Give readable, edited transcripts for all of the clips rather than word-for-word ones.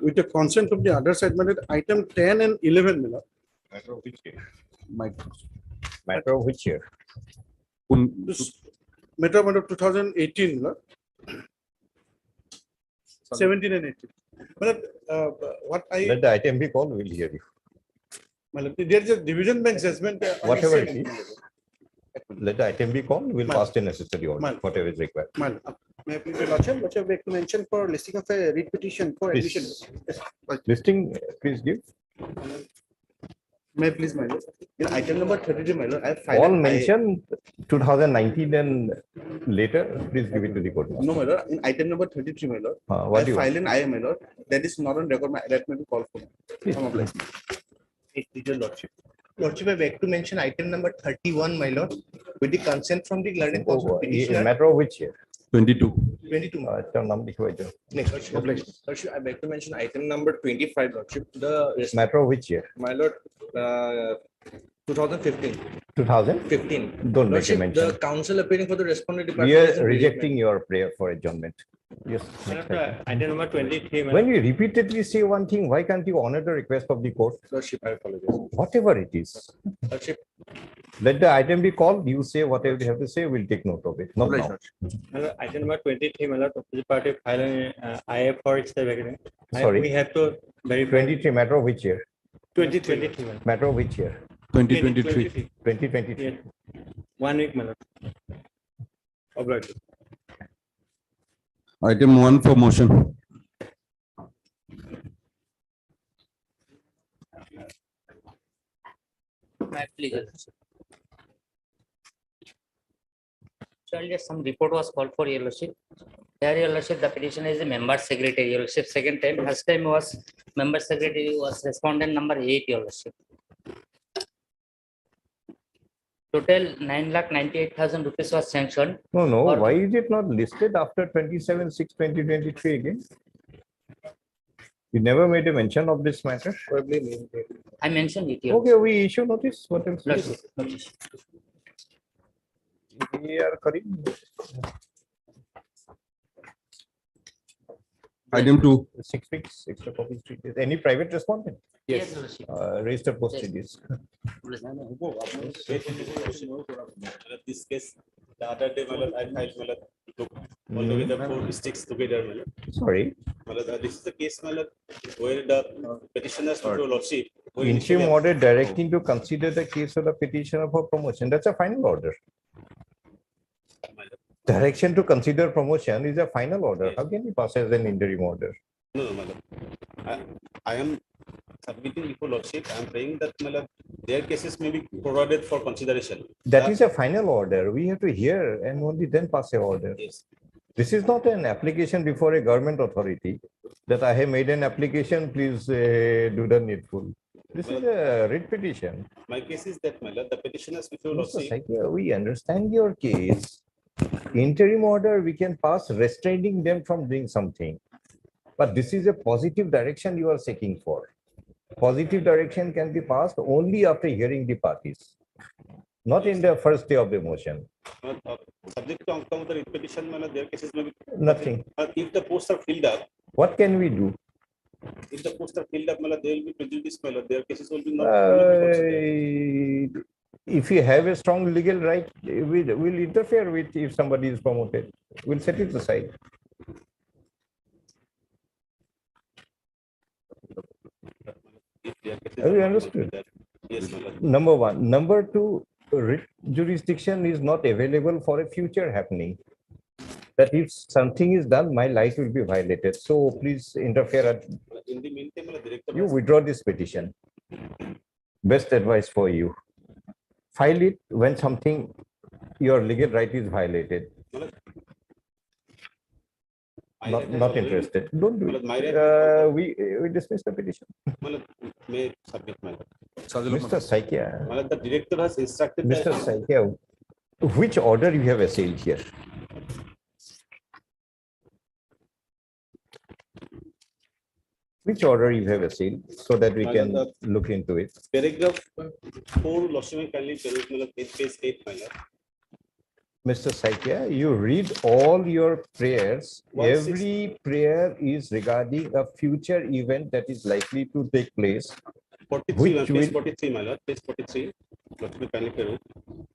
with the consent of the other side, my lord, item 10 and 11, my lord. Matter of which year? Matter of which year? This matter of 2018, my lord. 17 and 18. My lord, what Let the item be called, we'll hear you. my lord, there is a division bench judgment. Whatever it is. Let the item be called, we'll My- pass the necessary order, My- whatever is required. My lord. May I please, Your Lordship, what you have to mention for listing of a writ petition for admission. Please. Listing, please give. May I please, my lord? In item number 33, my lord, I have filed. All mention 2019 and later, please give it to the court. No, my lord, in item number 33, my lord, What I do you filed want? an IA, my lord, that is not on record, let me call for. Please. Some obligation. Your Lordship. Lordship, I beg to mention item number 31, my lord, with the consent from the learned counsel Oh, petitioner. matter of which year? 22. 22. Sir, naam likhwa jo. Next, Lordship. Lordship, I beg to mention item number 25, Lordship, the, Matter of which year? my lord, 2015. 2000? Don't make a Lordship, mention. the council appearing for the respondent We department. is are in rejecting your prayer for adjournment. Yes. next item. Item number 23. When you repeatedly say one thing, why can't you honor the request of the court? Lordship, I apologize. Whatever it is. Lordship, Let the item be called. You say whatever you have to say, we'll take note of it. Not now. Item number 23, my lord, opposite party file an IA for its vacancy. Sorry. We have to verify. 23, matter of which year? 23. my lord. Matter of which year? 2023. 2023. Yes. 1 week, my lord. Obliged. Item 1 for motion. My pleasure. So earlier some report was called for Your Lordship. Here Your Lordship, the petition is the member secretary, Your Lordship. Second time, first time was member secretary was respondent number 8, Your Lordship. Total 9,98,000 rupees was sanctioned. No, no. Or- Why is it not listed after 27/6/2023 again? You never made a mention of this matter. probably name. I mentioned it here. Okay, we issue notice. What else? Lordship, Lordship. We are correct. Item 2. 6 weeks, extra copies. 3 days. Any private respondent? Yes, Your Lordship. Register postages. This case, the other day, my lord, I filed, my lord, took altogether 4 mistakes together, my lord. Sorry. My lord, this is the case, my lord, where the petitioners to your lordship. were Interim initially- order directing to consider the case of the petitioner for promotion. That's a final order. My lord. Direction to consider promotion is a final order. How can you pass as an interim order? No, no, my lord. I am submitting before lordship. I am praying that, my lord, their cases may be provided for consideration. That is a final order. We have to hear and only then pass a order. Yes. This is not an application before a government authority that I have made an application, please do the needful. This is a writ petition. My case is that, my lord, the petitioners before Mr. lordship. Saikia, we understand your case. Interim order, we can pass restraining them from doing something. But this is a positive direction you are seeking for. Positive direction can be passed only after hearing the parties, not in the first day of the motion. Subject to outcome of the writ petition, my lord, their cases may be. Nothing. If the posts are filled up, What can we do? if the posts are filled up, my lord, they will be prejudiced, my lord, their cases will be not. will not be considered. If you have a strong legal right, we'll interfere with if somebody is promoted. We'll set it aside. If their cases Have are you not understood? considered. Yes, my lord. Number one. Number two, writ jurisdiction is not available for a future happening. That if something is done, my life will be violated. So please interfere. In the meantime, my lord, director. You has- withdraw this petition. Best advice for you. File it when something, your legal right is violated. my lord, my Not, right has not already- interested. Don't do my lord, my it. right- We dismiss the petition. my lord, may submit, my lord. Mr. Saikia, My lord, the director has instructed. Mr. Saikia, which order you have assailed here? Which order you have assailed so that we My can lord, look into it? Paragraph 4, lordship may kindly peruse, my lord, page 8, my lord. Mr. Saikia, you read all your prayers. 160. Every prayer is regarding a future event that is likely to take place. 43, Which page will- 43, my lord, page 43. Lakshmi kindly Peru,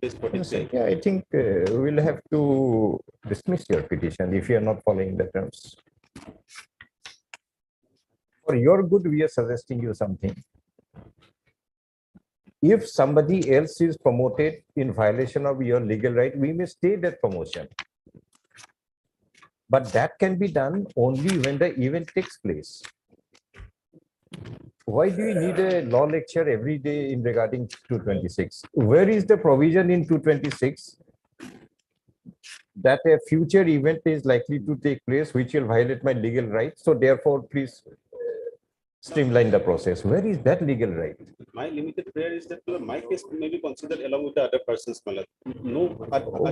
page Mr. 43. Saikia, I think we'll have to dismiss your petition if you are not following the terms. For your good, we are suggesting you something. If somebody else is promoted in violation of your legal right, we may stay that promotion. But that can be done only when the event takes place. Why do you need a law lecture every day in regarding 226? Where is the provision in 226 that a future event is likely to take place which will violate my legal rights? So therefore, please streamline the process. Where is that legal right? My limited prayer is that my case may be considered along with the other persons, my lord. No.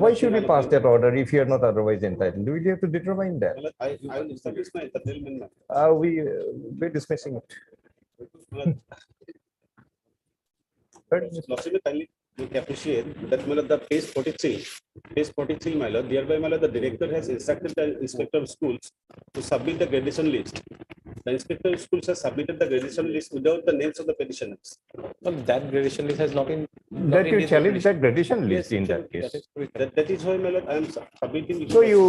Why should we pass that order if you are not otherwise entitled? Do we have to determine that? My lord, I will establish my entitlement, my We're dismissing it. lord. Lakshmi kindly appreciate that, my lord, the page 43, my lord, thereby, my lord, the director has instructed the inspector of schools to submit the gradation list. The inspector of schools has submitted the gradation list without the names of the petitioners. Well, that gradation list has not been. That you challenge that gradation list in that case. That is why, my lord, I am submitting. So you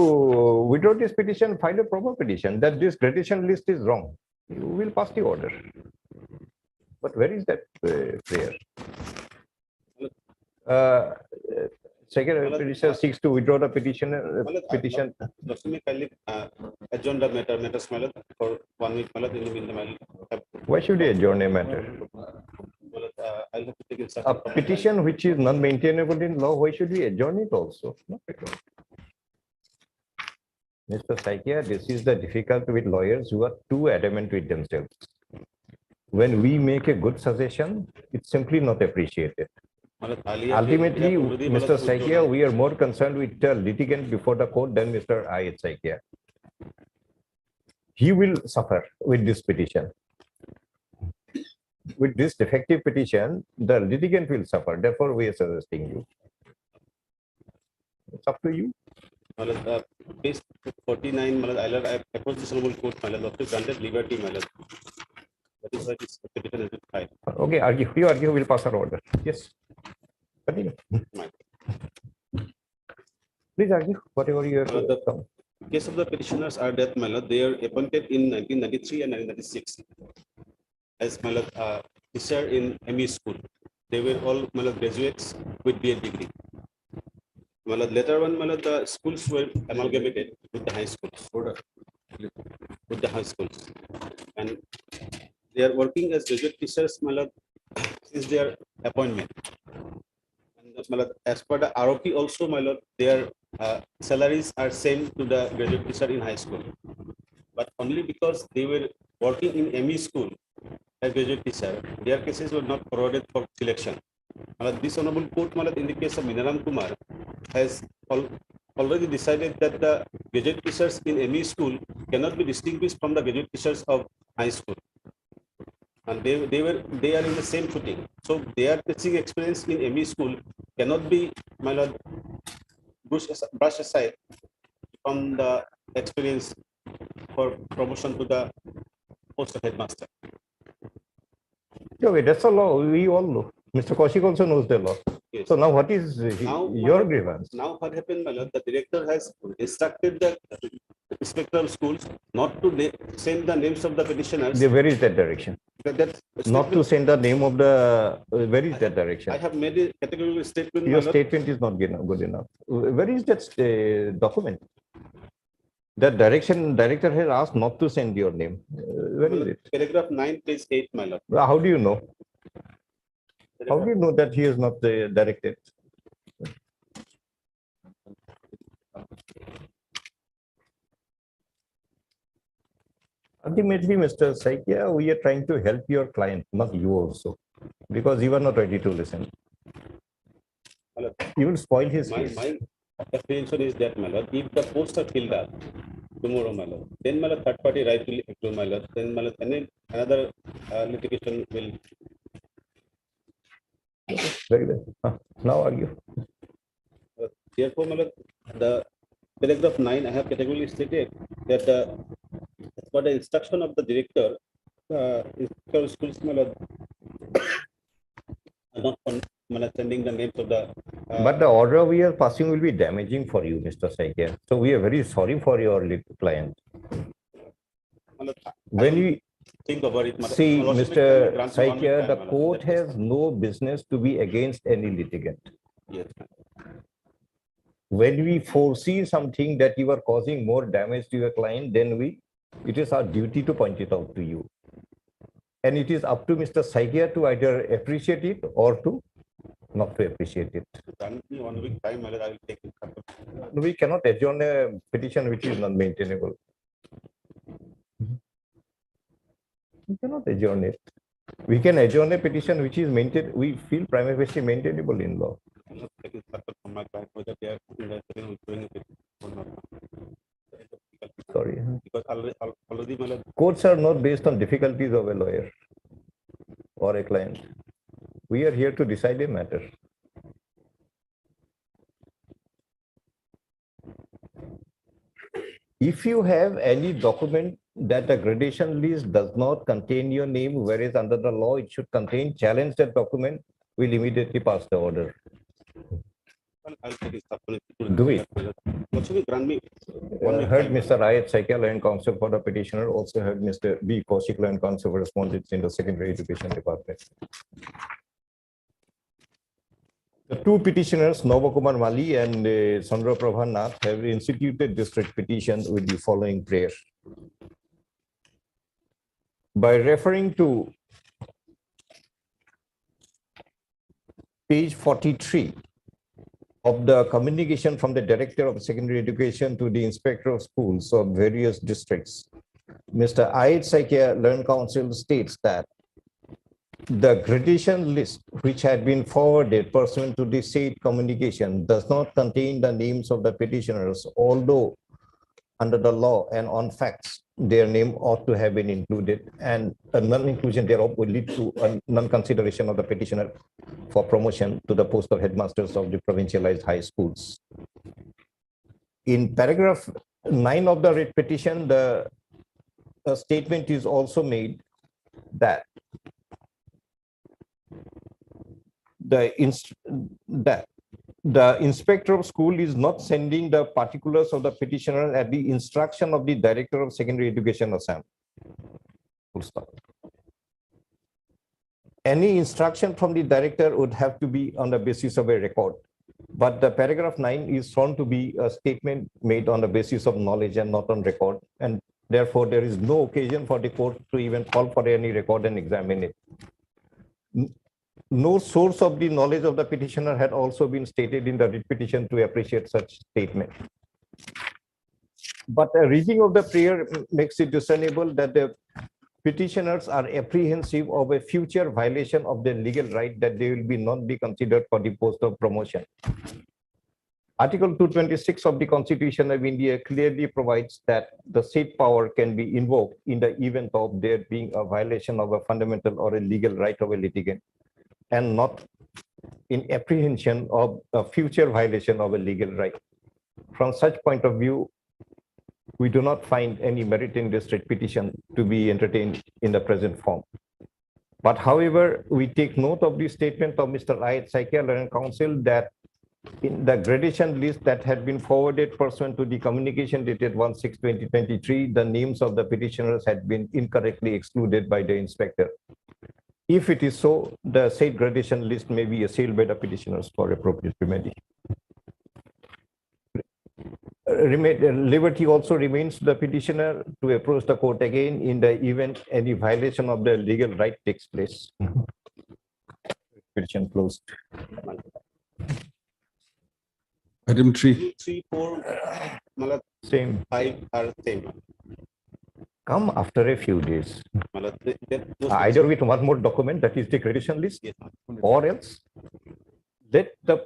withdraw this petition, file a proper petition that this gradation list is wrong. You will pass the order. But where is that prayer? Second petitioner seeks to withdraw the petition. Lakshmi kindly adjourn the matters, my lord, for 1 week, my lord, in the meantime, Why should you adjourn a matter? I'll have to take A instruction. from my lord. petition which is non-maintainable in law, why should we adjourn it also? Not at all. Mr. Saikia, this is the difficulty with lawyers who are too adamant with themselves. When we make a good suggestion, it's simply not appreciated. Ultimately, Mr. Saikia, we are more concerned with the litigant before the court than Mr. Ayat Saikia. He will suffer with this petition. With this defective petition, the litigant will suffer. Therefore, we are suggesting you. It's up to you. Page 49, my lord, I approach this honorable court, my lord, to granted liberty, my lord. That is why this petition has been filed. Okay, argue. You argue, we'll pass our order. Yes. Continue. Please argue whatever you have. The case of the petitioners are that, my lord, they are appointed in 1993 and 1996 as, my lord, teacher in ME school. They were all, my lord, graduates with BA degree. My lord, later on, my lord, the schools were amalgamated with the high schools. And they are working as graduate teachers, my lord, since their appointment. And my lord, as per the ROP also, my lord, their salaries are same to the graduate teacher in high school. But only because they were working in ME school as graduate teacher, their cases were not forwarded for selection. This honorable court, in the case of Minaram Kumar, has already decided that the graduate teachers in ME school cannot be distinguished from the graduate teachers of high school. And they are in the same footing. So their teaching experience in ME school cannot be, my lord, brushed aside from the experience for promotion to the post of headmaster. Okay, that's the law. We all know. Mr. Kaushik also knows the law. Yes. So now what is Now, your grievance? Now what happened, my lord, the director has instructed the inspector of schools not to send the names of the petitioners. Where is that direction? Not to send the name of the, where is that direction? I have made a categorical statement. Your my lord. statement is not good enough. Where is that document? The director has asked not to send your name. Where is it? Paragraph 9, page 8, my lord. How do you know? How do you know that he is not directed? Ultimately, Mr. Saikia, we are trying to help your client, not you also, because you are not ready to listen. My lord, You will spoil his case. my apprehension is that, my lord, if the posts are filled up tomorrow, my lord, then, my lord, third party right will accrue, my lord, then, my lord, another litigation will. Very well. Now argue. therefore, my lord, the paragraph 9, I have categorically stated that as per the instruction of the director, inspector of schools, my lord, are not sending the names of the. But the order we are passing will be damaging for you, Mr. Saikia. So we are very sorry for your client. my lord, I When will we think about it. my lord. see, My lordship Mr. can grant me 1 week Saikia, time, the my lord. court That is- has no business to be against any litigant. Yes. When we foresee something that you are causing more damage to your client, then it is our duty to point it out to you. And it is up to Mr. Saikia to either appreciate it or to not to appreciate it. Grant me 1 week time, my lord, I will take it. We cannot adjourn a petition which is not maintainable. We cannot adjourn it. We can adjourn a petition which is maintained, we feel prima facie maintainable in law. I'm not taking support from my client whether they are doing it or not. Sorry. Because already, my lord, Courts are not based on difficulties of a lawyer or a client. We are here to decide a matter. If you have any document that the gradation list does not contain your name, whereas under the law it should contain, challenge that document, we'll immediately pass the order. I'll take it support. Do it. Lordship, grant me 1 week Heard time. Mr. Ayat Saikia, and counsel for the petitioner, also heard Mr. B. Kaushik, and counsel for respondents in the secondary education department. The two petitioners, Navakumar Mali and Sandra Prabha Nath, have instituted this writ petition with the following prayer. By referring to page 43 of the communication from the Director of Secondary Education to the Inspector of Schools of various districts, Mr. Ayat Saikia, Learned Council, states that the gradation list which had been forwarded pursuant to the said communication does not contain the names of the petitioners, although under the law and on facts, their name ought to have been included, and a non-inclusion thereof will lead to a non-consideration of the petitioner for promotion to the post of headmasters of the provincialized high schools. In paragraph 9 of the writ petition, the statement is also made that the inspector of school is not sending the particulars of the petitioner at the instruction of the Director of Secondary Education, Assam. Full stop. Any instruction from the director would have to be on the basis of a record, but the paragraph 9 is shown to be a statement made on the basis of knowledge and not on record, and therefore there is no occasion for the court to even call for any record and examine it. No source of the knowledge of the petitioner had also been stated in the writ petition to appreciate such statement. But a reading of the prayer makes it discernible that the petitioners are apprehensive of a future violation of their legal right that they will not be considered for the post of promotion. Article 226 of the Constitution of India clearly provides that the said power can be invoked in the event of there being a violation of a fundamental or a legal right of a litigant, and not in apprehension of a future violation of a legal right. From such point of view, we do not find any merit in this writ petition to be entertained in the present form. But however, we take note of the statement of Mr. Ayat Saikia, Learned Council, that in the gradation list that had been forwarded pursuant to the communication dated 1/6/2023, the names of the petitioners had been incorrectly excluded by the inspector. If it is so, the said gradation list may be assailed by the petitioners for appropriate remedy. Liberty also remains to the petitioner to approach the court again in the event any violation of the legal right takes place. Petition closed. Item 3. 3, 4, malad, Same. 5 are same. Come after a few days. Malad, those Either with one more document, that is the gradation list, yes, or else let the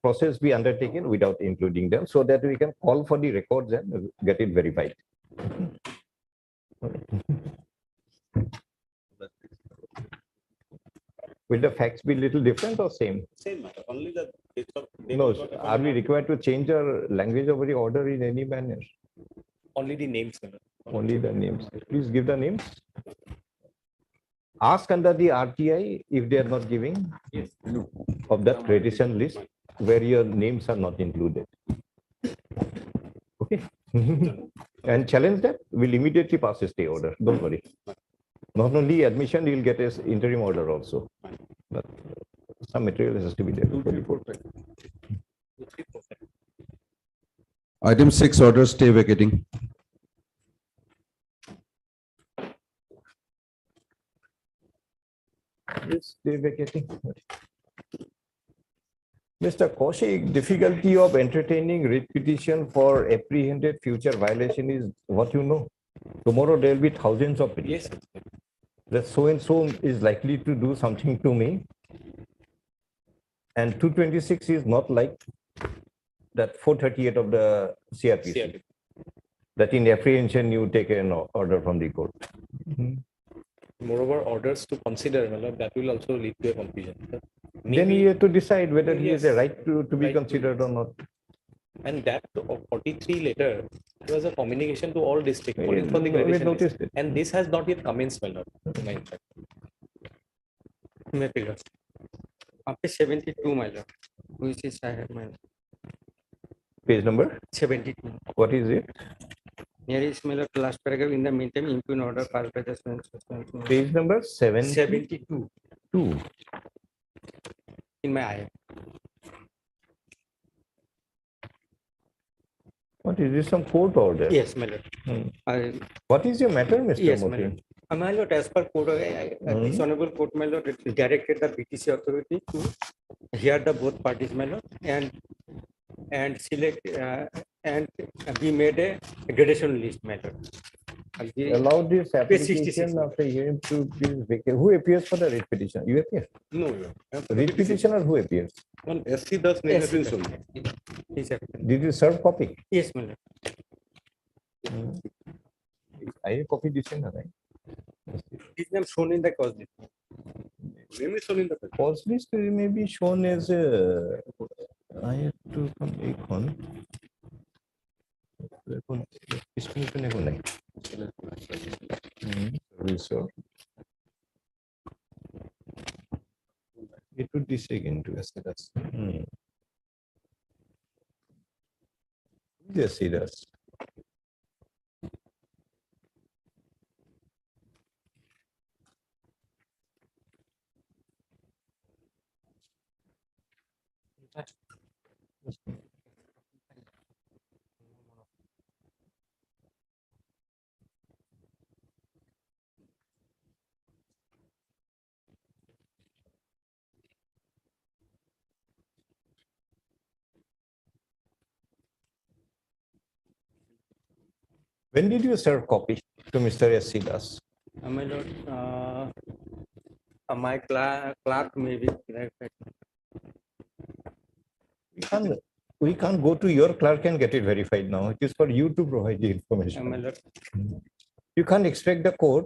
process be undertaken without including them, so that we can call for the records and get it verified. Will the facts be little different or same? same matter. Only the dates of No, are we required to change our language of the order in any manner? Only the names. Only the names. Please give the names. Ask under the RTI if they are not giving of that tradition list where your names are not included. Okay. And challenge that, we'll immediately pass a stay order. Don't worry. Not only admission, you'll get an interim order also. But some material has to be there. 2, 3, 4, 5. 2, 3, 4, 5. Item 6, order stay vacating. Yes, stay vacating. Mr. Kaushik, difficulty of entertaining writ petition for apprehended future violation is what you know. Tomorrow there will be thousands of petitions. Yes. That so and so is likely to do something to me. And 226 is not like that 438 of the CRPC. CRPC. That in apprehension you take an order from the court. Moreover, orders to consider, that will also lead to a confusion. Then Maybe- you have to decide whether he has a Yes. right to be Right to- considered or not. And that 43 letter, it was a communication to all district. We only for the graduation list. noticed it. And this has not yet commenced, my lord, to my insight. My figures. Up to 72, my lord. Which is I have my Page number, 72. what is it? Here is my lord last paragraph. In the meantime, impugn order passed by the suspension. Page number 72 2. in my eye. What is this, some court order? Yes, my lord. Hmm. I What is your matter, Mr. Yes, my Moti? lord. My lord, as per code, this honorable court, my lord, it directed the BTC authority to hear the both parties, my lord, and select and we made a gradation list, my lord. Allow this 66. application after hearing to please vacate. Who appears for the writ petition? You appear. No, Writ petitioner who appears? on SC Das name has been shown. Did you serve copy? Yes, my lord. I copy this in, right? His name shown in the cause list. Name is shown in the. Cause list may be shown as a. I have to come icon. इसमें तो नहीं resort. It would be second to us. Yes, it does. When did you serve copy to Mr. S.C. Das? My lord, my clerk may be. We can't go to your clerk and get it verified now. It is for you to provide the My information. lord, You can't expect the court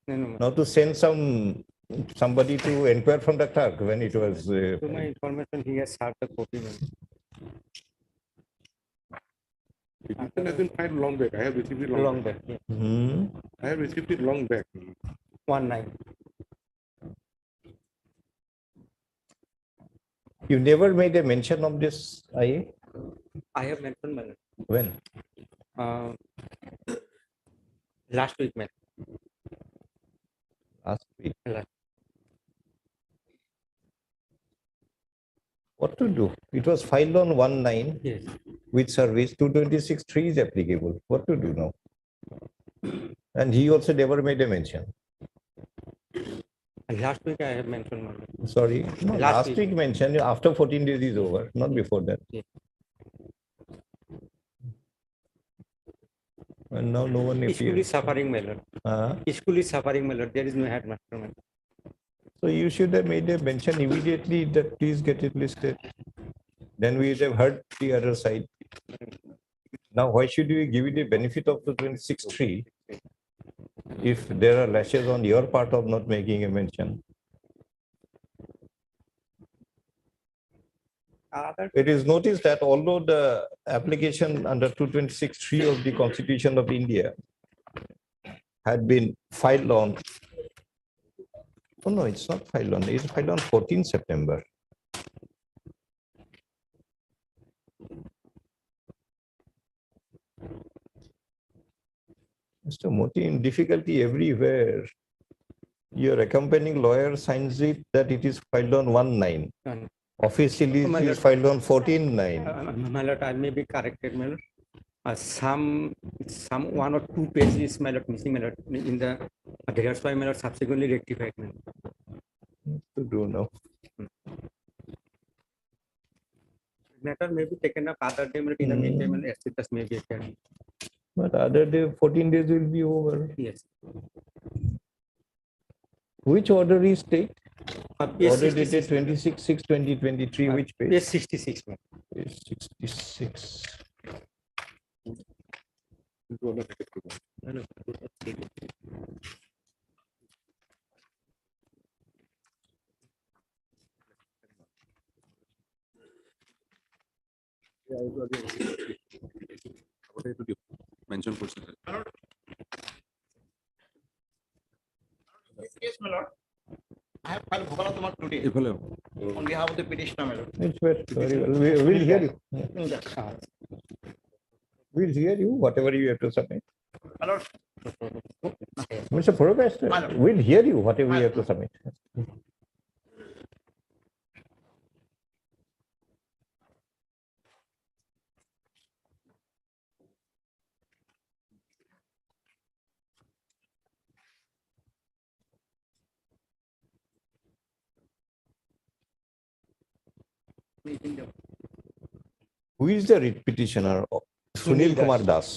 no. now to send somebody to inquire from the clerk when it was. To my information, he has served the copy. Petition has been filed long back. I have received it Long back, yeah. I have received it long back. 19. You never made a mention of this IA? I have mentioned my lord. When? Last week, man. Last week. Last. What to do? It was filed on 1/9 Yes. with service 226(3) is applicable. What to do now? And he also never made a mention. Last week, I have mentioned my lord. Sorry, no, Last last week. week mentioned after 14 days is over, not before that. Yeah. And now no one School appears. is suffering, my lord. School is suffering, my lord. There is no headmaster, my lord. So you should have made a mention immediately that please get it listed. Then we would have heard the other side. Now, why should we give it the benefit of the 26(3) if there are lashes on your part of not making a mention? other, It is noticed that although the application under 226(3) of the Constitution of India had been filed on, oh no, it's not filed on, it's filed on 14 September. Mr. Moti, in difficulty everywhere, your accompanying lawyer signs it that it is filed on 1/9. None. Officially, Oh, my it is lord. filed on 14/9. my lord, I may be corrected, my lord. Some one or two pages, my lord, missing, my lord, in the, that's why, my lord, subsequently rectified, my lord. To do now. Matter may be taken up other day, my lord, in the meantime, my lord, status may be appearing. But other day, 14 days will be over. Yes. Which order is state? Page Order 66, dated 26/6/2023, which Page page? 66, my Page 66. lord. Mention করছে। Yes, my lord. I have filed Bhogalat Tomar today এফালে on behalf of the petitioner, my lord. It's very well. We'll hear you. We'll hear you, whatever you have to submit. My lord, Mr. Progress, My lord. we'll hear you, whatever you have to submit. Who is the writ petitioner? Sunil Kumar Das.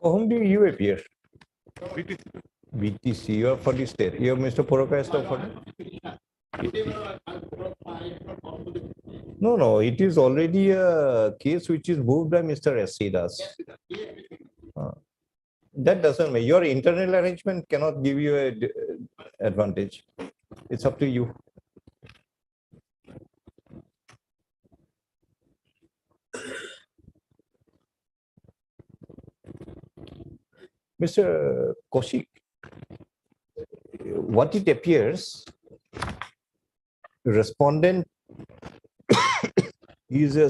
For whom do you appear? BTC, you are for the state. You are Mr. Purokayastha for No, it is already a case which is moved by Mr. S.C. Das. That doesn't mean your internal arrangement cannot give you a advantage. It's up to you. Mr. Kaushik, what it appears, respondent is a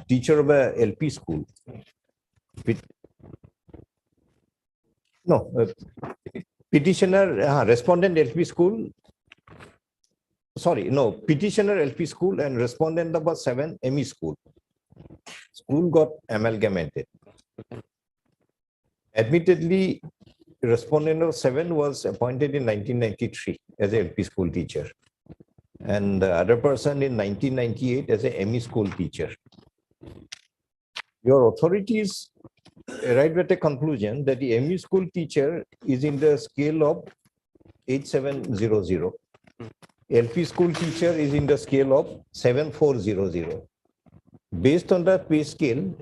teacher of a LP school. No, petitioner, respondent LP school. Sorry, no, petitioner LP school and respondent number 7 ME school. School got amalgamated. Admittedly, respondent number 7 was appointed in 1993 as a LP school teacher. And the other person in 1998 as a ME school teacher. Your authorities arrived at a conclusion that the ME school teacher is in the scale of 8700. LP school teacher is in the scale of 7400. Based on that pay scale,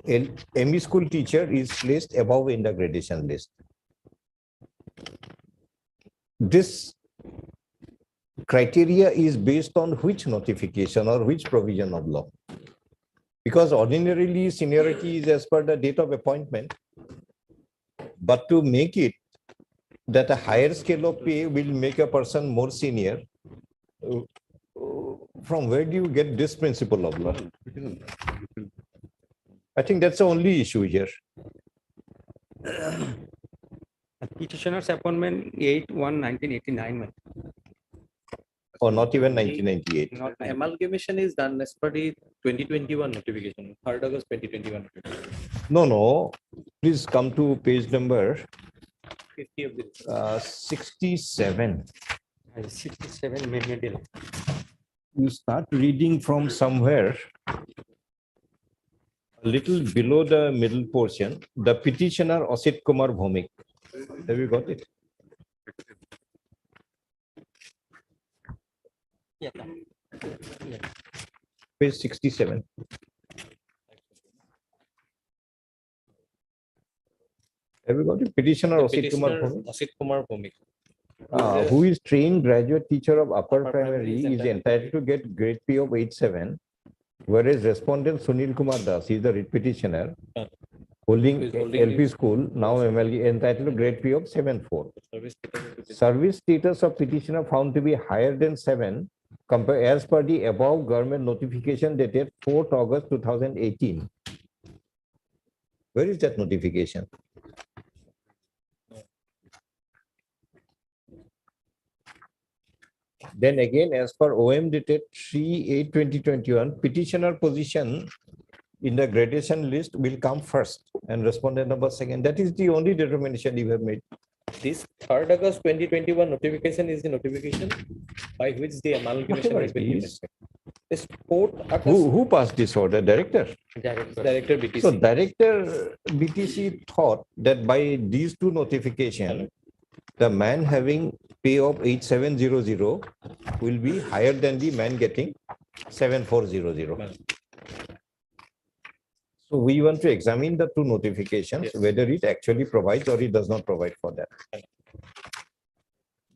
ME school teacher is placed above in the gradation list. This criteria is based on which notification or which provision of law? Because ordinarily seniority is as per the date of appointment, but to make it that a higher scale of pay will make a person more senior, from where do you get this principle of law? I think that's the only issue here. Petitioner's appointment 8/1/1989. Or not even 1998. Not Amalgamation is done as per the 2021 notification, 3rd August 2021 notification. No. Please come to page number 50 of the 67. 67 middle. You start reading from somewhere a little below the middle portion, the petitioner Asit Kumar Bhomik. Have you got it? Yeah. Page 67. Have you got it? Petitioner Asit Kumar Bhomik, Asit Kumar Bhomik. who is trained graduate teacher of upper primary, is entitled to get grade P of 87, whereas respondent Sunil Kumar Das is the writ petitioner holding Who is holding LP school, now MLG, entitled to grade P of 74. Service status. Service status of petitioner found to be higher than 7 as per the above government notification dated 4th August 2018. Where is that notification? Then again, as per OM dated 3/8/2021, petitioner position in the gradation list will come first and respondent number second. That is the only determination you have made. This 3rd August 2021 notification is the notification by which the amalgamation Whatever has it been is. effected. This 4th August Who passed this order? Director. Director BTC. So Director BTC thought that by these two notifications, the man having pay of 8700 will be higher than the man getting 7400. So we want to examine the two notifications, Yes. whether it actually provides or it does not provide for that.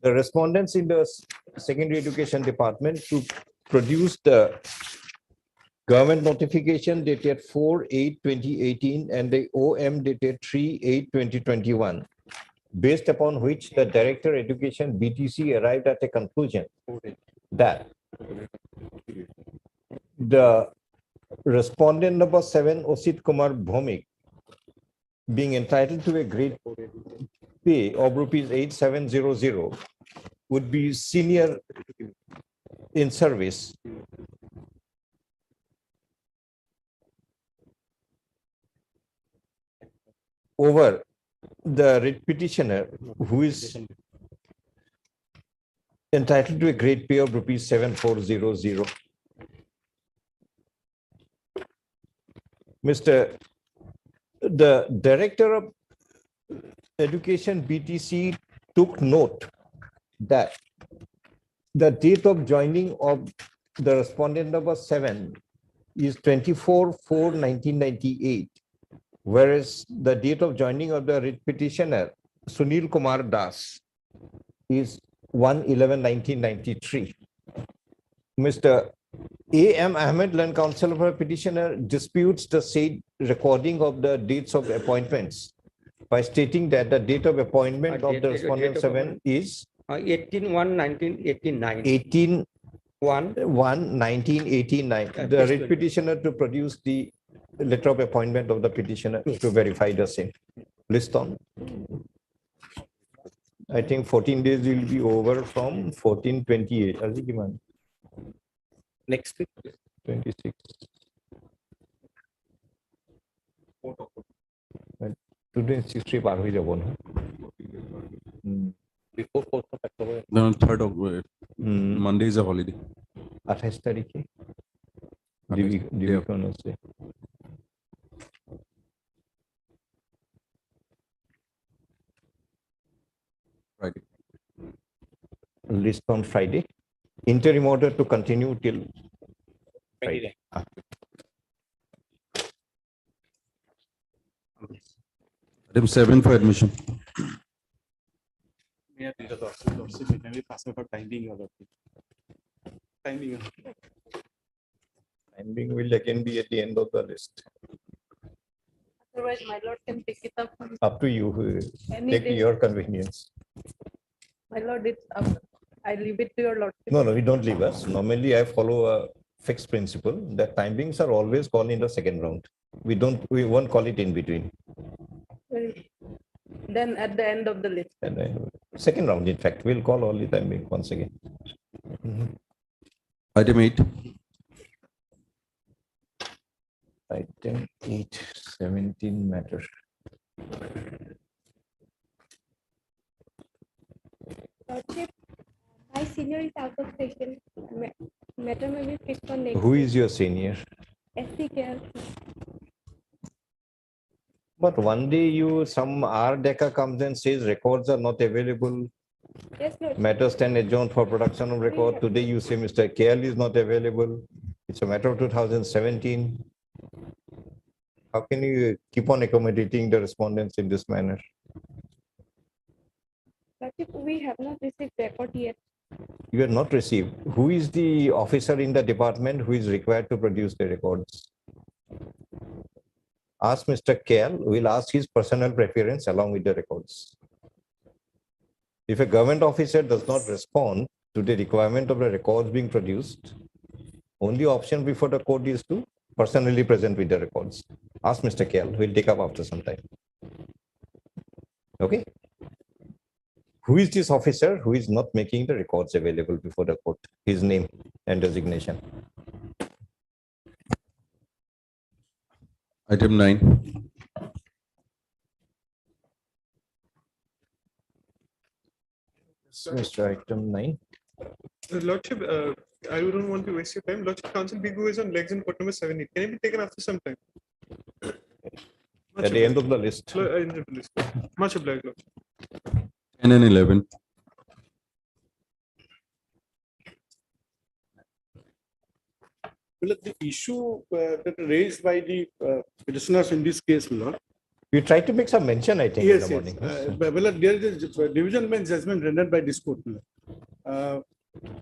The respondents in the secondary education department to produce the government notification dated 4/8/2018 and the OM dated 3/8/2021, based upon which the Director Education BTC arrived at a conclusion that the respondent number 7, Asit Kumar Bhomik, being entitled to a grade pay of rupees 8700, would be senior in service over the writ petitioner, who is entitled to a grade pay of rupees 7400. The Director of Education BTC took note that the date of joining of the respondent number 7 is 24/4/1998, whereas the date of joining of the writ petitioner Sunil Kumar Das is 1/11/1993. Mr. A.M. Ahmed, Land Counsel for petitioner, disputes the said recording of the dates of appointments by stating that the date of appointment of the respondent 7 is 18/1/1989. 18/1/1989. The writ petitioner to produce the letter of appointment of the petitioner to verify the same. List on. I think 14 days will be over from 14/28. Azikiman. Next week. 26. Today 60 par হয়ে যাব না 4th of October. No, 3rd of, Hmm, Monday is a holiday. 28 তারিখে Okay. Division আছে। Friday. List on Friday. Interim order to continue till Friday. 29. Item 7 for admission. Timing will again be at the end of the list. Otherwise, my lord can pick it up. Up to you, Any take day. your convenience. My lord, it's up. I leave it to your lordship. No, we don't leave us. Normally, I follow a fixed principle that timings are always called in the second round. We won't call it in between. Then at the end of the list. And second round, in fact, we'll call all the timing once again. Item 8. Item 8, 17 matter. Lordship, my senior is out of station. Matter may be fixed for next. Who is your senior? SCKL. But one day some RDECA comes and says records are not available. Yes, Lord. Matters stand adjourned for production of record. Today you say Mr. KL is not available. It's a matter of 2017. How can you keep on accommodating the respondents in this manner? Lordship, we have not received record yet. You are not received. Who is the officer in the department who is required to produce the records? Ask Mr. KL, we'll ask his personal preference along with the records. If a government officer does not respond to the requirement of the records being produced, only option before the court is to personally present with the records. Ask Mr. KL, we'll take up after some time. Okay? Who is this officer who is not making the records available before the court? His name and designation. Item 9. Mr. Item 9. Lordship, I don't want to waste your time. Lordship, Council Bigu is on legs in court number 7. Can it be taken after some time? At the end of the list. Much obliged, Lordship. 10 and 11. Well, the issue that raised by the petitioners in this case, my lord. You tried to make some mention, I think, in Yes, the yes. morning. Well, there is a division bench judgment rendered by this court, my lord.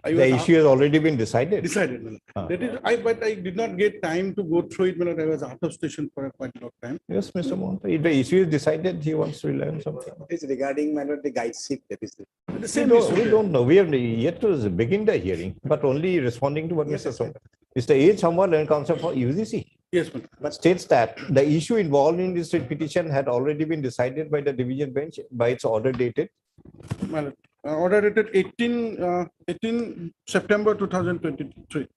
I The was issue has already been decided. decided, my lord. Ah. That is, but I did not get time to go through it, my lord. I was out of station for a quite long time. Yes, Mr. Monta, if the issue is decided, he wants to learn something. It's regarding my lord, the guide ship, that is the. The We same don't, issue. we there. don't know. We have yet to begin the hearing, but only responding to what Mr. Som. Mr. H. Samwar, Land Counsel for UGC, Yes, my lord. states that the issue involved in this writ petition had already been decided by the division bench by its order dated My lord. Order dated 18 September 2023.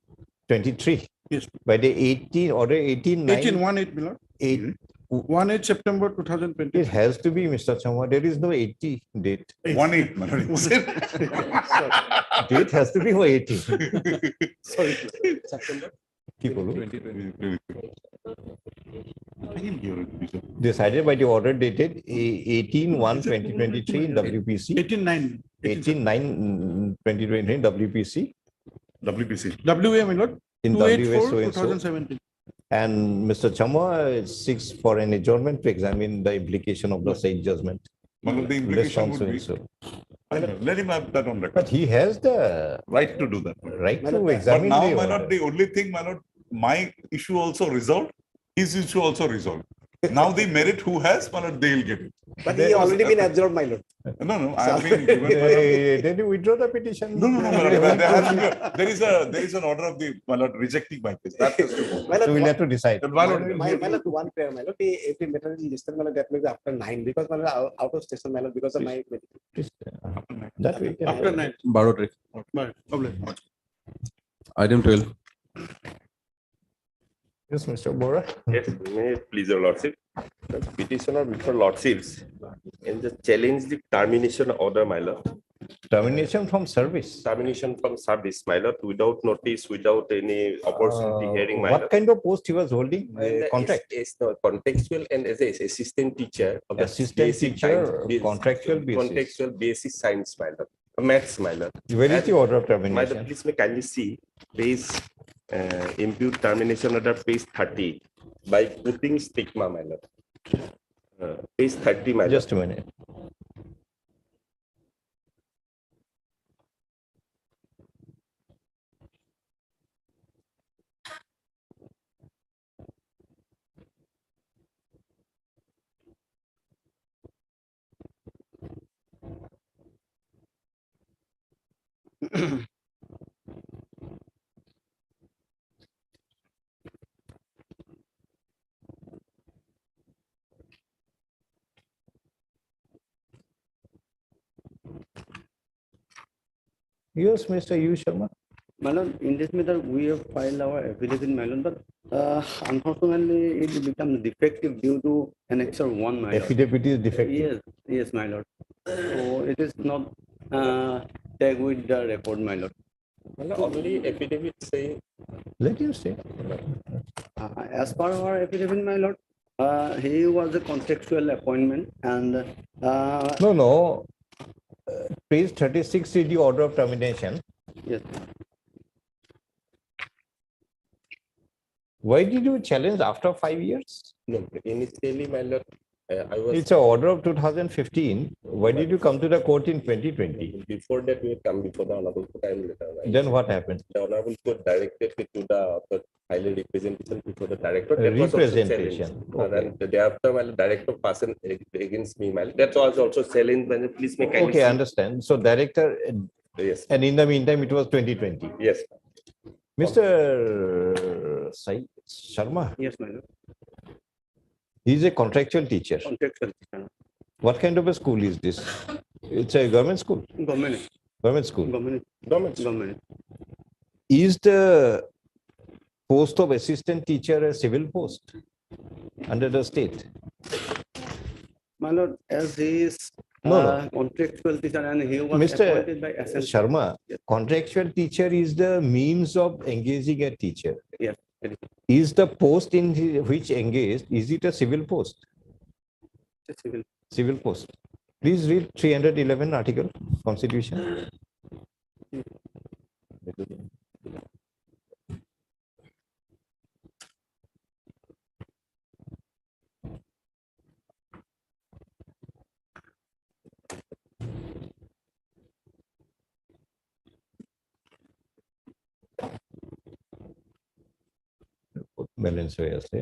23. Yes. By the 18, order 18, 18, 1/8, my lord. 8. 1/8 September It 2023. has to be, Mr. Samwar. There is no 80 date. 1/8, my lord. Date has to be for 18. Sorry. কি বলবো? 2020. Decided by the order dated 18/1/2023 in WPC, 18/9. 18/9/2023 in WPC, WA, my lord. in 284, WS so and so. 2017. And Mr. Chama seeks for an adjournment to examine the implication of the said judgment. Well, the List implication on would so be, and so. let him have that on record, But he has the right to do that. right to But examine now, the my lord, order. the only thing, my lord, my issue also resolved, his issue also resolved. Now the merit who has, my lord, they'll get it. But he already been absorbed, my lord. No, no, I mean, given, my lord, Then you withdraw the petition. no, no, no, my lord, there has to be there is an order of the, my lord, rejecting my case. That has to go. My So lord, we'll have to decide. But my lord, my lord, one prayer, my lord, every matter is listed, my lord, that may be after 9, because my lord, out of station, my lord, because of my. That way. yeah. After 9. 12 My lord. Item 12. Yes, Mr. Bora. Yes, may it please your lordship. The petitioner before lordships and just challenge the termination order, my lord. Termination from service. Termination from service, my lord, without notice, without any opportunity hearing, my What lord. kind of post he was holding? Contract. It's the contextual and as a assistant teacher of the Assistant basic teacher, science, contractual basis. contextual basic science, my lord. Maths, my lord. Where is the order of My lord, termination? please may kindly see page impute termination order page 30 by putting stigma, my lord. Page 30, my lord. Just a minute. Yes, Mr. U. Sharma. My lord, in this matter, we have filed our affidavit, my lord, but unfortunately, it becomes defective due to annexure 1, my lord. Affidavit is defective. Yes, yes, my lord. So it is not tagged with the record, my lord. My lord, only affidavit say. Let him say. As per our affidavit, my lord, he was a contextual appointment and No. Page 36 is the order of termination. yes. Why did you challenge after 5 years? No, initially, my lord, I was. It's an order of 2015. Why did you come to the court in 2020? Before that, we had come before the honorable court time later. Right? Then what happened? The honorable court directed it to the highly representation before the director. That was also Representation. challenged. And thereafter, my director person against me, my lord. That was also challenged. My lord, please make kindly Okay, see. I understand. So director, Yes. and in the meantime, it was 2020. Yes. Mr. Sai Sharma, Yes, my lord. he's a contractual teacher. Contextual. What kind of a school is this? It's a government school. Government. Government school. Government. Is the post of assistant teacher a civil post under the state? My lord, as he is No. contractual teacher and he was Mr. appointed by SSC. Sharma, contractual teacher is the means of engaging a teacher. Yes. Is the post in which engaged, is it a civil post? Civil. Civil post. Please read 311 article, Constitution. Balance হয়ে আছে।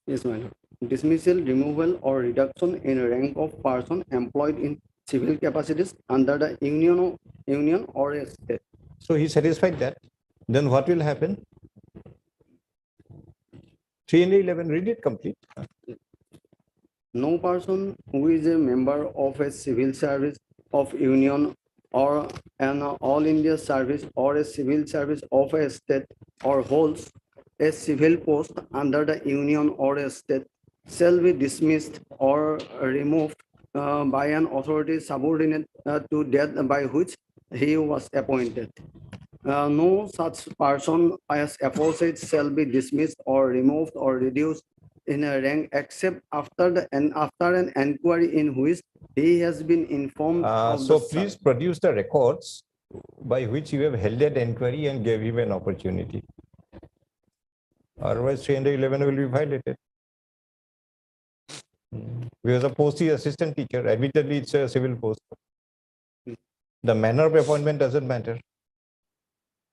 Yes, my lord. Dismissal, removal, or reduction in rank of person employed in civil capacities under the union or a state. So he satisfied that. Then what will happen? 311, read it complete. No person who is a member of a civil service of union or an all India service or a civil service of a state or holds a civil post under the union or a state shall be dismissed or removed by an authority subordinate to that by which he was appointed. No such person as aforesaid shall be dismissed or removed or reduced in a rank except after an inquiry in which he has been informed of So the please produce the records by which you have held that inquiry and gave him an opportunity. Otherwise 311 will be violated. Because the post is assistant teacher, admittedly it's a civil post. The manner of appointment doesn't matter.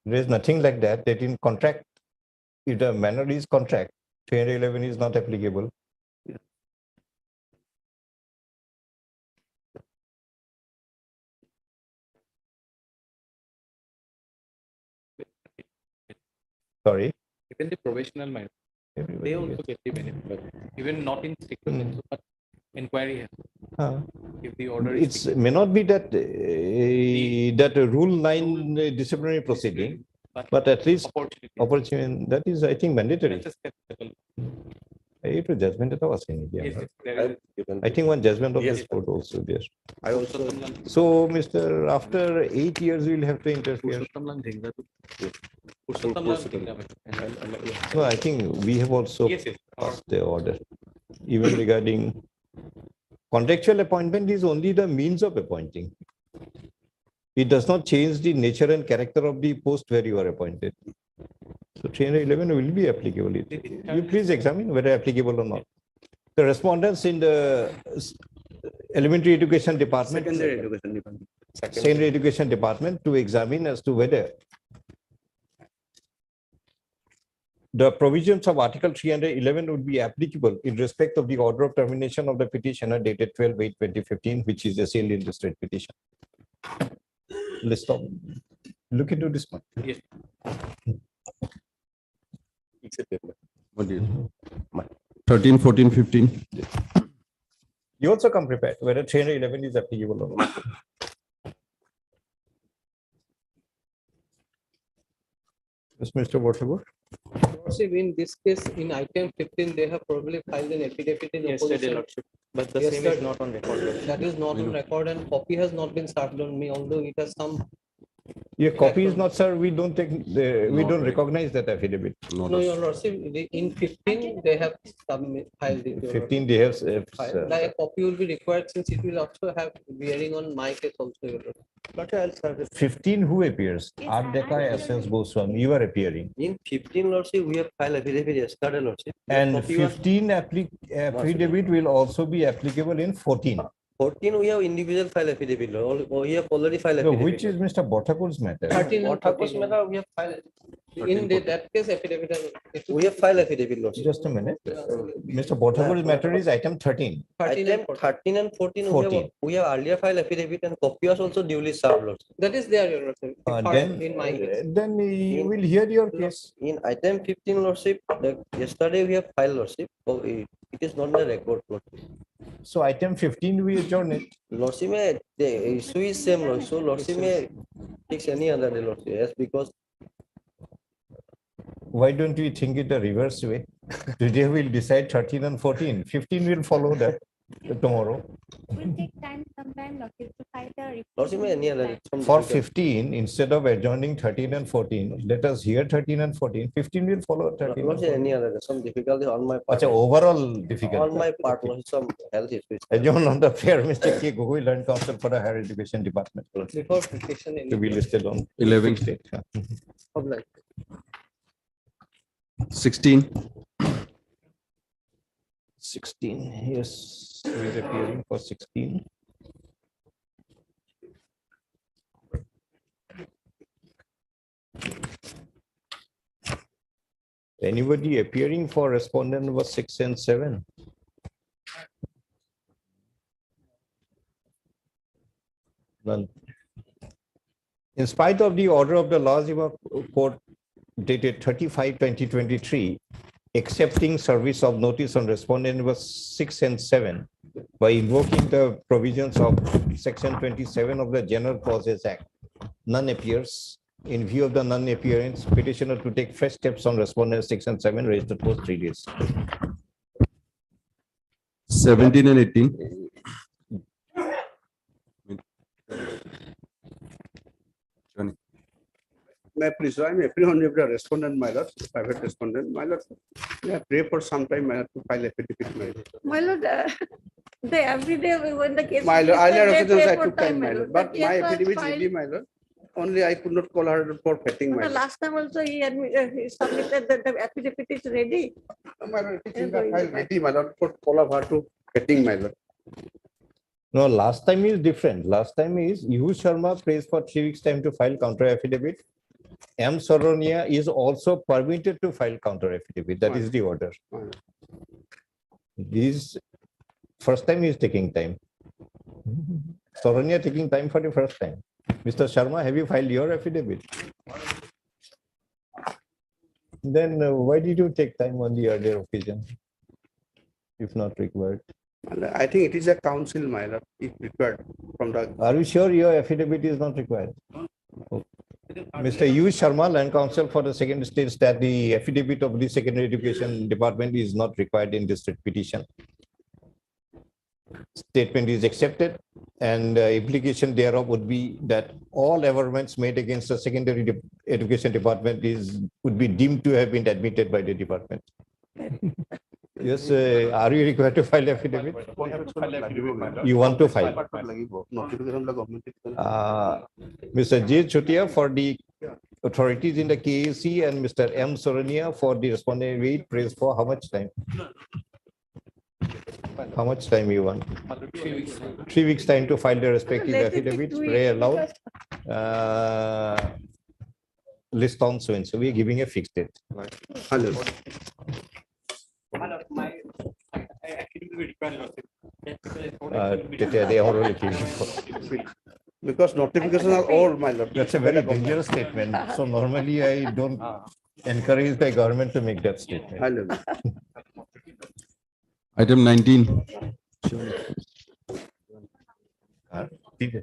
There is nothing like that in contract. If the manner is contract, 311 is not applicable. Sorry. Even the probational minor, they also get the benefit, even not in sequence, but inquiry. If the order is It may not be that that rule 9 disciplinary proceeding. But at least opportunity. opportunity, that is, I think, mandatory. That's a skeptical. It was judgment at all. Yes, there I've is. given I think one judgment of Yes, this court also there. I also So, Mr. After 8 years, we'll have to interfere. No, I think we have also Yes, yes. passed the order. Even regarding contractual appointment is only the means of appointing. It does not change the nature and character of the post where you are appointed. So 311 will be applicable. You please examine whether applicable or not. The respondents in the elementary education department, secondary education department to examine as to whether the provisions of Article 311 would be applicable in respect of the order of termination of the petitioner dated 12/8/2015, which is a sale in the state petition. Let's stop. Look into this one. Yes. What do you? 13, 14, 15. You also come prepared whether 311 is applicable or not. Yes, Mr. Whatever. Lordship, in this case, in item 15, they have probably filed an affidavit in Yesterday, opposition. Lordship, but the same is not on record. That is not on record and copy has not been served on me, although it has some. Your copy is not, sir. We don't take. We don't recognize that affidavit. No, your Lordship, in 15, they have filed it. your 15 they have. Lordship. Like a copy will be required since it will also have bearing on my case also. Your Lordship. But I'll serve it. 15 who appears? Art Deca Essence Goswami. You are appearing. In 15, Lordship, we have filed affidavit yesterday, Lordship. And Copy was- 15 affidavit will also be applicable in 14. 14, we have individual file affidavit. We have already filed So affidavit. which is Mr. Botakur's matter? 13 and Otakos 14. matter, we have filed. In that case, affidavit. We have filed affidavit, Lordship. Just a minute. Mr. Botakur's matter is item 13. 13 Item and 13 and 14, 14. we have earlier filed affidavit and copy was also duly served, Lordship. That is there, your Lordship. In my case. Then you will hear your case. In item 15, Lordship, yesterday we have filed, Lordship. Oh, it is not in the record, Lordship. So item 15 we adjourn it. Lordship, the issue is same, Lordship. So Lordship may fix any other day, Lordship. Yes, because Why don't we think it the reverse way? Today we'll decide 13 and 14. 15 will follow that tomorrow. Will take time, sometime, Lordship, to file the report. Lordship may any other day. Some For difficult- 15, instead of adjourning 13 and 14, let us hear 13 and 14. 15 will follow 13. and Lordship, 14. any other day. Some difficulty on my part. Achha, overall On difficult. my part, Lordship, some health issues. Adjourn on the fair, Mr. K. Gogoi, Learned Council for the Higher Education Department. Before petition in. To be listed on 11. state. Of like. 16. 16, yes, who is appearing for 16? Anybody appearing for respondent number 6 and 7? None. In spite of the order of the Law Jiva Court dated 35/2023, accepting service of notice on respondent number 6 and 7 by invoking the provisions of section 27 of the General Clauses Act, none appears. In view of the non-appearance, petitioner to take fresh steps on respondent 6 and 7 registered for 3 days. 17 and 18. May I please, I'm apprehended the respondent, my lord, private respondent, my lord. May I pray for some time, my lord, to file affidavit, my lord. My lord, they every day when the case. My lord, is earlier listed, occasions they I pay took for time, my lord, but The my case was affidavit is filed- ready, my lord. Only I could not call her for fetting, my The lord. last time also he submitted that the affidavit is ready. My lord, it is in the file ready, my lord, for call of her to fetting, my lord. No, last time is different. Last time is Yuhu Sharma prays for 3 weeks time to file counter affidavit. M. Soronia is also permitted to file counter affidavit. That is the order. This first time is taking time. Soronia taking time for the first time. Mr. Sharma, have you filed your affidavit? Then why did you take time on the earlier occasion? If not required. I think it is a council, my lord, if required from the. Are you sure your affidavit is not required? Okay. Mr. U. Sharma, Land Council for the second states that the affidavit of the secondary education department is not required in this petition. Statement is accepted, and implication thereof would be that all averments made against the secondary education department would be deemed to have been admitted by the department. Yes, are you required to file affidavit? You want to file? Mr. J. Chotia for the authorities in the KAC and Mr. M. Sorania for the respondent wait praise for how much time? How much time you want? 3 weeks. 3 weeks time to file the respective affidavits. Pray aloud. List on so and so. We are giving a fixed date. Hello. They are already Because notifications are all, my lord. That's a very dangerous statement. So normally I don't encourage the government to make that statement. Hello. Item 19.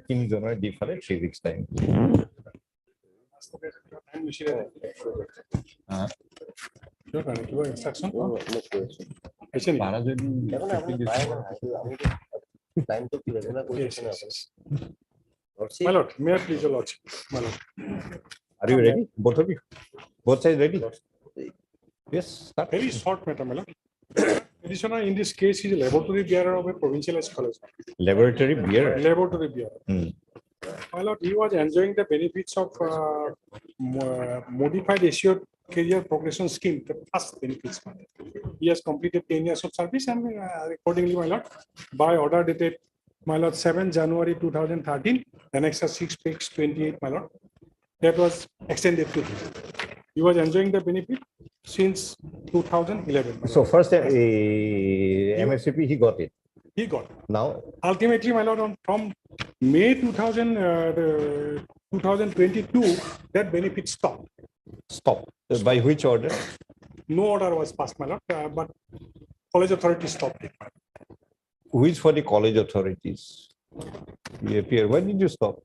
Things are ready for a 3 weeks time. My lord, may I please, your lordship? My lord. Are you ready? Both of you? Both sides ready? Yes. Start. Very short matter, my lord. Petitioner in this case is a laboratory bearer of a provincialized college. Laboratory bearer. Laboratory bearer. My lord, he was enjoying the benefits of modified assured career progression scheme, the first benefits. He has completed 10 years of service and accordingly, my lord, by order dated, my lord, 7 January 2013, Annexure 6 page 28, my lord, that was extended to him. He was enjoying the benefit since 2011. So first MSCP, he got it. He got it. Now, ultimately, my lord, from May 2022, that benefit stopped. Stop. By which order? No order was passed, my lord, but college authority stopped it. Who is for the college authorities? We appear. When did you stop?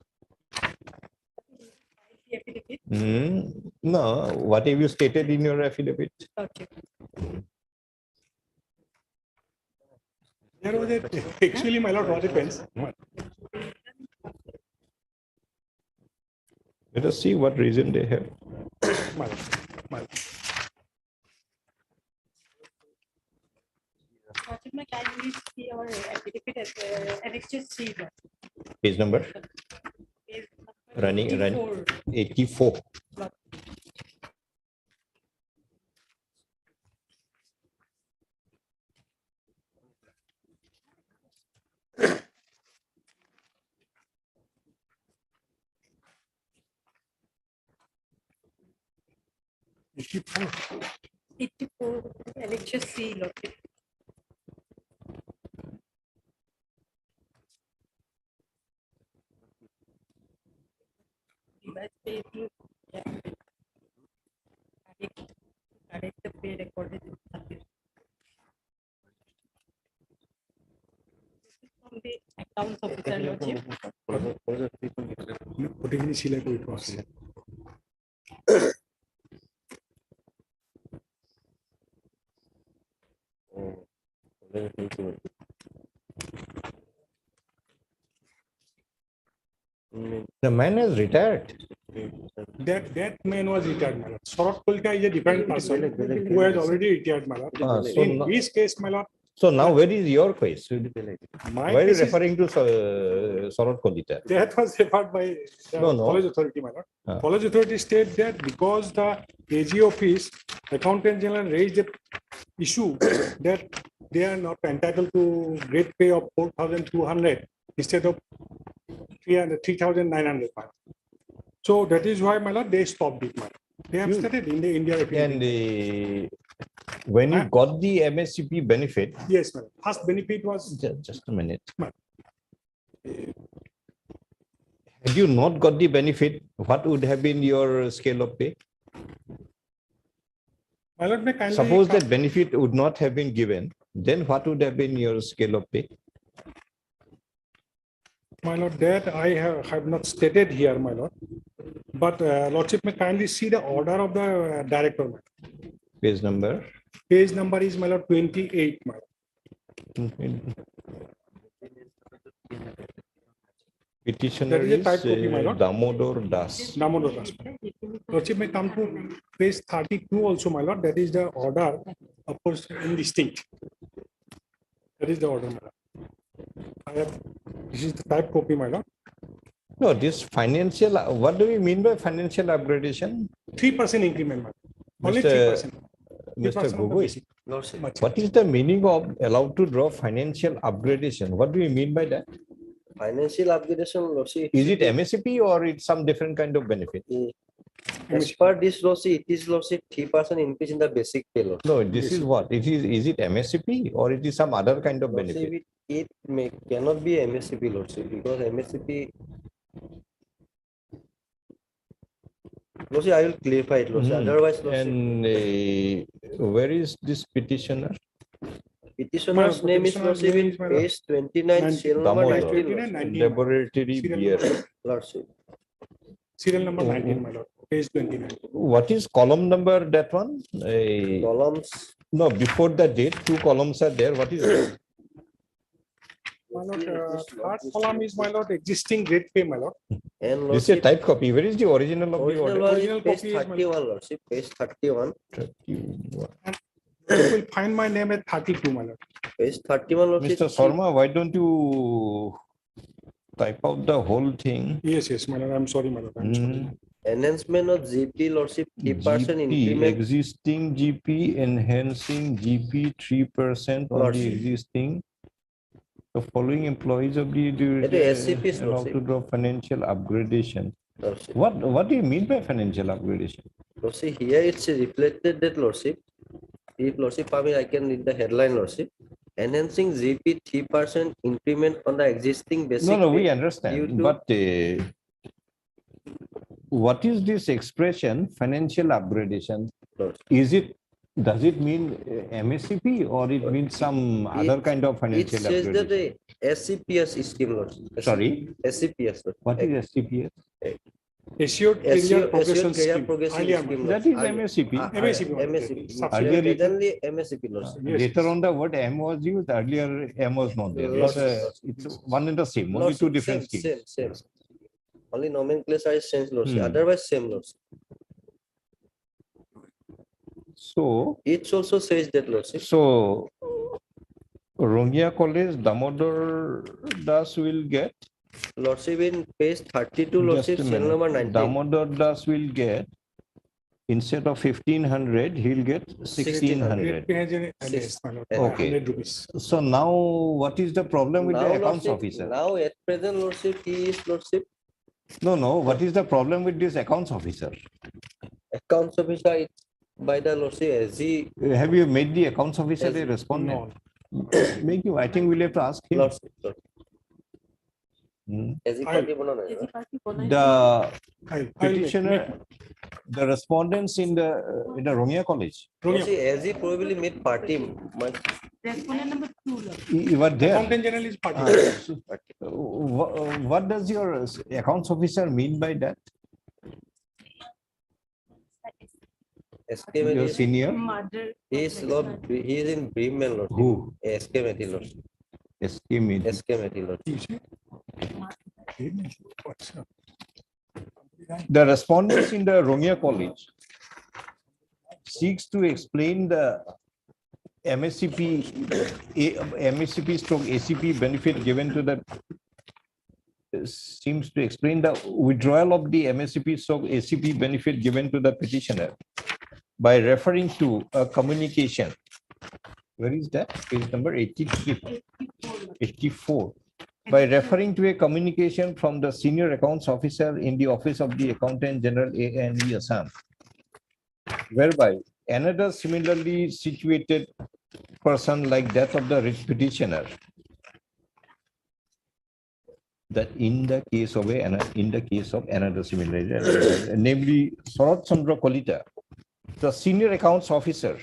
No, what have you stated in your affidavit? Okay. There was actually, my lord, what depends. Let us see what reason they have. My lord. Can we see our affidavit as annexure C? Page number? Running 84. Annexure C, Lord. From the accounts officer, Lordship. The man has retired. That man was retired, my lord. Saurabh Kolkar is a different person who has already retired, my lord. So In his case, my lord. So now where is your case? My Why are you case is- referring to Saurabh Kolkar? That was referred by the No. college authority, my lord. Ah. College authority state that because the AG office, accountant general raised the issue that they are not entitled to grade pay of 4,200 instead of 3,900. So that is why, my lord, they stopped it, my lord. They have stated in the India. And when you got the MSCP benefit, Yes, madam. First benefit was just a minute. Had you not got the benefit, what would have been your scale of pay? my lord, may kindly Suppose that benefit would not have been given, then what would have been your scale of pay? My lord, that I have not stated here, my lord. But lordship may kindly see the order of the director. My lord. Page number. Page number is, my lord, 28, my lord. Petitioner That is a is type copy, my lord. Damodar Das. Damodar Das. Lordship may come to page 32 also, my lord. That is the order, of course, indistinct. That is the order, my lord. This is the type copy, my lord. No, this financial, what do we mean by financial upgradation? 3% increment, my lord. Only Mr. 3%. Mr. 3% of the Gogoi, basic. what is the meaning of allowed to draw financial upgradation? What do you mean by that? Financial upgradation, Lordship. Is it MSCP or it's some different kind of benefit? As per this Lordship, it is Lordship 3% increase in the basic pay. Lordship. No, this is what? Is it MSCP or it is some other kind of benefit? Lordship, it cannot be MSCP, Lordship, because MSCP. Lordship, I will clarify it, Lordship. Otherwise, Lordship. And where is this petitioner? Petitioner's name is Lordship in page 29, serial number 19. Laboratory beer. Lordship. Serial number 19, my lord. Page 29. What is column number, that one? Columns. No, before the date, 2 columns are there. What is it? My lord, third column is, my lord, existing rate pay, my lord. And This is a type copy. Where is the original of the order? Original page 31, Lordship, page 31. You will find my name at 32, my lord. Page 31, Lordship. Mr. Sharma, why don't you type out the whole thing? Yes, my lord. I'm sorry, my lord. I'm sorry. Enhancement of GP, Lordship, 3% GP, increment. existing GP, enhancing GP 3% on Lordship. the existing. The following employees of the SCPs, allowed Lordship. to draw financial upgradation. Lordship. What do you mean by financial upgradation? Lordship, here it's reflected that, Lordship. If Lordship permit, I can read the headline, Lordship. Enhancing GP 3% increment on the existing basic. No, pay we due understand. to- But what is this expression, financial upgradation? Is it, does it mean MSCP or it means some other kind of It financial says that upgradation? the SCPS scheme, Lordship. Sorry? SCPS. Lordship. What is SCPS? Assured Career Progression Assured Career Scheme. Progression Earlier, Scheme, That Lordship. is MSCP. MSCP. MSCP. Earlier it- Presently MSCP, Lordship. Later on, the word M was used. Earlier, M was not there. It's one and the same. Only two Lordship, different same, schemes. same. Only nomenclature is changed, Lordship. Hmm. Otherwise, same, Lordship. So, It also says that, Lordship. so Rongia College, Damodar Das will get. Lordship, in page 32, Just Lordship, a serial minute. number 19. Damodar Das will get, instead of 1500, he'll get 1600. Rate pay has an LS, my lord. Okay. 100 rupees. So now what is the problem with the Now, accounts Lordship, officer? now at present, Lordship, he is, Lordship, No. What is the problem with this accounts officer? accounts officer is by the Lordship SG. Have you made the accounts officer a Yes. respondent? Make you, I think we'll have to ask him. Lordship. Hmm. SG party bono na hai. The petitioner, the respondents in the Romia College, Lordship, SG probably made party. Respondent number 2, Lord. you were there. Accountant General is party. What does your accounts officer mean by that? SK Your Mehdi, senior? Mother. he is Lord, he is in Bremen, Lordship. Who? SK Mehdi, Lordship. SK Mehdi. SK Mehdi, Lordship. The respondents in the Romia College seeks to explain the MSCP stroke ACP benefit given to the seems to explain the withdrawal of the MSCP stroke ACP benefit given to the petitioner by referring to a communication. Where is that? Page number 83. 84. By referring to a communication from the senior accounts officer in the office of the Accountant General ANE Assam, whereby another similarly situated person like that of the rich petitioner, that in the case of another similar, namely Sarat Chandra Kolita, the senior accounts officer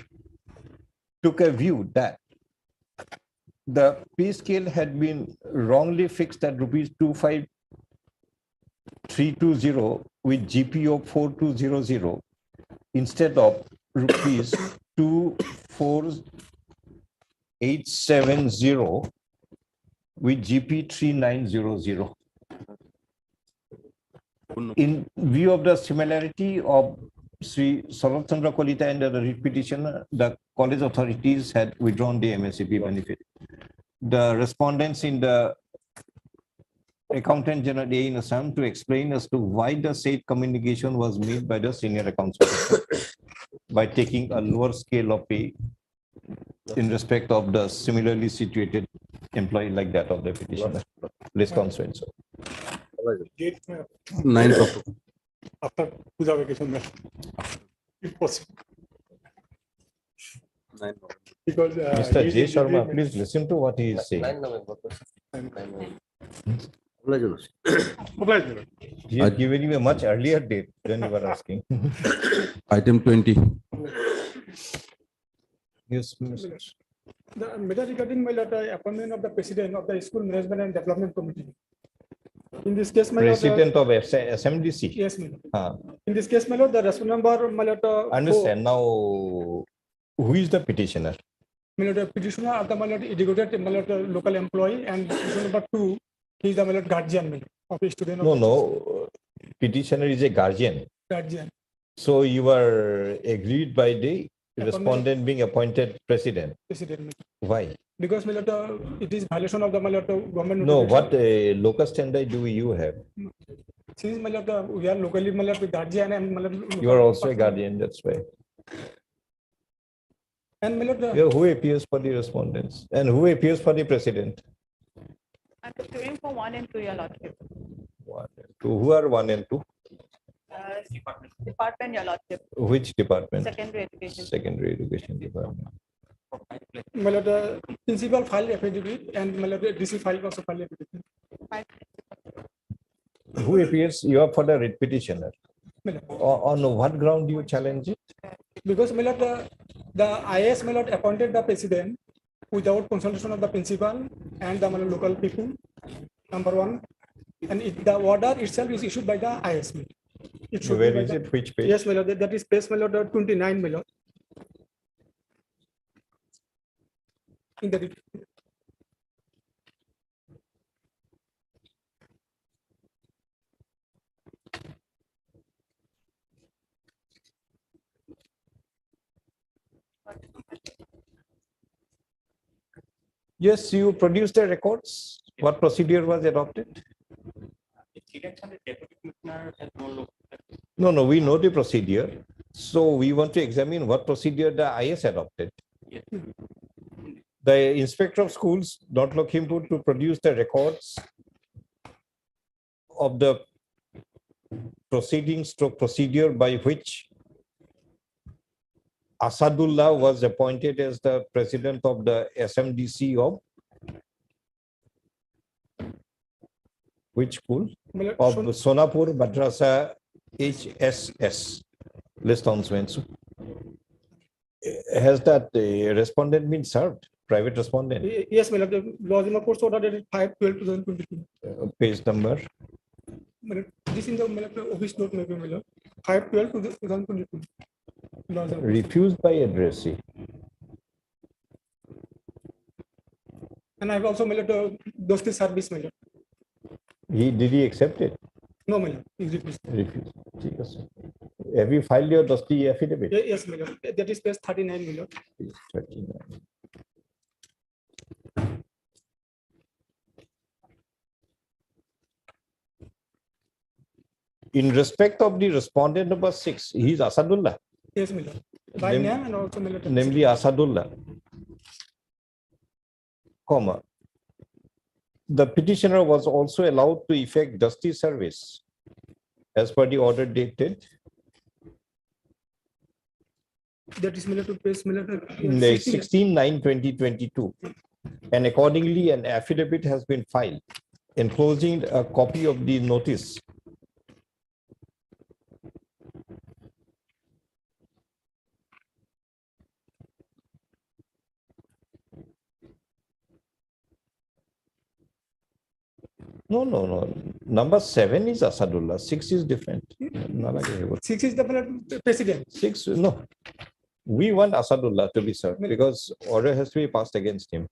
took a view that the pay scale had been wrongly fixed at rupees 25320 with GP of 4200 instead of rupees 24870 with GP 3900. In view of the similarity of Sri Saurabh Chandra Kolita and the writ petitioner, the college authorities had withdrawn the MSCP benefit. The respondents in the Accountant General A in Assam to explain as to why the said communication was made by the senior accounts officer by taking a lower scale of pay in respect of the similarly situated employee like that of the petitioner. Response so and so. Date, 9th of after Puja vacation, if possible. Because Mr. J. Sharma, please listen to what he is saying. He has given you a much earlier date than you were asking. Item 20. Yes, Mr. The matter regarding my letter, appointment of the president of the School Management and Development Committee. In this case, my President of SMDC. Yes, ma'am. In this case, my lord, the response number, my letter. Understand now. Who is the petitioner? My lord, the petitioner of the my lord, educated my lord, local employee, and petitioner number 2, he is the my lord, guardian my lord, of a student. No. Petitioner is a guardian. Guardian. So you are agreed by the respondent being appointed president. President. Why? Because my lord, it is violation of the my lord, government. No, what locus standi do you have? Since my lord, we are locally my lord, guardian and my lord. You are also a guardian, that's why. And my lord, Who appears for the respondents and who appears for the president? I'm appearing for 1 and 2, your lordship. 1 and 2. Who are 1 and 2? Department, your lordship. Which department? Secondary education. Secondary education department. My lord, principal file affidavit and my lord, DC file also file affidavit. Who appears? You are for the writ petitioner. On what ground do you challenge it? Because my lord, the IAS my lord appointed the president without consultation of the principal and the my lord, local people. Number 1, and the order itself is issued by the IAS. It should Where be by is the- it? Which page? Yes, my lord, that is page my lord 29, my lord. In the Yes, you produced the records. What procedure was adopted? No, we know the procedure. So we want to examine what procedure the IS adopted. The inspector of schools, Dr. Lakhimpur, to produce the records of the proceedings to procedure by which Asadullah was appointed as the president of the SMDC of which school? Of Sonapur Madrasa HSS. List on Swensu. Has that respondent been served? Private respondent? Yes, my lord, the laws in the course order dated 5/12/2022. Page number. This in the my lord, office note maybe my lord 5/12/2022. Laws are- Refused by addressee. And I have also my lord, Dosti service my lord. Did he accept it? No, my lord, he refused. Refused. Yes. Have you filed your Dosti affidavit? Yes, my lord, that is page 39, my lord. Page 39. In respect of the respondent number 6, he is Asadullah. Yes, my lord. By name and also my lord. Namely Asadullah, comma. The petitioner was also allowed to effect dusty service as per the order dated That is my lord, page my lord, 16/9/2022, and accordingly an affidavit has been filed enclosing a copy of the notice No. Number 7 is Asadullah. 6 is different. Nalage. 6 is the president. 6, no. We want Asadullah to be served because order has to be passed against him.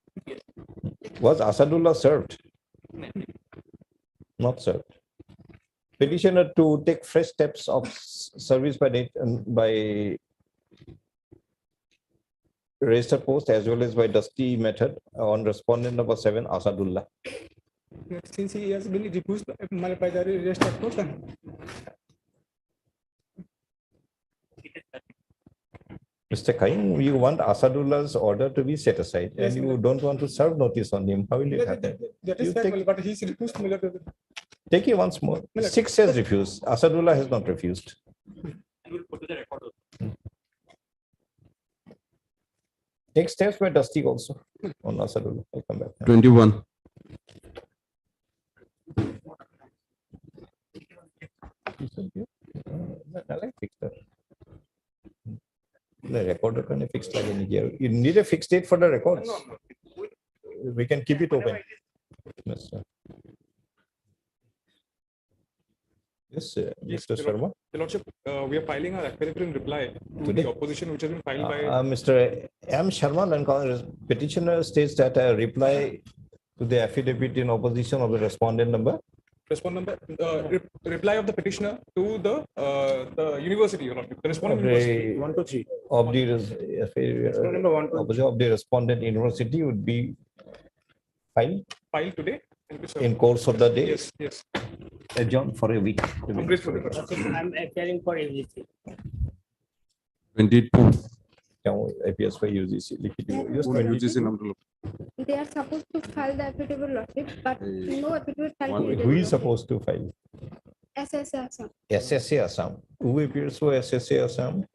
Was Asadullah served? Not served. Petitioner to take fresh steps of service by register post as well as by dusty method on respondent number 7, Asadullah. Since he has been refused by the rest of person. Mr. Kaim, you want Asadullah's order to be set aside Yes, and you don't want to serve notice on him. How will it happen? That is You fact, but he's refused. Take it once more. 6 has refused. Asadullah has not refused. Take steps by Dusty also on Asadullah. I'll come back. 21. The recorder can be fixed again here. You need a fixed date for the records. We can keep it open. Yes, sir. Yes, Mr. Sharma. Your Lordship, we are filing our affidavit in reply to Today? the opposition which has been filed by. Mr. M. Sharma, petitioner states that a reply to the affidavit in opposition of the respondent number. Reply of the petitioner to the university, Your Lordship, the respondent Of university. the- 1 to 3. Of the respondent university would be filed Filed today. and be served. in course of the day. Yes. Adjourned for a week. I'm appearing for everything. 22. APS for UGC. Yes, UGC number. They are supposed to file the affidavit, Lordship, but no affidavit filed. Who is supposed to file? SSA Assam. SSA Assam. Who appears for SSA Assam?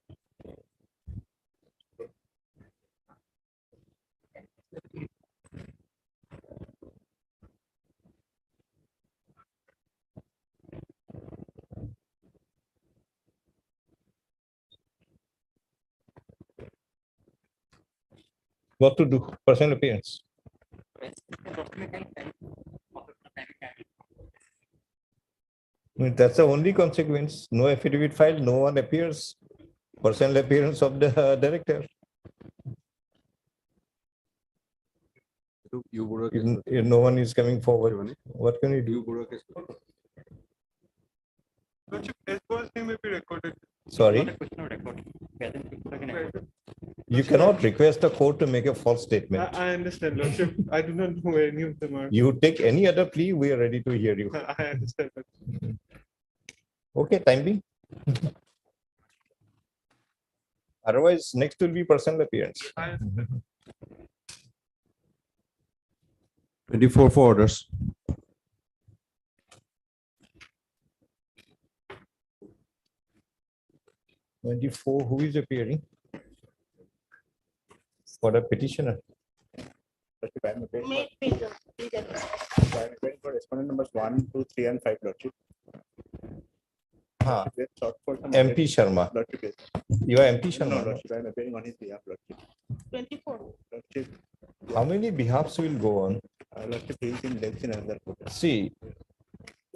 What to do? Personal appearance. That's the only consequence. No affidavit filed, no one appears. Personal appearance of the director. If no one is coming forward, what can you do? Lordship, Espo's name may be recorded. Sorry? You cannot request a court to make a false statement. I understand, Lordship. I do not know where any of them are. You take any other plea, we are ready to hear you. I understand. Okay, time being. Otherwise, next will be personal appearance. 24 for orders. Who is appearing? For the petitioner. I'm appearing for respondent numbers 1, 2, 3, and 5, Lordship. MP Sharma. Lordship, yes. You are MP Sharma. No, Lordship, I'm appearing on his behalf, Lordship. 24. Lordship, How many behalfs will go on? Lordship, he is in legs in another court. See,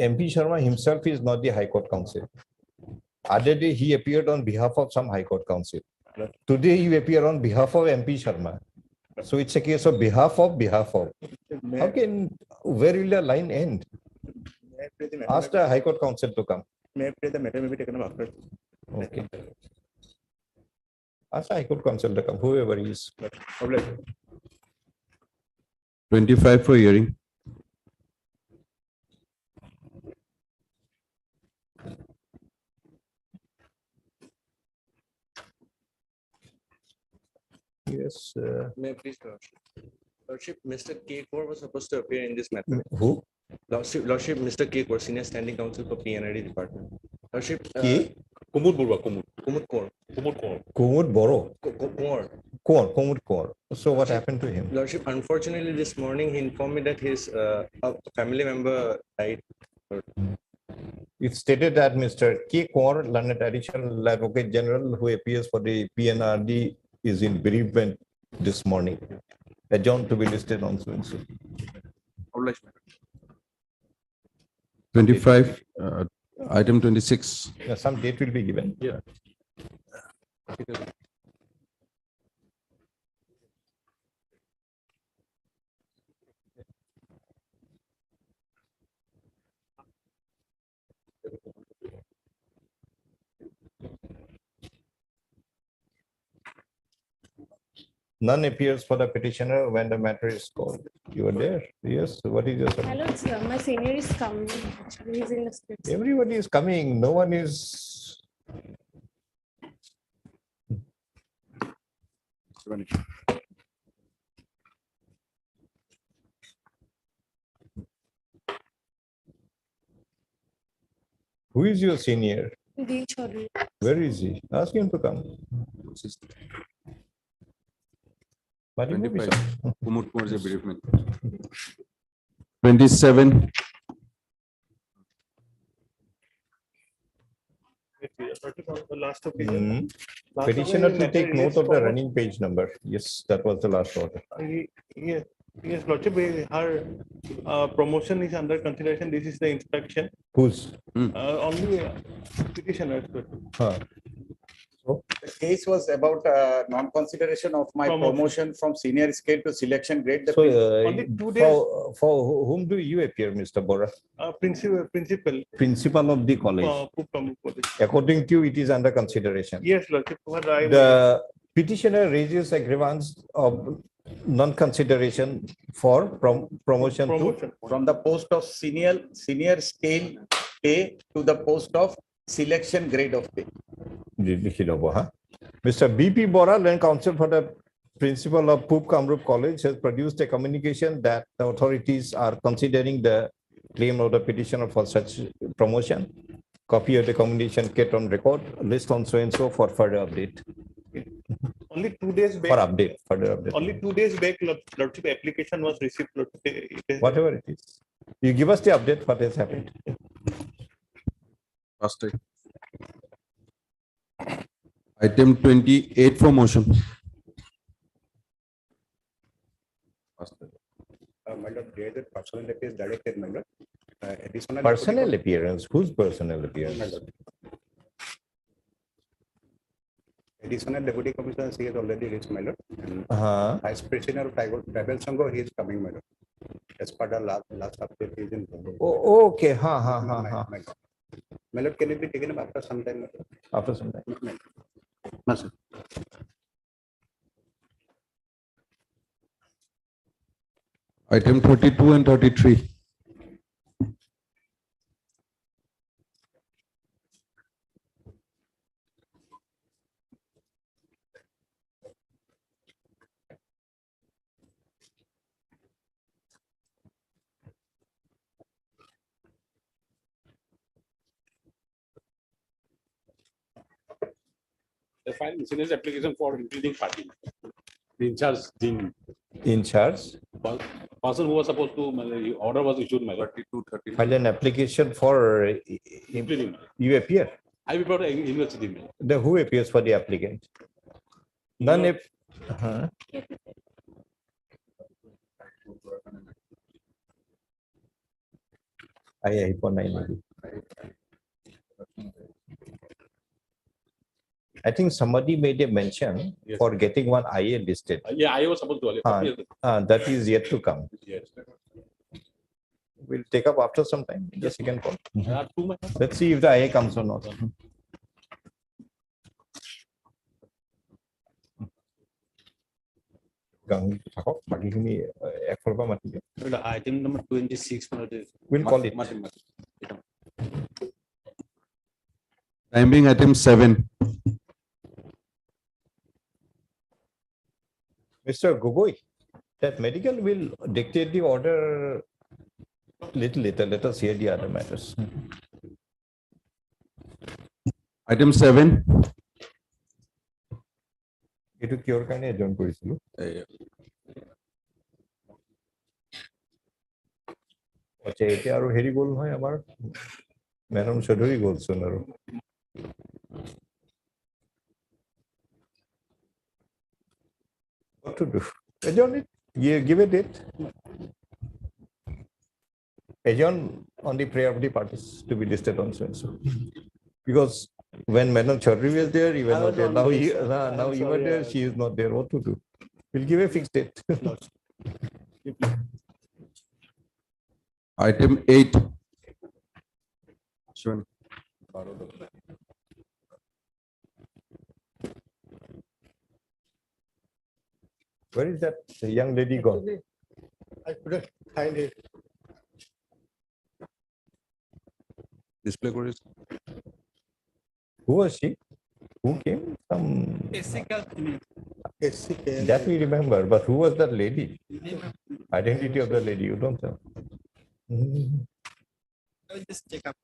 MP Sharma himself is not the High Court counsel. Other day he appeared on behalf of some High Court counsel. Today you appear on behalf of MP Sharma. So it's a case of behalf of. How can, where will the line end? Ask the High Court counsel to come. May I pray the matter may be taken up after? Okay. Ask the High Court counsel to come, whoever he is. 25 for hearing. Yes. May I please, Lordship, Mr. K. Kaur was supposed to appear in this matter. Who? Lordship, Mr. K. Kaur, Senior Standing Counsel for PNID Department. Lordship. K? Kumud Kaur. Kumud Boro. Kaur. Kaur. So what happened to him? Lordship, unfortunately, this morning he informed me that his a family member died. It's stated that Mr. K. Kaur, Learned Additional Advocate General, who appears for the PNRD, is in bereavement this morning. Adjourned to be listed on so and so. 25, item 26. Yeah, some date will be given. Yeah. None appears for the petitioner when the matter is called. You are there? Yes. What is your My lord, sir, my senior is coming. Actually, he's in the streets. Everybody is coming. No one is. Who is your senior? Dil Chaudhary. Where is he? Ask him to come. But he may be 25, some- Kumud Kumar's a bereavement. 27, The last of page. Hmm. Last Petitioner one to is take letter note is of the for- running page number. Yes, that was the last order. Yes, yes, Lordship, her promotion is under consideration. This is the inspection. Whose? Only petitioner. Huh. The case was about non-consideration of my promotion from senior scale to selection grade. The So, Only 2 days. for whom do you appear, Mr. Bora? Principal. Principal of the college. College. According to you, it is under consideration. Yes, Lordship. what I- The petitioner raises a grievance of non-consideration for promotion to From the post of senior scale pay to the post of selection grade of pay. Mr. B.P. Bora, land counsel for the principal of Poop Kamrup College, has produced a communication that the authorities are considering the claim of the petitioner for such promotion. Copy of the communication kept on record, list on so and so for further update. Only 2 days back. For update, further update. Only 2 days back, Lordship, application was received. Lordship, it is- Whatever it is. You give us the update, what has happened. last time. Item 28 for motion. My lord, there is a personal appearance directed, my lord. Additional. Personal appearance, whose personal appearance? Additional deputy commissioner, he has already reached, my lord. And Vice President of Tribal Sangho, he is coming, my lord. As per the last update, he is in. Oh, okay, My lord, can it be taken up after some time? My lord? After some time. Yes, sir. Item 32 and 33. The file miscellaneous application for increasing party. The in-charge dean, In charge, person who was supposed to, order was issued, my lord. file an application for, Including. you appear. I will brought a university. my lord. The who appears for the applicant? None if. I for 9. I think somebody made a mention Yes. for getting one IA listed. Yeah, I was supposed to. That is yet to come. Yes. We'll take up after some time, in the second call. There are two, my lord. Let's see if the IA comes or not. Gangi থাকক, বাকিখিনি একফালৰ পৰা মাতি দিয়ক। Item number 26. We'll call it. Time being item 7. Mr. Gogoi, that medical will dictate the order little later. Let us hear the other matters. Item 7. এইটো কিহৰ কাৰণে এজন কৰিছিলো? আচ্ছা, এতিয়া আৰু হেৰি গ'ল নহয় আমাৰ মেডাম চৌধুৰী গ'লচোন আৰু। What to do? Adjourn it. Give a date. adjourn on the prayer of the parties to be listed on so and so. Because when Madam Chaudhary was there, you were not there. Now, now you were there, she is not there. What to do? We'll give a fixed date. Item 8. Sure. Where is that young lady gone? I couldn't find it. Display code is. Who was she? Who came? Some. That we remember, but who was that lady? Identity of the lady, you don't know. I will just check up.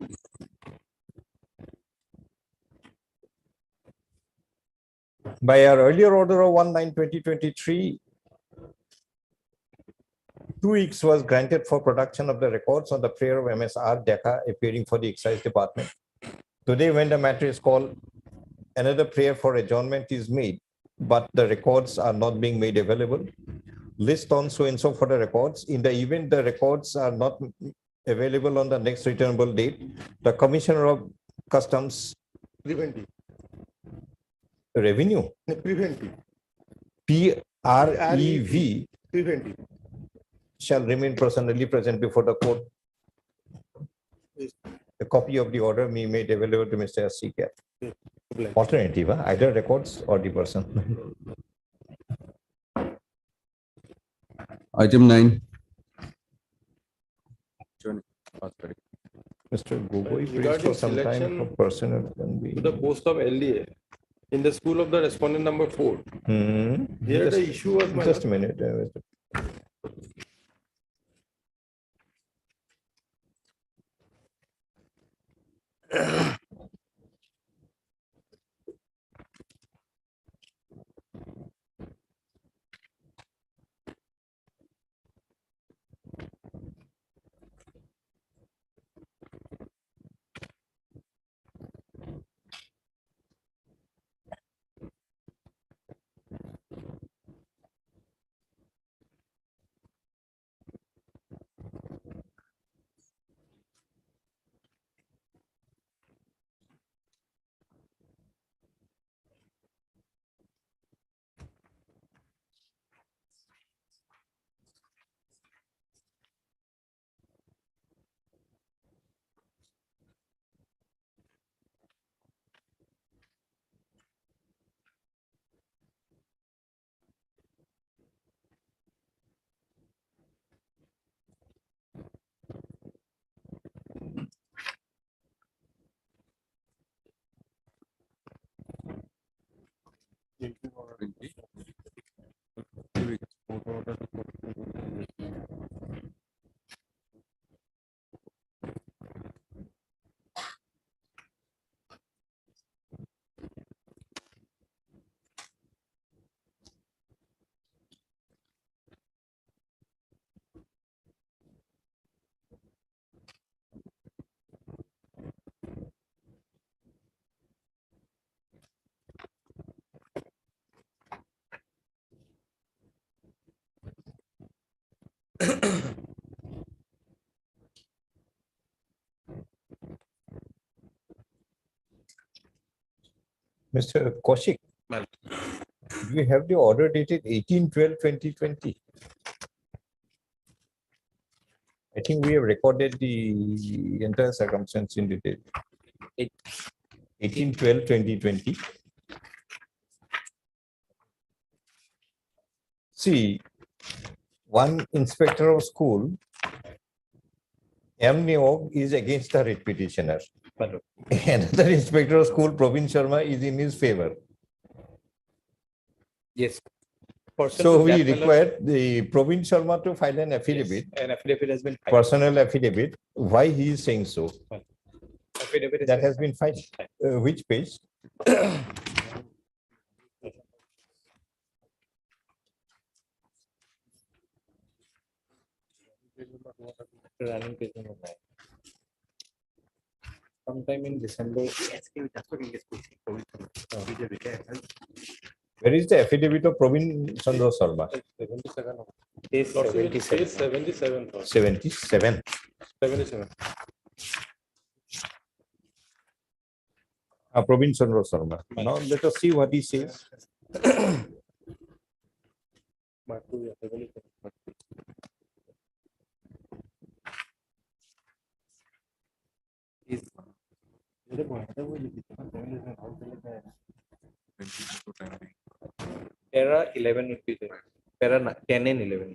By our earlier order of 1/9/2023, 2 weeks was granted for production of the records on the prayer of MSR Dekha appearing for the Excise Department. Today, when the matter is called, another prayer for adjournment is made, but the records are not being made available. List on so and so for the records. In the event the records are not available on the next returnable date, the Commissioner of Customs Preventive. Revenue, Preventive. PREV, Preventive. shall remain personally present before the court. A copy of the order be made available to Mr. S.C. Cap. Alternative, either records or the person. Item 9. Mr. Gogoi, please Regarding for some time selection for personnel can be. To the post of LDA in the school of the respondent number 4. Here the issue was. Just a minute. Mr. Kaushik, do you have the order dated 18/12/2020? I think we have recorded the entire circumstance in detail. 18/12/2020. See, one inspector of school, M. Neog, is against the writ petitioner. Another inspector of school, Praveen Sharma, is in his favor. Yes. So we require the Praveen Sharma to file an affidavit. An affidavit has been filed. Personal affidavit. Why he is saying so? Affidavit That has been filed. Which page? Running page number 9. Sometime in December. Where is the affidavit of Praveen Chandra Sharma? 77. 77. 77. 77. Praveen Chandra Sharma. Now let us see what he says. Para 11 would be there. Para 10 and 11.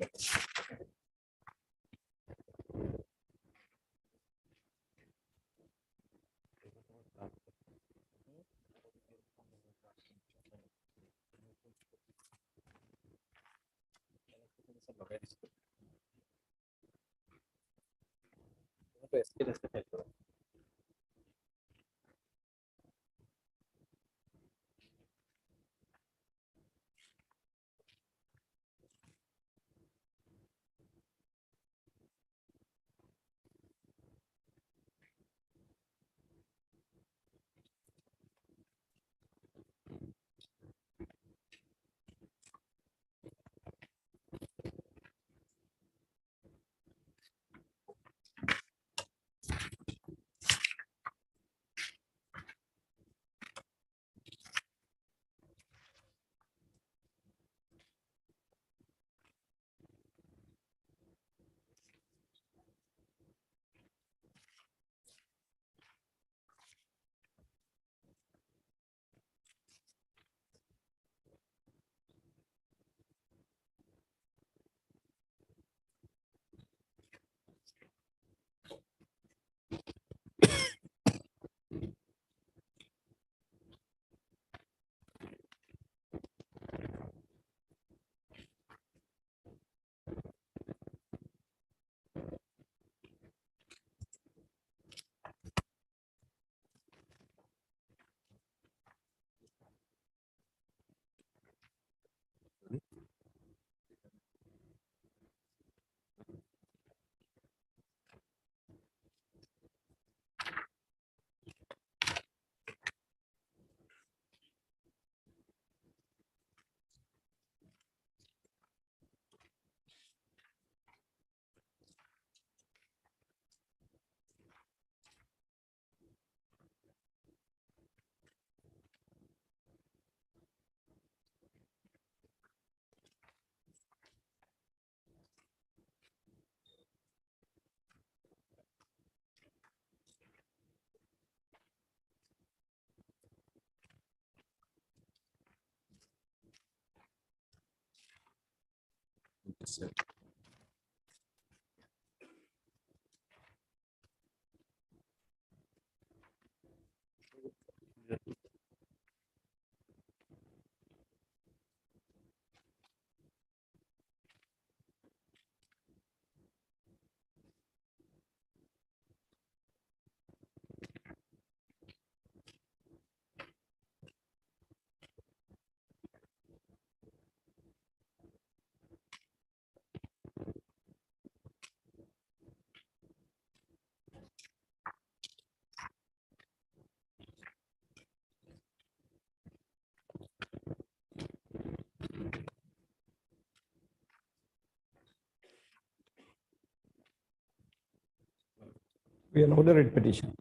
We allowed a writ petition.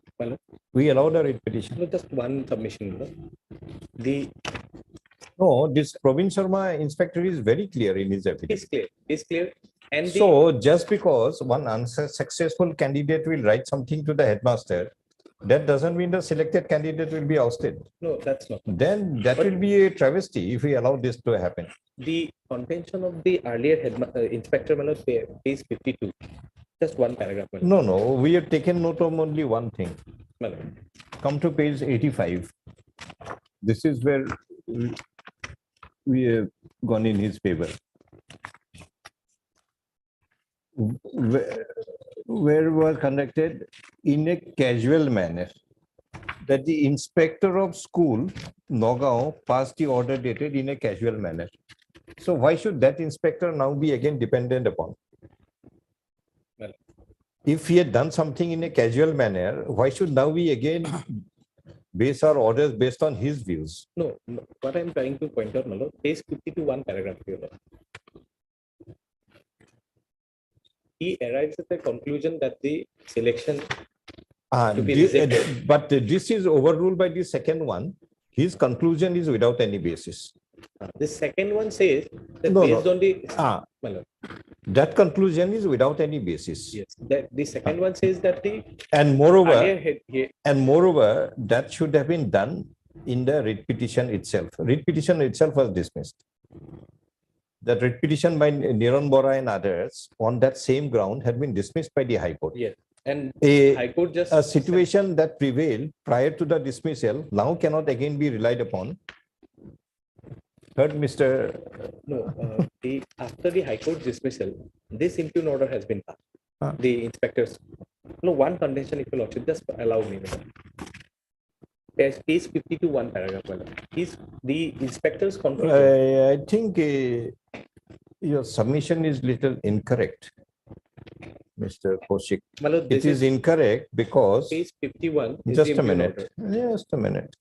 We allowed a writ petition. No, just one submission. The No, this Praveen Sharma inspector is very clear in his evidence. is clear. Is clear. And the, So just because one unsuccessful candidate will write something to the headmaster, that doesn't mean the selected candidate will be ousted. no, that's not. Then that will be a travesty if we allow this to happen. The contention of the earlier inspector page 52. Just one paragraph. No, no, we have taken note of only one thing. Come to page 85. This is where we have gone in his favor. Where was conducted in a casual manner, that the inspector of school, Nagaon, passed the order dated in a casual manner. So why should that inspector now be again dependent upon? Well, if he had done something in a casual manner, why should now we again base our orders based on his views? No, what I'm trying to point out, page 52, one paragraph here. he arrives at the conclusion that the selection to be This- rejected. but this is overruled by the second one. His conclusion is without any basis. The second one says that No, based no. on the my lord, That conclusion is without any basis. yes, that the second one says that the And earlier moreover, head, that should have been done in the writ petition itself. Writ petition itself was dismissed. That writ petition by Niran Bora and others on that same ground had been dismissed by the High Court. yes, and A, High Court just a situation that prevailed prior to the dismissal now cannot again be relied upon. Third, Mr. no, after the High Court dismissal, this impugn order has been passed. The inspectors, no, one condition, if you lordship, just allow me. Page 52, one paragraph. my lord. Is the inspectors conclusion? I think your submission is little incorrect, Mr. Kaushik. My lord, It this is incorrect because, Page 51. is just the a impugn minute, order. just a minute.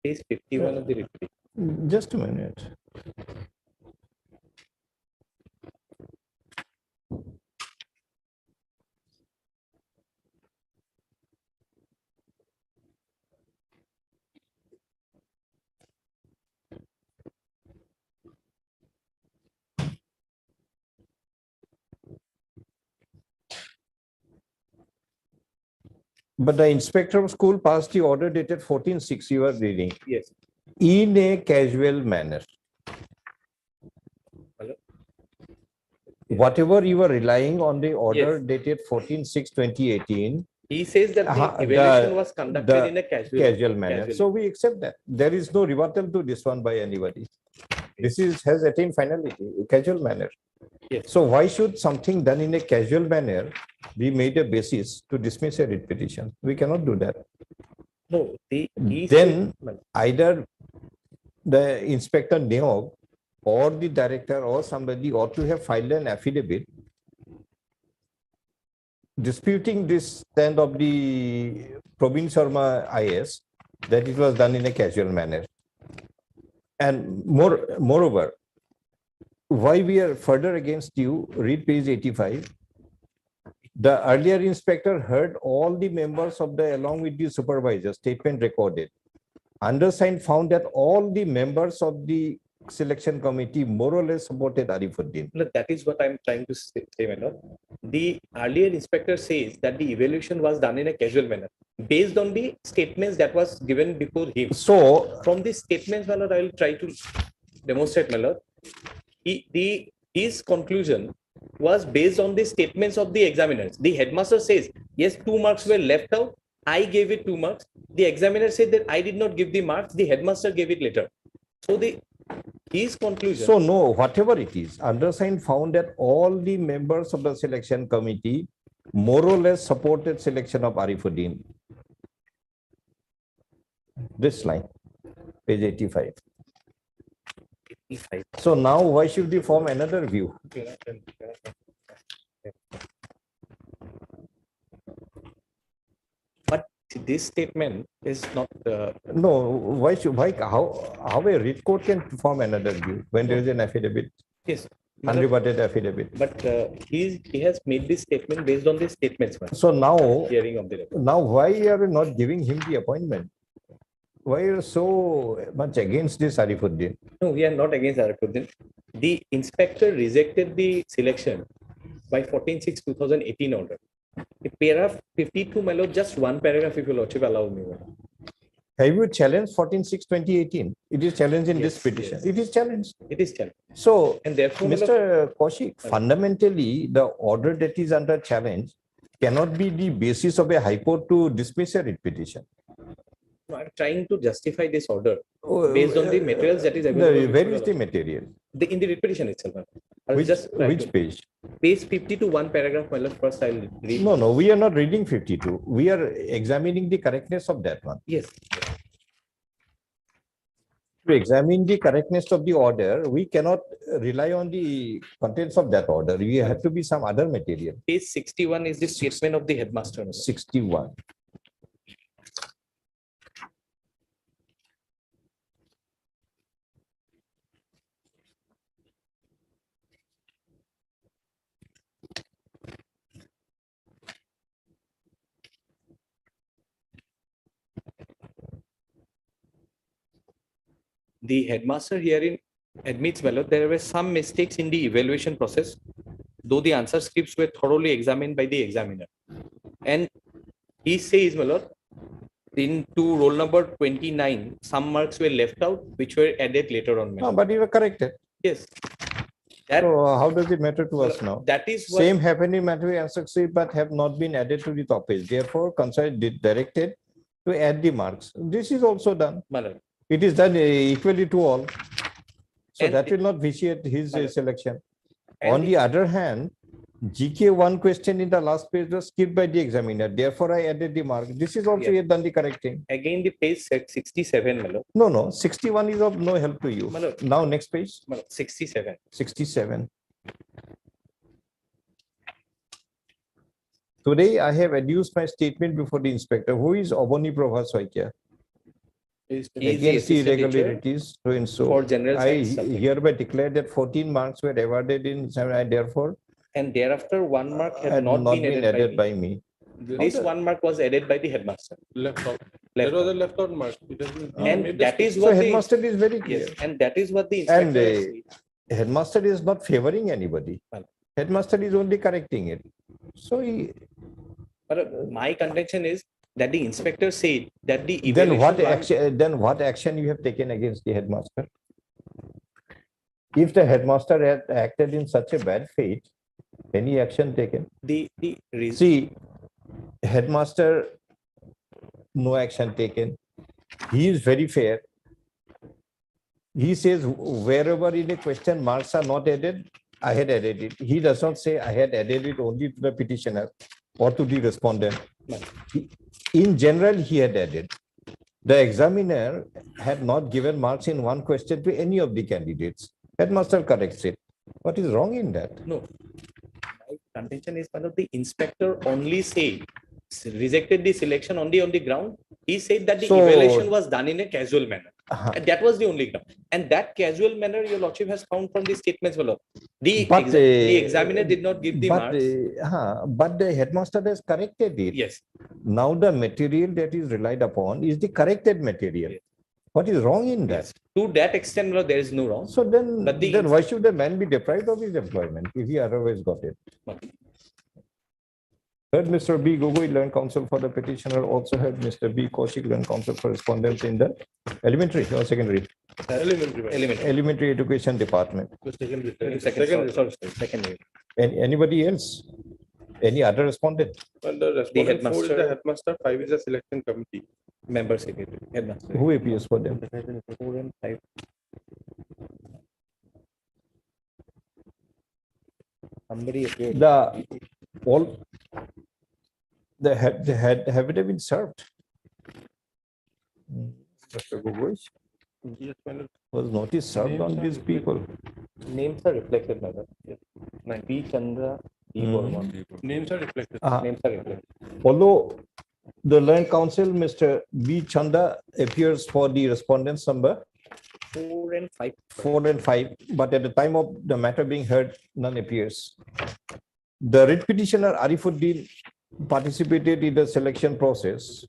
Page 51 of the report. Just a minute. But the inspector of school passed the order dated 14/6, you are reading, Yes. in a casual manner. Hello? Whatever you are relying on the order Yes. dated 14/6/2018. He says that the evaluation was conducted in a casual manner. casual. So we accept that. There is no rebuttal to this one by anybody. This has attained finality, casual manner. Yes. So why should something done in a casual manner be made a basis to dismiss a writ petition? We cannot do that. No, he Then said- either the inspector Neog or the director or somebody ought to have filed an affidavit disputing this stand of the Probin Sharma IS that it was done in a casual manner. And moreover, why we are further against you, read page 85. The earlier inspector heard all the members of the, along with the supervisor, statement recorded. Undersigned found that all the members of the selection committee more or less supported Arifuddin. Look, that is what I'm trying to say, my lord. The earlier inspector says that the evaluation was done in a casual manner based on the statements that was given before him. So from these statements, my lord, I will try to demonstrate, my lord. His conclusion was based on the statements of the examiners. The headmaster says, yes, 2 marks were left out. I gave it 2 marks. The examiner said that I did not give the marks. The headmaster gave it later. So his conclusion. So no, whatever it is, undersigned found that all the members of the selection committee more or less supported selection of Arifuddin. This line, page 85. So now why should we form another view? But this statement is not. No, how a writ court can form another view when there is an affidavit? Yes. Unrebutted affidavit. But he has made this statement based on the statements. So now, hearing of the record. now why are we not giving him the appointment? Why are you so much against this Arifuddin? No, we are not against Arifuddin. The inspector rejected the selection by 14/6/2018 order. The paragraph 52, my lord, just one paragraph, if your lordship allow me. Have you challenged 14/6/2018? It is challenged in this Yes, petition. yes. It is challenged. It is challenged. So, And therefore, my Mr. Kaushik, fundamentally, the order that is under challenge cannot be the basis of a high court to dismiss a writ petition. No, I'm trying to justify this order based on the materials that is available. Where is the material? In the writ petition itself. I will just try Which to- page? Page 52, one paragraph, my lord. First, I'll read. No, we are not reading 52. We are examining the correctness of that one. Yes. to examine the correctness of the order, we cannot rely on the contents of that order. We have to be some other material. Page 61 is the statement of the headmaster. 61. The headmaster herein admits, well, there were some mistakes in the evaluation process, though the answer scripts were thoroughly examined by the examiner. And he says, well, into roll number 29, some marks were left out, which were added later on. No, but you were corrected. Yes. So how does it matter to us now? That is what, same happened in material answer sheet, but have not been added to the top page. Therefore, concerned directed to add the marks. This is also done. It is done equally to all. So And that will not vitiate his selection. And On the other hand, GK 1 question in the last page was skipped by the examiner. Therefore, I added the mark. This is also Yeah. done the correct thing. again, the page 67, Malo. No, 61 is of no help to you. Malo. Now, next page. 67. 67. Today, I have adduced my statement before the inspector. Who is Obani Prabha Soikia? He is the Against the assistant teacher irregularities, so and so. for general I science subject. hereby declare that 14 marks were awarded in, and therefore And thereafter, 1 mark has had not been added by me. by me. This 1 mark was added by the headmaster. Left out. Left There was a out. left out mark. It has been- And made that the- is So what the, headmaster is very clear. yes, and that is what the And inspector said. headmaster is not favoring anybody. Headmaster is only correcting it. So he, But my contention is that the inspector said that the then what evaluation action? Then what action you have taken against the headmaster? If the headmaster had acted in such a bad faith, any action taken? the reason, See, headmaster, no action taken. He is very fair. He says wherever in a question marks are not added, I had added it. He does not say I had added it only to the petitioner or to the respondent. In general, he had added. The examiner had not given marks in one question to any of the candidates. Headmaster corrects it. What is wrong in that? no, my contention is one of the inspector only said rejected the selection only on the ground. He said that the So- evaluation was done in a casual manner. Uh-huh. And that was the only ground. And that casual manner, your lordship has found from the statements below. The, But, the examiner did not give the marks. But the headmaster has corrected it. Yes. Now the material that is relied upon is the corrected material. What is wrong in that? To that extent, no, there is no wrong. So then, But the- then why should the man be deprived of his employment if he otherwise got it? Heard Mr. B. Gogoi, learned counsel for the petitioner, also heard Mr. B. Kaushik, learned counsel for respondents in the elementary or secondary? Elementary education department. Secondary. And anybody else? Any other respondent? And the respondent 4 is headmaster- the headmaster, 5 is the selection committee. Member secretary, headmaster. Who appears for them? 4 and 5. Somebody appeared. Have it been served? Mr. Gogoi, Yes, my lord. was notice served on these people? Names are reflected, madam. B. Chandra, D. Burman. Names are reflected. Names are reflected. Although the learned counsel, Mr. B. Chanda appears for the respondents number 4 and 5. 4 and 5, but at the time of the matter being heard, none appears. The writ petitioner Arifuddin participated in the selection process.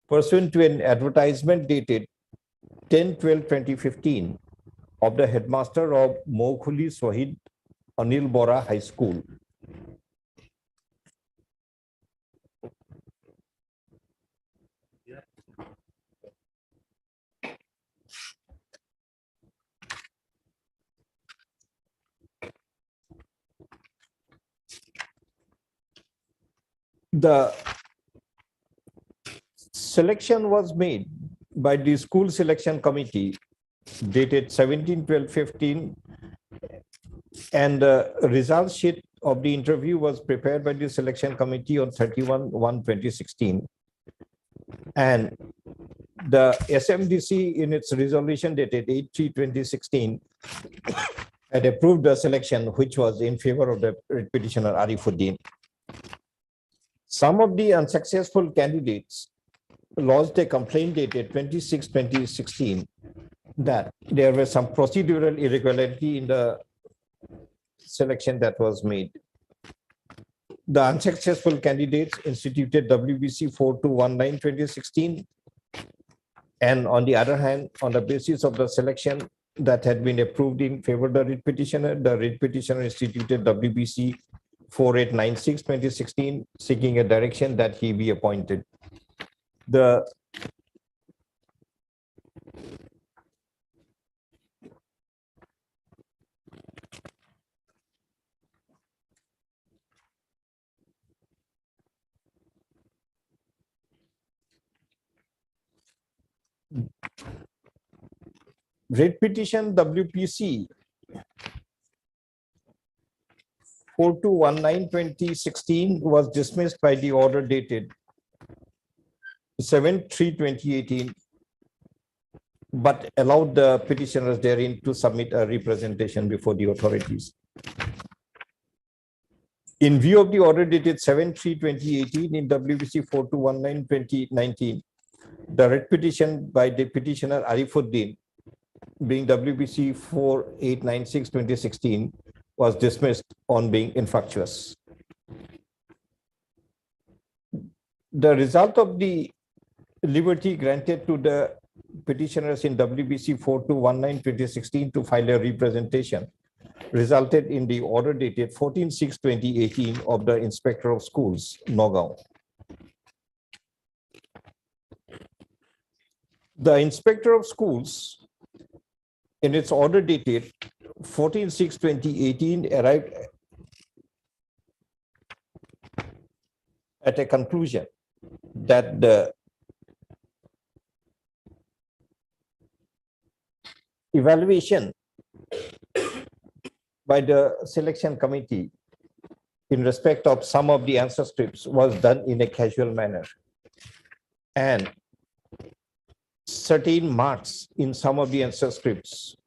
Pursuant to an advertisement dated 10/12/2015 of the headmaster of Mokhuli Swahid Anil Bora High School. The selection was made by the school selection committee dated 17/12/15, and the result sheet of the interview was prepared by the selection committee on 31/1/2016. And the SMDC in its resolution dated 8/3/2016 had approved the selection which was in favor of the petitioner Arifuddin. Some of the unsuccessful candidates lodged a complaint dated 26/2016 that there was some procedural irregularity in the selection that was made. The unsuccessful candidates instituted WBC 4219/2016, and on the other hand, on the basis of the selection that had been approved in favor of the writ petitioner instituted WBC 4896/2016, seeking a direction that he be appointed. The writ petition WPC 4219/2016 was dismissed by the order dated 7/3/2018, but allowed the petitioners therein to submit a representation before the authorities. In view of the order dated 7/3/2018 in WBC 4219/2019, the writ petition by the petitioner Arifuddin, being WBC 4896/2016, was dismissed on being infructuous. The result of the liberty granted to the petitioners in WBC 4219/2016 to file a representation resulted in the order dated 14/6/2018 of the Inspector of Schools, Nagaon. The Inspector of Schools, in its order dated 14/6/2018, arrived at a conclusion that the evaluation by the selection committee in respect of some of the answer scripts was done in a casual manner, and certain marks in some of the answer scripts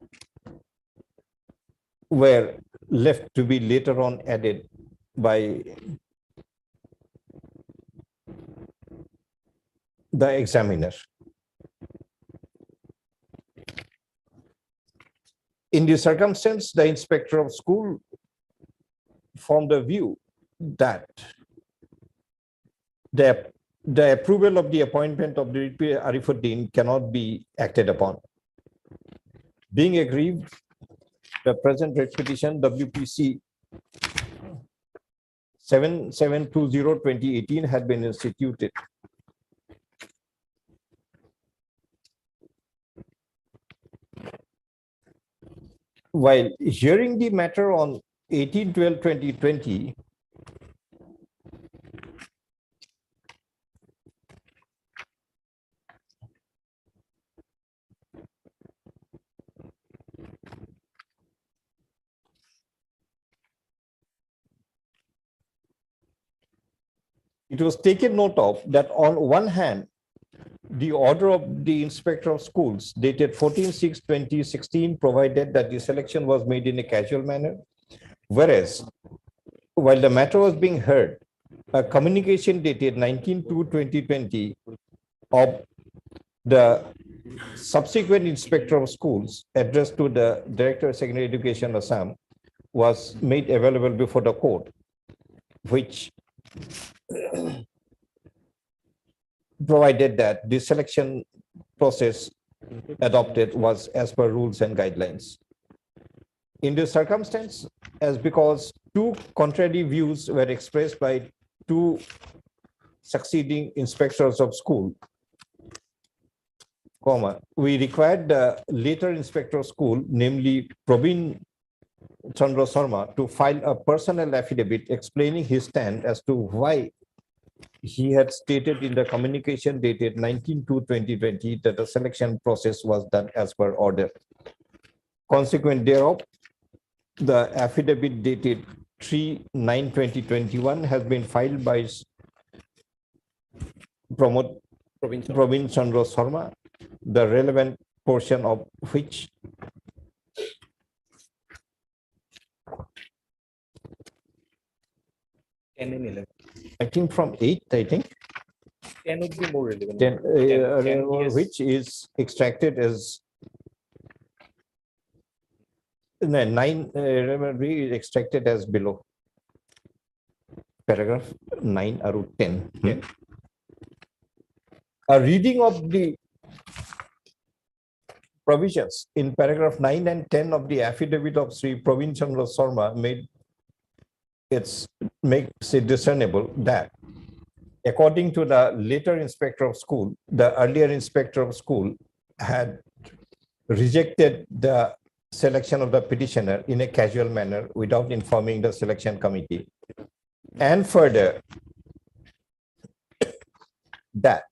were left to be later on added by the examiner. In this circumstance, the Inspector of School formed a view that the approval of the appointment of the Arifuddin cannot be acted upon. Being aggrieved, the present writ petition WPC 7720/2018 had been instituted. While hearing the matter on 18/12/2020, it was taken note of that on one hand, the order of the Inspector of Schools dated 14/6/2016 provided that the selection was made in a casual manner, whereas while the matter was being heard, a communication dated 19/2/2020 of the subsequent Inspector of Schools addressed to the Director of Secondary Education Assam was made available before the court, which provided that the selection process adopted was as per rules and guidelines. In this circumstance, as because two contrary views were expressed by two succeeding inspectors of school, we required the later Inspector of School, namely Probin Chandra Sharma, to file a personal affidavit explaining his stand as to why he had stated in the communication dated 19/2/2020 that the selection process was done as per order. Consequent thereof, the affidavit dated 3/9/2021 has been filed by Pramod Praveen Chandra Sharma, the relevant portion of which Ten and 11. I think from 8, I think. 10 would be more relevant. 10, 10, yes. which is extracted as 9, is extracted as below. Paragraph 9 or 10. Yeah. A reading of the provisions in paragraph 9 and 10 of the affidavit of Sri Praveen Chandra Sharma makes it discernible that according to the later inspector of school, the earlier inspector of school had rejected the selection of the petitioner in a casual manner without informing the selection committee. And further, that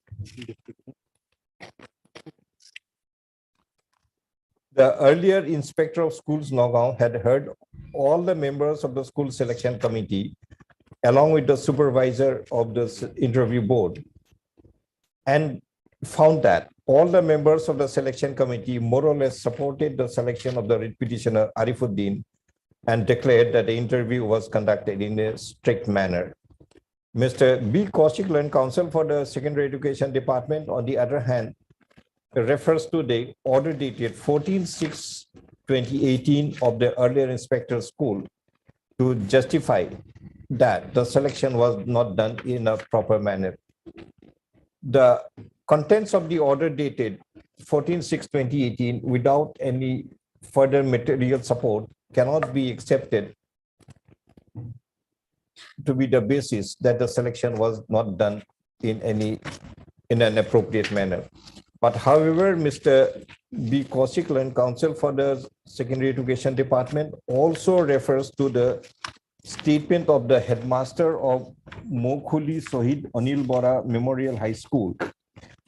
the earlier inspector of schools Nagaon had heard all the members of the school selection committee along with the supervisor of the interview board and found that all the members of the selection committee more or less supported the selection of the writ petitioner Arifuddin and declared that the interview was conducted in a strict manner. Mr. B. Kaushik, Learned Counsel for the Secondary Education Department, on the other hand, refers to the order dated 14/6/2018 of the earlier inspector school to justify that the selection was not done in a proper manner. The contents of the order dated 14/6/2018 without any further material support cannot be accepted to be the basis that the selection was not done in an appropriate manner. But however, Mr. B. Kaushik, Learned Counsel for the Secondary Education Department, also refers to the statement of the headmaster of Mokhuli Sohid Anil Bora Memorial High School,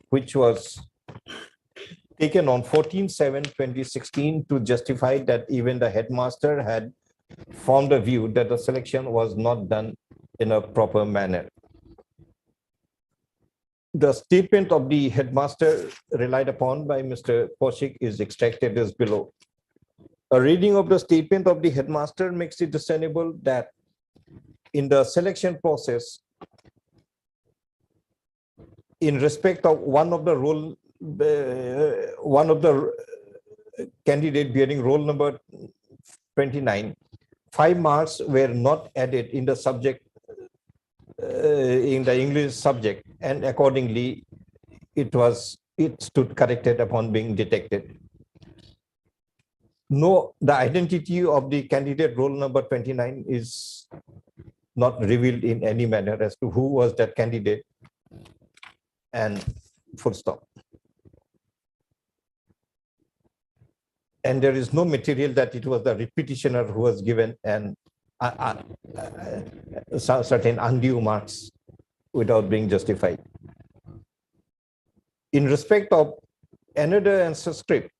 which was taken on 14/7/2016 to justify that even the headmaster had formed a view that the selection was not done in a proper manner. The statement of the headmaster relied upon by Mr. Kaushik is extracted as below. A reading of the statement of the headmaster makes it discernible that in the selection process, in respect of one of the candidate bearing roll number 29, 5 marks were not added in the subject, in the English subject, and accordingly, it stood corrected upon being detected. No, the identity of the candidate roll number 29 is not revealed in any manner as to who was that candidate, and full stop. And there is no material that it was the petitioner who was given and certain undue marks without being justified. In respect of another answer script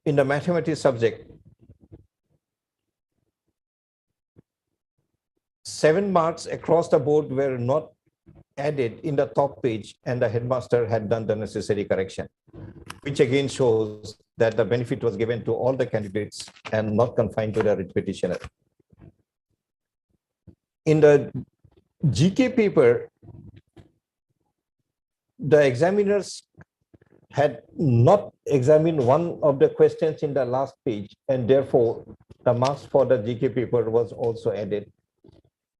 in the mathematics subject, 7 marks across the board were not added in the top page, and the headmaster had done the necessary correction, which again shows that the benefit was given to all the candidates and not confined to the writ petitioner. In the GK paper, the examiners had not examined one of the questions in the last page, and therefore the marks for the GK paper was also added.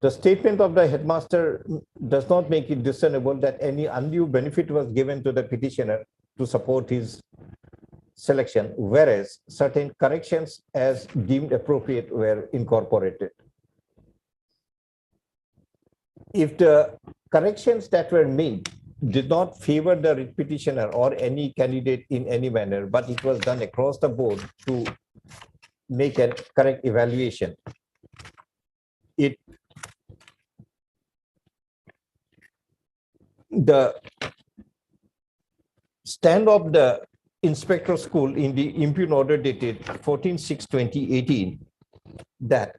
The statement of the headmaster does not make it discernible that any undue benefit was given to the petitioner to support his selection, whereas certain corrections as deemed appropriate were incorporated. If the corrections that were made did not favor the writ petitioner or any candidate in any manner, but it was done across the board to make a correct evaluation, the stand of the inspector school in the impugn order dated 14/6/2018 that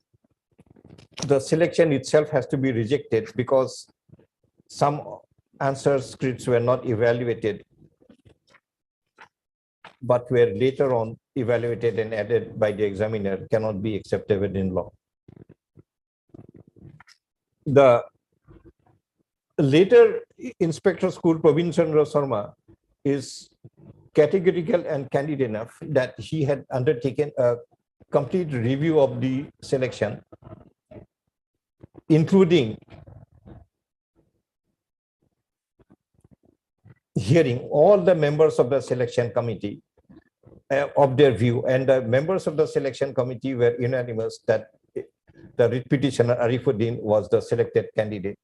the selection itself has to be rejected because some answer scripts were not evaluated, but were later on evaluated and added by the examiner cannot be acceptable in law. The later Inspector School Praveen Chandra Sharma is categorical and candid enough that he had undertaken a complete review of the selection, including hearing all the members of the selection committee of their view, and the members of the selection committee were unanimous that the writ petitioner Arifuddin was the selected candidate.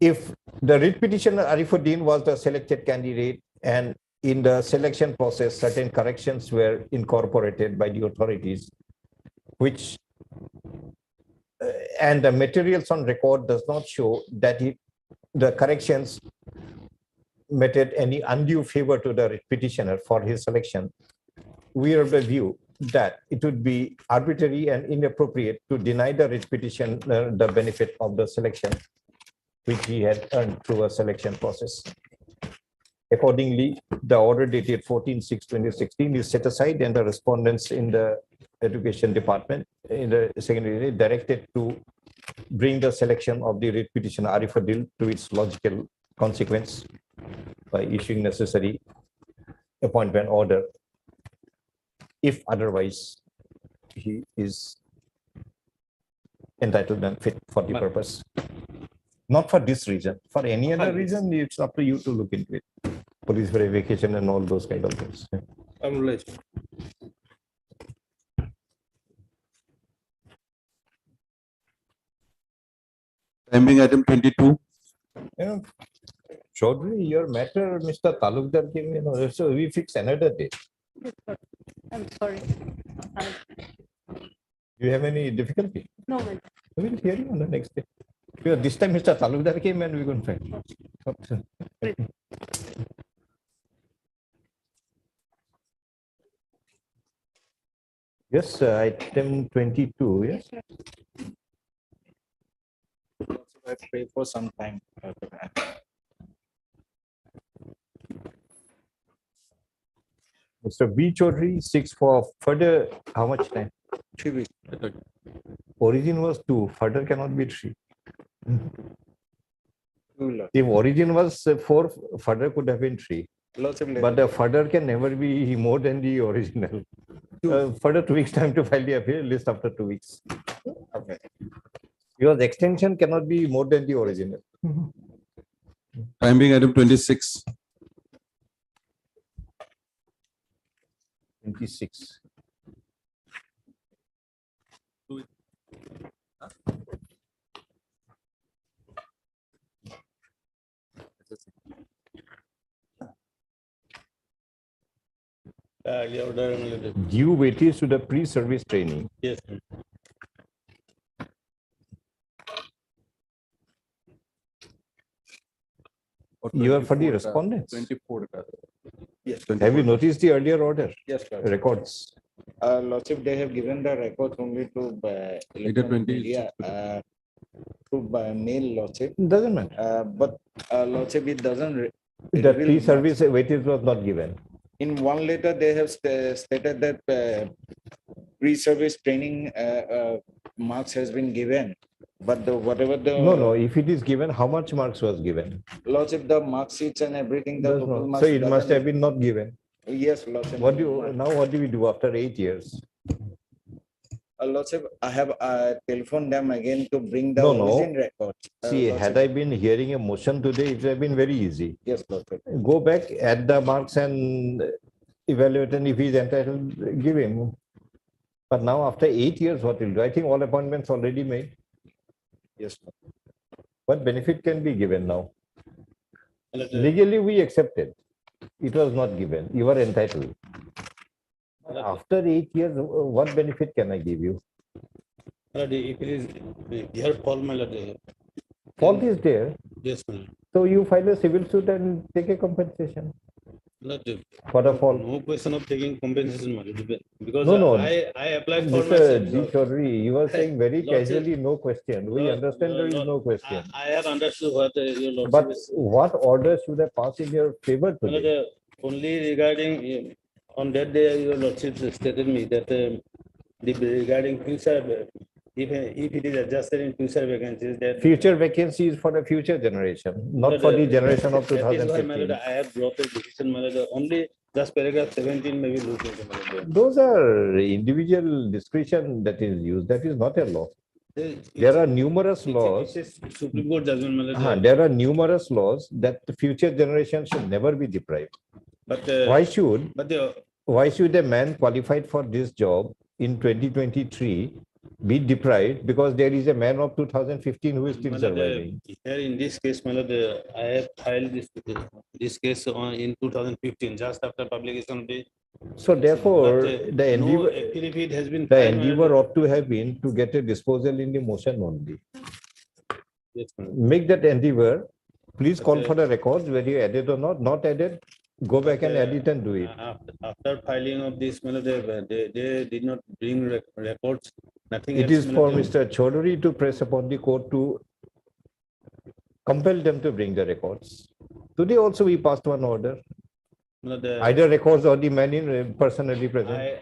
If the writ petitioner Arifuddin was the selected candidate and in the selection process certain corrections were incorporated by the authorities, which and the materials on record does not show that the corrections meted any undue favor to the writ petitioner for his selection, we are of the view that it would be arbitrary and inappropriate to deny the writ petitioner the benefit of the selection which he had earned through a selection process. Accordingly, the order dated 14/6/2016 is set aside, and the respondents in the Education Department in the secondary directed to bring the selection of the writ petitioner Arifuddin to its logical consequence by issuing necessary appointment order. If otherwise, he is entitled and fit for the purpose. Not for this reason, for any other reason, it's up to you to look into it. Police verification and all those kind of things. Time being item 22. Yeah. Chaudhary, your matter, Mr. Talukdar came, so we fix another day. I'm sorry. Do you have any difficulty? No, my We will hear you on the next day. Because this time Mr. Talukdar came and we couldn't find. Yes, item 22, yes. I pray for some time. Mr. B. Chaudhary seeks for further, how much time? 3 weeks. Origin was 2, further cannot be 3. If origin was 4, further could have been 3. But the further can never be more than the original. Further 2 weeks time to file the appeal list after 2 weeks. Okay. Because extension cannot be more than the original. Time being item 26. 26. Due weightage to the pre-service training. Yes. You are for the respondents. 24. Yes. Have you noticed the earlier order? Yes, sir. Records. Lordship, they have given the records only to electronic media, to mail, Lordship. Doesn't matter. But Lordship, it doesn't. The pre-service weightage was not given. In one letter, they have stated that pre-service training marks has been given, but whatever the No. If it is given, how much marks was given? Lordship, the mark sheets and everything, the total marks. So it must have been not given. Yes, Lordship. What do we do after 8 years? Lordship, I have telephoned them again to bring the No. origin records. See, had I been hearing a motion today, it would have been very easy. Yes, Lordship. Go back, add the marks and evaluate, and if he's entitled, give him. But now after 8 years, what will do? I think all appointments already made. Yes. What benefit can be given now? Legally, we accepted. It was not given. You are entitled. After 8 years, what benefit can I give you? If it is their fault, my lord. Fault is there. Yes, my lord. So you file a civil suit and take a compensation. For the fall. No question of taking compensation money because No. I applied for Mr. my G. Chaudhary, you are saying very Lordship- casually, no question. We understand there is no question. I have understood what your lordship But is. what order should have passed in your favor today? Only regarding on that day your lordship stated me that regarding future if it is adjusted in future vacancies that Future vacancies for the future generation, not for the generation of that is why, my 2015. lord, I have brought a decision, my lord. Only just paragraph 17 maybe look into, my lord. Those are individual discretion that is used. That is not a law. There are numerous laws. It's a Supreme Court judgment, my lord. There are numerous laws that the future generation should never be deprived. But Why should but the a man qualified for this job in 2023 be deprived because there is a man of 2015 who is still surviving? here in this case, my lord, I have filed this case in 2015 just after publication of the. So therefore, But, the no endeavor, affidavit has been the filed, my endeavor lord. ought to have been to get a disposal in the motion only. Yes, my lord. Make that endeavor. Please call for the records, whether you added or not added, go back and edit and do it. After filing of this, my lord, they did not bring records. Nothing It else, is my for lord. Mr. Chaudhary to press upon the court to compel them to bring the records. Today also we passed one order. My lord, Either records or the man in personally present.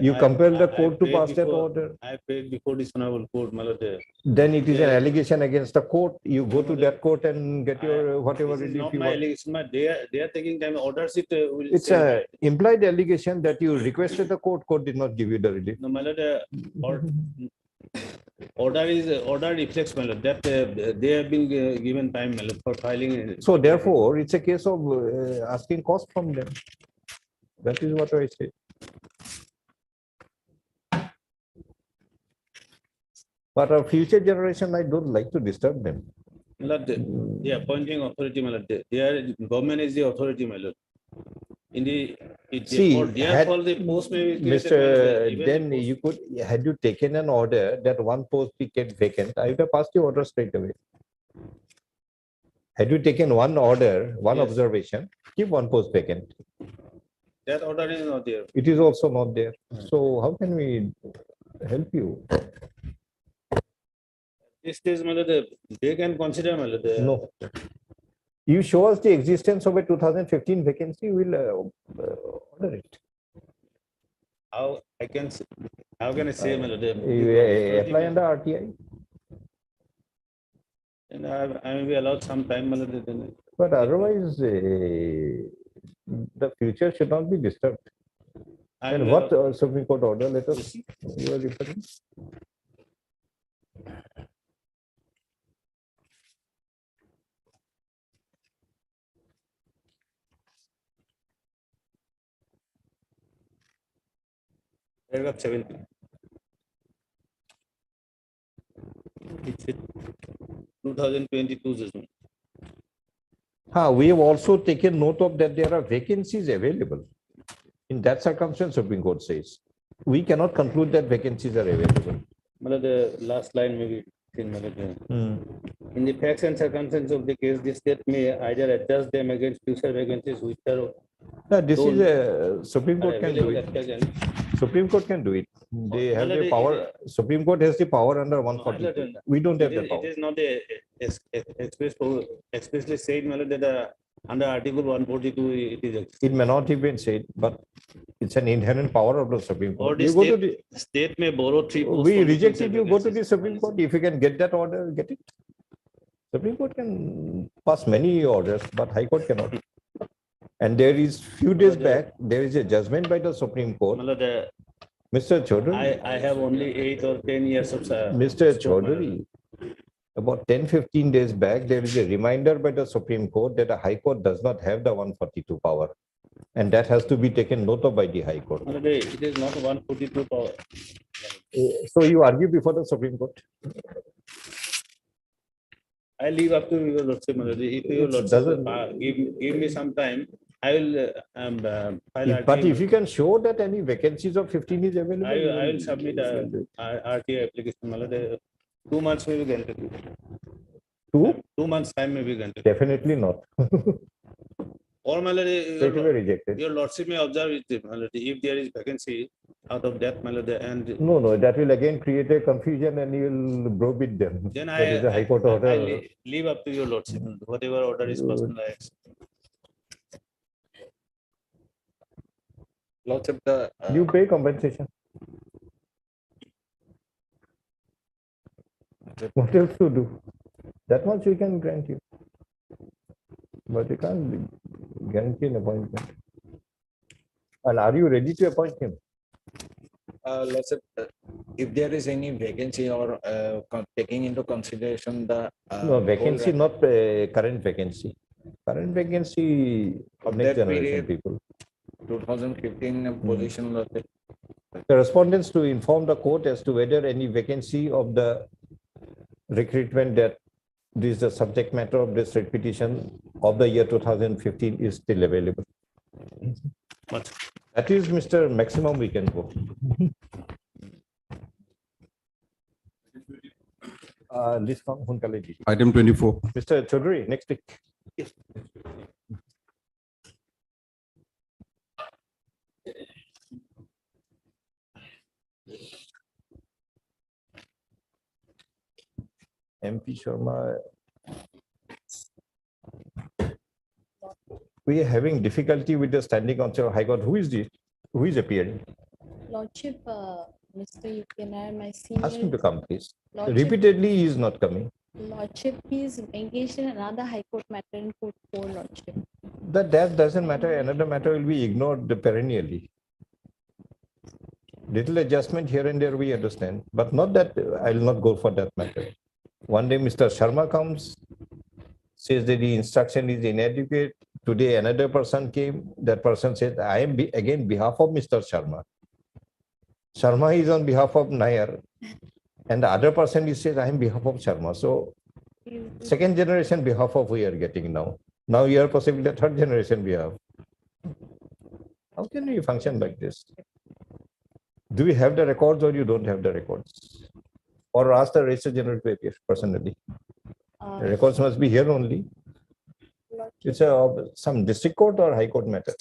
You compel the court to paid pass that before- order. I paid before this honorable court, my lord. Then it is an Yeah. allegation against the court. You go to that court and get your whatever This is relief not you my want. allegation, but they are taking time. Orders it will. It's say a that. implied allegation that you requested the court did not give you the relief. No, my lord, order reflects, my lord, that they have been given time, my lord, for filing. So therefore, it's a case of asking cost from them. That is what I say. But our future generation, I don't like to disturb them. My lord, the appointing authority, my lord, their government is the authority, my lord. In the See, therefore the post may be created, my lord, even then you could, had you taken an order that one post be kept vacant, I would have passed the order straight away. Had you taken one order, one Yes. observation, keep one post vacant. that order is not there. It is also not there. So how can we help you? This stage, my lord, they can consider, my lord. No. You show us the existence of a 2015 vacancy, we'll order it. How I can, how can I say, my lord? You apply under RTI. And I may be allowed some time, my lord, then. But otherwise, the future should not be disturbed. I And may what allow- Supreme Court order, let us see. You are referring? Paragraph 17. It's it. 2022 judgment. We have also taken note of that there are vacancies available. In that circumstance, Supreme Court says, we cannot conclude that vacancies are available. Well, the last line maybe in In the facts and circumstances of the case, the state may either adjust them against future vacancies which are. No, this is told a Supreme Court are can do available it. at present. Supreme Court can do it. They have Well, the it- power. Supreme Court has the power under 142. We don't have the It power. is not expressly said, my lord, that under Article 142 it is. It may not have been said, but it's an inherent power of the Supreme Or Court. the You go to the, state may borrow 3 posts we from the reject future it, you go to the vacancies. Supreme Court. If you can get that order, get it. Supreme Court can pass many orders, but High Court cannot. And there is few days back, there is a judgment by the Supreme Court. My lord, Mr. Chaudhary, I have only 8 or 10 years of. Mr. Chaudhary, about 10-15 days back, there is a reminder by the Supreme Court that the High Court does not have the 142 power. And that has to be taken note of by the High Court. My lord, it is not 142 power. So you argue before the Supreme Court? I leave up to your lordship, my lord. If your It lordship doesn't- give me some time, I will file. But RTI. if you can show that any vacancies of 15 is available. I will submit a RTI application, my lord. 2 months may be granted. Two? 2 months time may be granted. Definitely not. Or my lord, Straight away rejected. your lordship may observe it, my lord, if there is vacancy out of that, my lord, and No, that will again create a confusion and you will browbeat them. then That is a High Court I order. leave up to your lordship, whatever order is personal, I accept. Lordship, the You pay compensation. What else to do? That much we can grant you. But you can't guarantee an appointment. And are you ready to appoint him? Lordship, if there is any vacancy or taking into consideration the No, vacancy, not current vacancy. Current vacancy of next that generation period, people. 2015 position, Lordship. The respondents to inform the court as to whether any vacancy of the recruitment that this is the subject matter of this writ petition of the year 2015 is still available. But that is Mr. Maximum we can go. List from Hunkale ji. Item 24. Mr. Chaudhary, next week. Yes. MP Sharma. We are having difficulty with the standing counsel of High Court. Who is this? Who is appearing? Lordship, Mr. UPNR, my senior. Ask him to come, please. Lordship, Repeatedly, he is not coming. Lordship, he is engaged in another High Court matter in Court 4, Lordship. That doesn't matter. Another matter will be ignored perennially. Little adjustment here and there we understand, but not that I will not go for that matter. One day Mr. Sharma comes, says that the instruction is inadequate. Today another person came. That person said, I am again behalf of Mr. Sharma. Sharma is on behalf of Nair. And the other person is says, I am behalf of Sharma. So second generation behalf of we are getting now. Now you are possibly the third generation behalf. How can we function like this? Do we have the records or you don't have the records? Or ask the Registrar General to appear personally. The records must be here only. It's some district court or high court matter?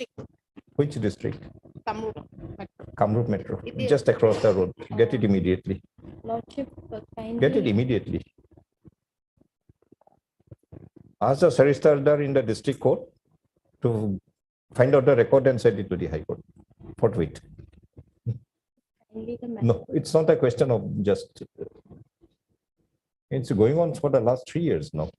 Which district? Kamrup Metro. Just across the road. Get it immediately. Lordship, Get it immediately. Ask the Saristardar in the district court to find out the record and send it to the High Court. Forthwith. No, it's not a question of just. It's going on for the last 3 years now.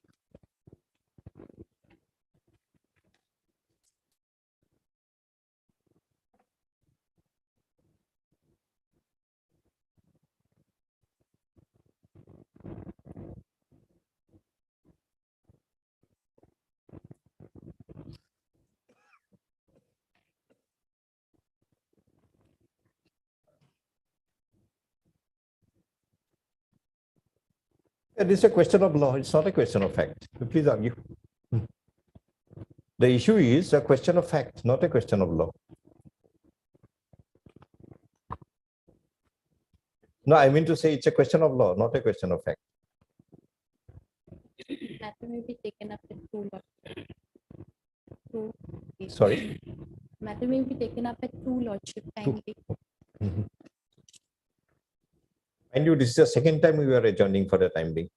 This is a question of law. It's not a question of fact. Please argue. The issue is a question of fact, not a question of law. No, I mean to say it's a question of law, not a question of fact. Matter may be taken up at 2, Lordship. Sorry? Matter may be taken up at 2, Lordship, kindly. And you, this is the second time we are adjourning for the time being.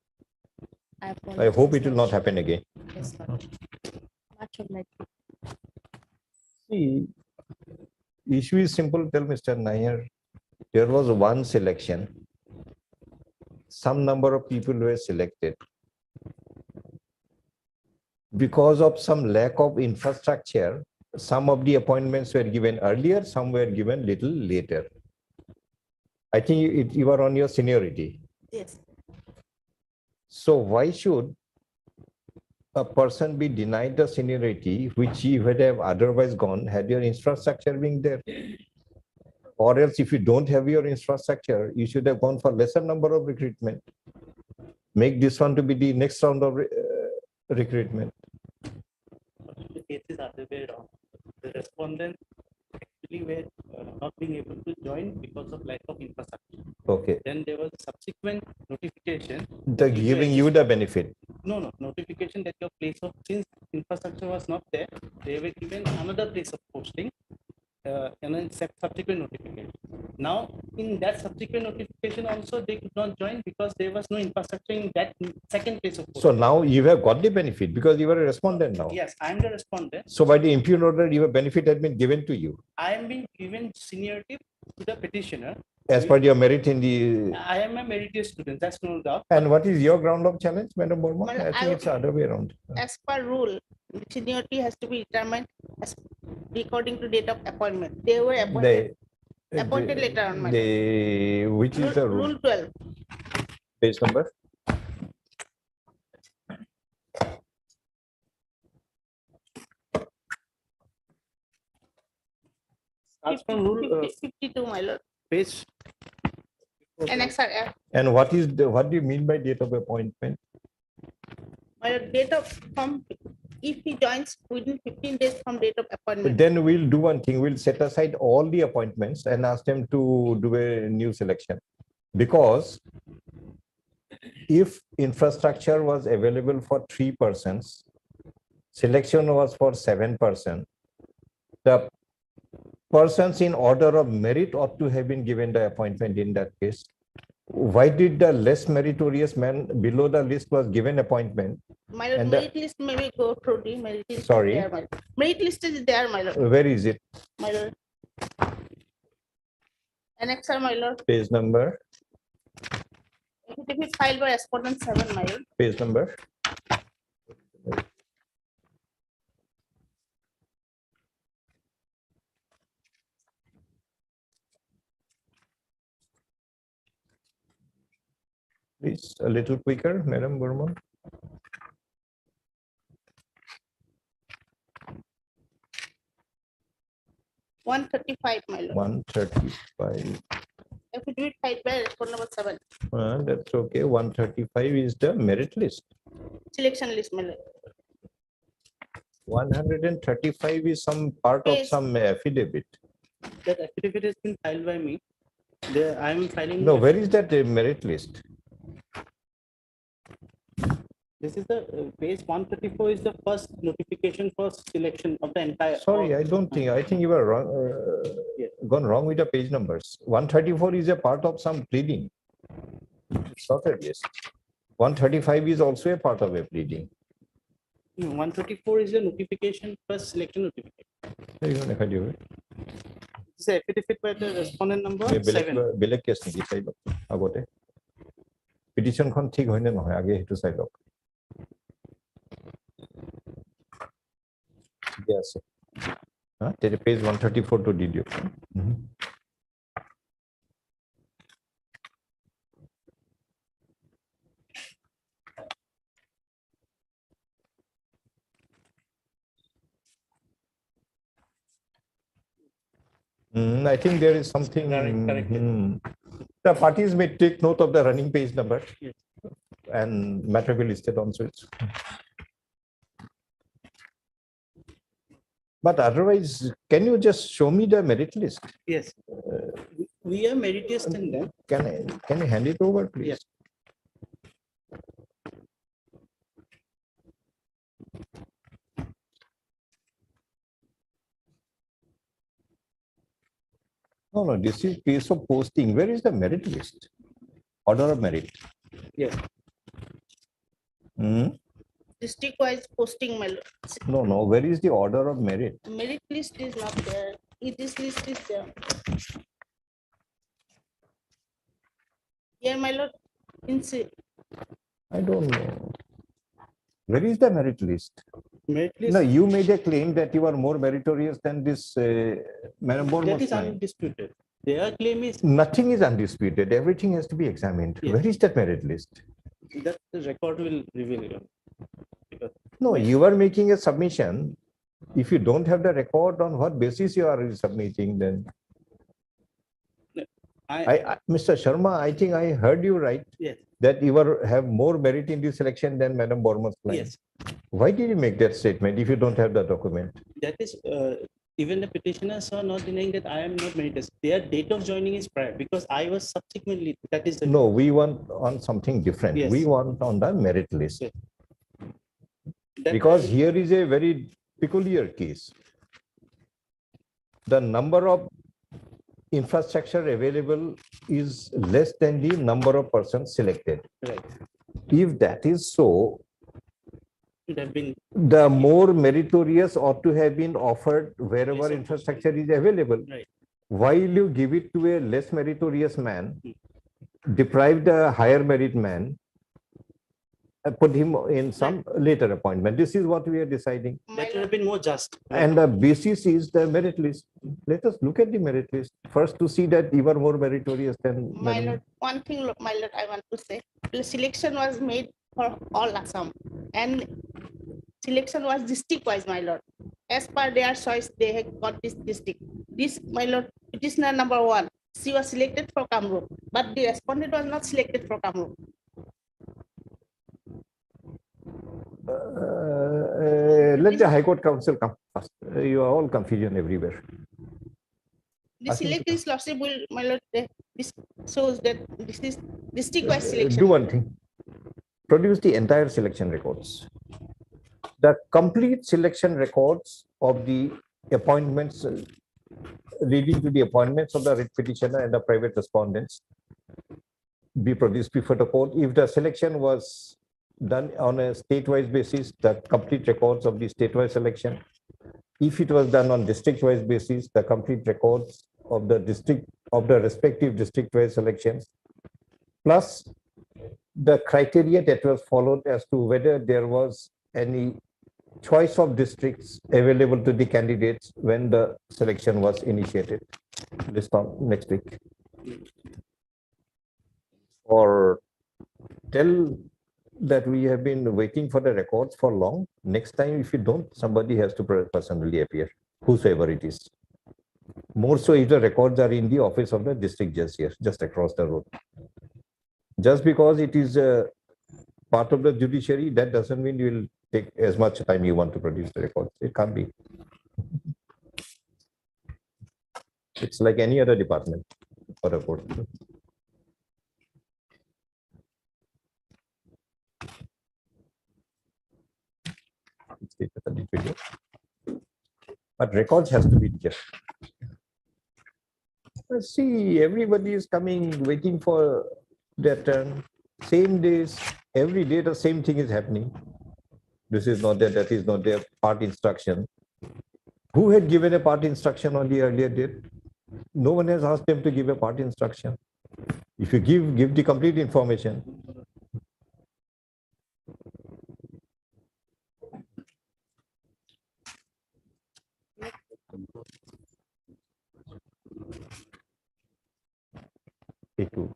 I hope it will not happen again. Yes, Lordship. Much obliged. See, issue is simple. Tell Mr. Nair, there was one selection. Some number of people were selected. Because of some lack of infrastructure, some of the appointments were given earlier, some were given little later. I think you are on your seniority. Yes. So why should a person be denied the seniority which he would have otherwise gone had your infrastructure being there? Or else if you don't have your infrastructure, you should have gone for lesser number of recruitment. Make this one to be the next round of recruitment. The case is other way around. The respondents actually were not being able to join because of lack of infrastructure. Okay. Then there was subsequent notification. They're giving you the benefit. No, notification that your place of, since infrastructure was not there, they were given another place of posting, and then subsequent notification. Now, in that subsequent notification also, they could not join because there was no infrastructure in that second place of posting. So now you have got the benefit because you are a respondent now. Yes, I am the respondent. So by the impugn order, your benefit has been given to you I am being given seniority to the petitioner. as per your merit in the. I am a meritorious student, that's no doubt. And what is your ground of challenge, Madam Burma? Well, I think it's the other way around. As per rule, seniority has to be determined as according to date of appointment. They were appointed later on. My lord. Which is the rule? Rule 12. Page number? As per rule 52, my lord. page. Annex R. And what do you mean by date of appointment? My lord, date of if he joins within 15 days from date of appointment. Then we'll do one thing. We'll set aside all the appointments and ask them to do a new selection. Because if infrastructure was available for 3 persons, selection was for 7%, the persons in order of merit ought to have been given the appointment in that case. Why did the less meritorious man below the list was given appointment? My lord, And merit list may we go through the merit list. Sorry? There, my lord. Merit list is there, my lord. Where is it? My lord. Annex R, my lord. Page number? If it's filed by respondent 7, my lord. Page number? Please, a little quicker, Madam Burma. $135, my lord. 135. Affidavit filed by respondent number 7. That's okay. 135 is the merit list. Selection list, my lord. 135 is some part of Yes. some affidavit. That affidavit has been filed by me. There, I am filing. No, where is that merit list? This is the page 134 is the first notification for selection of the entire. Sorry, I don't think. I think you were wrong. Gone wrong with the page numbers. 134 is a part of some pleading. It's not a list. 135 is also a part of a pleading. No, 134 is the notification first selection notification. This is affidavit by the respondent number 7. বেলেগ case নেকি চাই লওক আগতে পিটিশনখন ঠিক হয়নে নহয় আগে হেতু চাই লওক ঠিক আছে হ্যাঁ তেরে page 134 to did you I think there is something. The parties may take note of the running page number, yes. And matter will be listed on switch. But otherwise, can you just show me the merit list? Yes. We are meritorious in that. Can you hand it over, please? Yes. No, this is case of posting. Where is the merit list? Order of merit. Yes. District wise posting, my lord. No. Where is the order of merit? Merit list is not there. This list is there. Here, my lord. I don't know. Where is the merit list? Merit list. No, you made a claim that you are more meritorious than this Madam Borma's That is claim. undisputed. Their claim is Nothing is undisputed. Everything has to be examined. Yes. Where is that merit list? that the record will reveal you. Because No, you are making a submission. If you don't have the record, on what basis you are submitting then? Mr. Sharma, I think I heard you right. Yes. That you have more merit in this election than Madam Borma's claim. Yes. Why did you make that statement if you don't have the document? That is, even the petitioners are not denying that I am not meritorious. Their date of joining is prior because I was subsequently, that is the. No, we want on something different. Yes. We want on the merit list. Yes. Because here is a very peculiar case. The number of infrastructure available is less than the number of persons selected. Right. If that is so, It have been the more meritorious ought to have been offered wherever infrastructure is available. right. Why will you give it to a less meritorious man, deprive the higher merit man, and put him in some later appointment? This is what we are deciding. That would have been more just. And the basis is the merit list. Let us look at the merit list first to see that you are more meritorious than My Madam. lord, one thing, my lord, I want to say, the selection was made for all Assam and selection was district wise, my lord. As per their choice, they have got this district. This, my lord, petitioner number 1, she was selected for Kamrup, but the respondent was not selected for Kamrup. Let the High Court Council come first. You are all confusion everywhere. The select is lordship will, my lord, this shows that this is district wise selection. Do one thing. Produce the entire selection records. The complete selection records of the appointments leading to the appointments of the writ petitioner and the private respondents be produced before the court. If the selection was done on a state-wise basis, the complete records of the state-wise selection. If it was done on district-wise basis, the complete records of the district of the respective district-wise selections, plus the criteria that was followed as to whether there was any choice of districts available to the candidates when the selection was initiated. This on next week. Or tell that we have been waiting for the records for long. Next time, if you don't, somebody has to personally appear, whosoever it is. More so if the records are in the office of the district judge here, just across the road. Just because it is a part of the judiciary, that doesn't mean you will take as much time you want to produce the records. It can't be. It's like any other department or a court. But records has to be there. See, everybody is coming, waiting for their turn. Same days, every day the same thing is happening. This is not there, that is not there, part instruction. Who had given a part instruction on the earlier date? No one has asked them to give a part instruction. If you give the complete information. A2.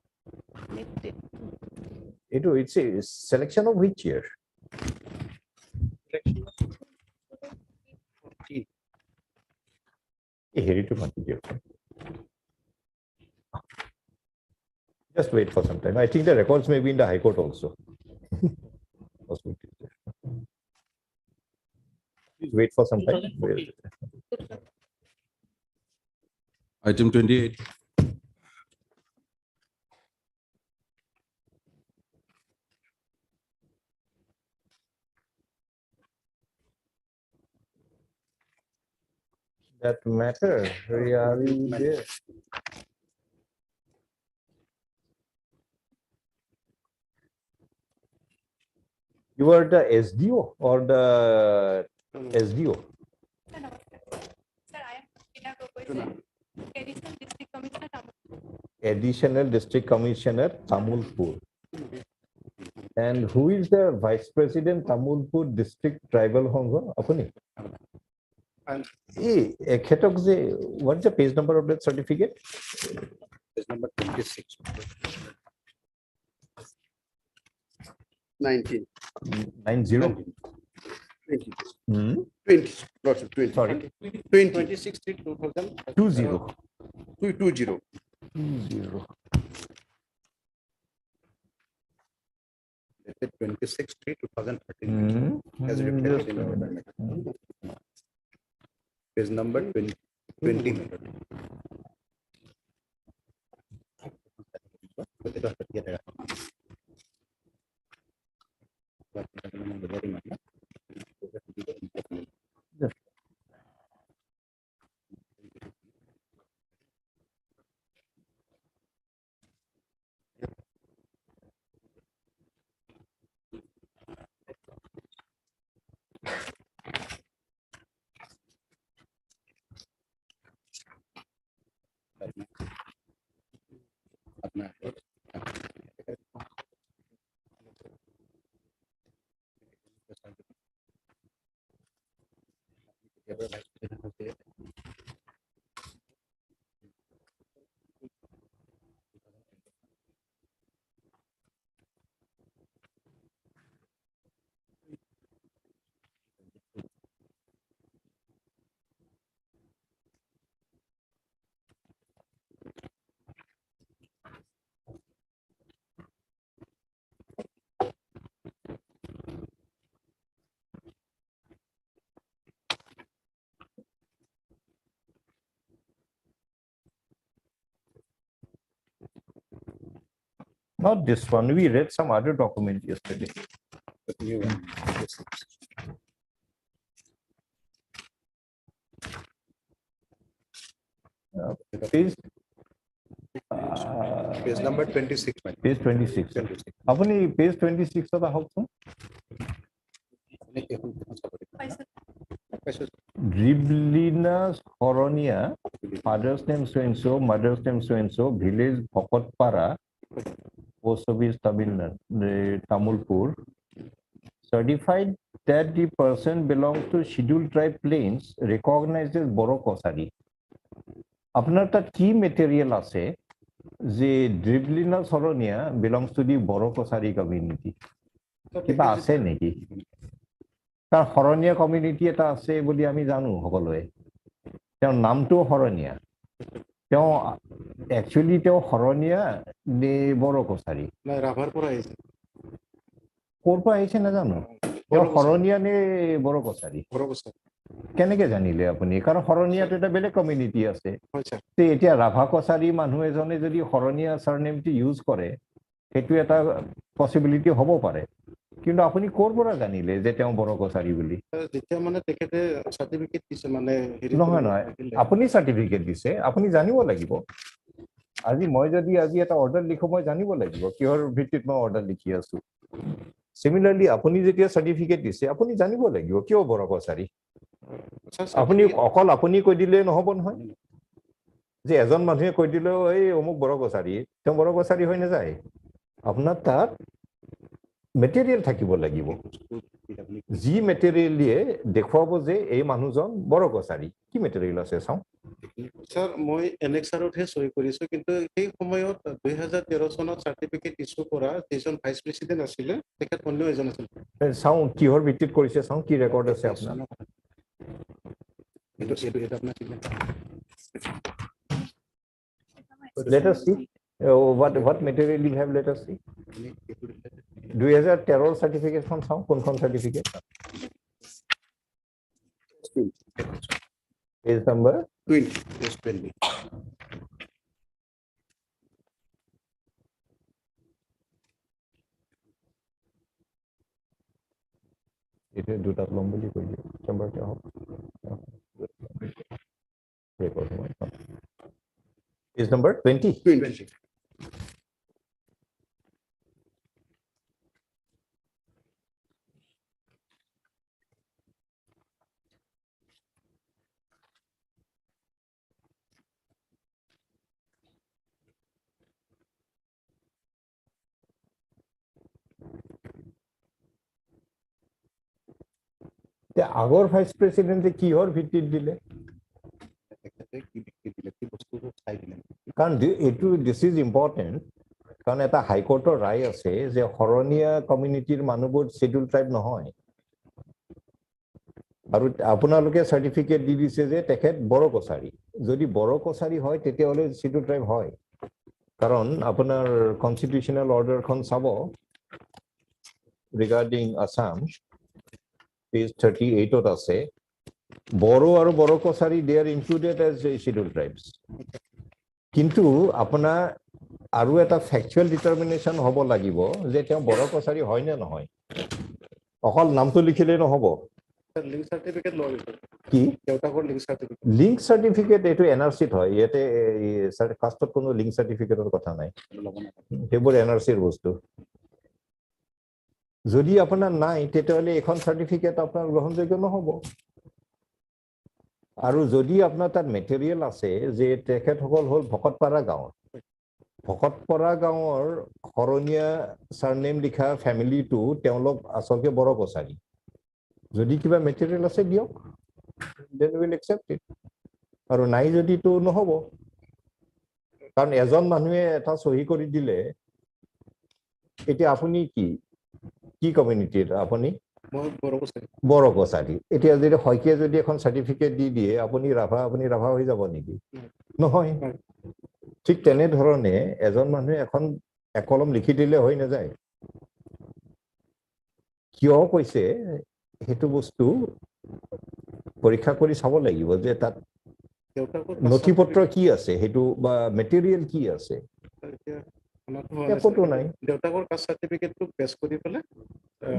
A2, it's a selection of which year? Just wait for some time. I think the records may be in the High Court also. Please wait for some time. Item 28. That matter, really there. You are the SDO or the SDO? Additional District Commissioner, Tamulpur. And who is the Vice President, Tamulpur District Tribal Hongo? Apuni? What's the page number of that certificate? Page number 26. 19. 90. 20. 20. Lots of 20. Sorry. 20. 26 2000. 20. 20. 20. 26 2013. As reflected in our document. Page number 20. 20. Not this one. We read some other document yesterday. The new one. Page Page number 26. Page 26. Apuni page 26 of the house. Driblina Horonia, father's name so and so, mother's name so and so, village Pokotpara, post office Tamulpur, certified that the person belongs to scheduled tribe plains recognized as Boro Kosari. আপনার তাত কি material আছে যে ড্রিবলিনা সরনিয়া belongs to the বড় Kachari community কিবা আছে নেকি তাৰ হৰণীয়া কমিউনিটি এটা আছে বুলি আমি জানো সকলোৱে তেওঁৰ নামটো হৰণীয়া তেওঁ একচুয়ালি তেওঁ হৰণীয়া নে বড় কছাৰী না ৰাভাৰ পৰা আহিছে ক'ৰ পৰা আহিছে নাজানো তেওঁ হৰণীয়া নে বড় কছাৰী কেনেকে জানিলে আপুনি কাৰণ হৰণীয়াটো এটা বেলেগ কমিউনিটি আছে তে এতিয়া ৰাভা কছাৰী মানুহ এজনে যদি হৰণীয়া সাৰনেমটো ইউজ কৰে সেইটো এটা পসিবিলিটি হ'ব পাৰে কিন্তু আপুনি ক'ৰ পৰা জানিলে যে তেওঁ বড় কছাৰী বুলি যেতিয়া মানে তেখেতে সাৰ্টিফিকেট দিছে মানে নহয় নহয় আপুনি সাৰ্টিফিকেট দিছে আপুনি জানিব লাগিব আজি মই যদি আজি এটা অৰ্ডাৰ লিখো মই জানিব লাগিব কিহৰ ভিত্তিত মই অৰ্ডাৰ লিখি আছো সিমিলাৰলি আপুনি যেতিয়া সাৰ্টিফিকেট দিছে আপুনি জানিব লাগিব কিয় বড় কছাৰী আপুনি অকল আপুনি কৈ দিলে নহব নহয় যে এজন মানুহে কৈ দিলে এই অমুক বড় কছাৰী তেওঁ বড় কছাৰী হৈ নাযায় আপোনাৰ তাত মেটেৰিয়েল থাকিব লাগিব যি মেটেৰিয়েল দিয়ে দেখুৱাব যে এই মানুহজন বড় কছাৰী কি মেটেৰিয়েল আছে চাওঁ স্যার মই এনেক্সারতহে সই কৰিছো কিন্তু সেই সময়ত 2013 চনত সাৰ্টিফিকেট ইস্যু কৰা যিজন ভাইস প্ৰেসিডেন্ট আছিল তেখেত অন্য এজন আছিল চাওঁ কিহৰ ভিত্তিত কৰিছে চাওঁ কি ৰেকৰ্ড আছে আপোনাৰ Let us see what material you have. Let us see. 2013 certificate from some certificate. Page number 20. Page 20. Itu duta lomboli ko je. Chamber ke ho. Is number 20. 20. The আগৰ ভাইস প্ৰেসিডেন্টে কিহৰ ভিত্তিত দিলে কাৰণ এইটো দিস ইজ ইম্পৰ্টেন্ট কাৰণ এটা হাইকোৰ্টৰ ৰায় আছে যে হৰণীয়া কমিউনিটিৰ মানুহবোৰ শিডিউল ট্ৰাইব নহয় আৰু আপোনালোকে সাৰ্টিফিকেট দি দিছে যে তেখেত বড় কছাৰী যদি বড় কছাৰী হয় তেতিয়াহলে শিডিউল ট্ৰাইব হয় কাৰণ আপোনাৰ কনস্টিটিউশনাল অৰ্ডাৰখন চাব regarding Assam page 38 ot ase boro aru boro kosari they are included as scheduled tribes kintu apna aru eta factual determination hobo lagibo je te boro kosari hoy na nohoy okol naam to likhile no hobo link certificate lo ki euta kor link certificate etu nrc hoy yete cast kono link certificate or kotha nai hebor nrc er bostu যদি আপোনাৰ নাই তেতিয়াহলে এখন certificate আপোনাৰ গ্ৰহণযোগ্য নহব আৰু যদি আপোনাৰ তাত মেটেৰিয়েল আছে যে তেখেতসকল হল ভকতপাৰা গাঁও ভকতপৰা গাঁৱৰ শৰণীয়া চাৰনেম লিখা ফেমিলিটো তেওঁলোক আচলতে বড়ো কছাৰী যদি কিবা মেটেৰিয়েল আছে দিয়ক then we will accept it আৰু নাই যদিতো নহব কাৰণ এজন মানুহে এটা সহি কৰি দিলে এতিয়া আপুনি কি কমিউনিটিৰ আপুনি বড়ো কছাৰী এতিয়া যদি হয়কে যদি এখন সাৰ্টিফিকেট দি দিয়ে আপুনি ৰাভা হৈ যাব নেকি নহয় ঠিক তেনে ধৰণে এজন মানুহে এখন একলম লিখি দিলে হৈ নাযায় কিয় কৈছে হেতু বস্তু পৰীক্ষা কৰি চাব লাগিব যে তাত নথিপত্ৰ কি আছে হেতু বা মেটেৰিয়েল কি আছে একোটো নাই দেউতাকৰ কাষ্ট সাৰ্টিফিকেটটো পেছ কৰি পেলাই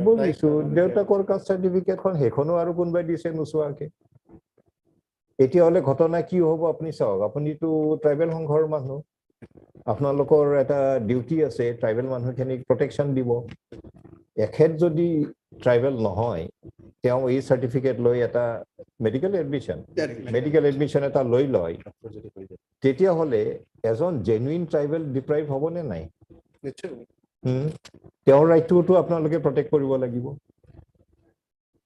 বুজিছো দেউতাকৰ কাষ্ট সাৰ্টিফিকেটখন হেখনো আৰু কোনবাই দিছে নোচোৱাকে এতিয়া হলে ঘটনা কি হ'ব আপুনি চাওক আপুনিতো ট্ৰাইবেল সংঘৰ মানুহ আপোনালোকৰ এটা ডিউটি আছে ট্ৰাইবেল মানুহখিনিক প্ৰটেকশ্যন দিব এখেত যদি ট্ৰাইবেল নহয় তেওঁ এই সাৰ্টিফিকেট লৈ এটা মেডিকেল এডমিশন এটা লৈ লয় তেতিয়া হলে এজন জেনুইন ট্ৰাইবেল ডিপ্ৰাইভ হ'ব নে নাই তেওঁৰ ৰাইটটোতো আপোনালোকে প্ৰটেক্ট কৰিব লাগিব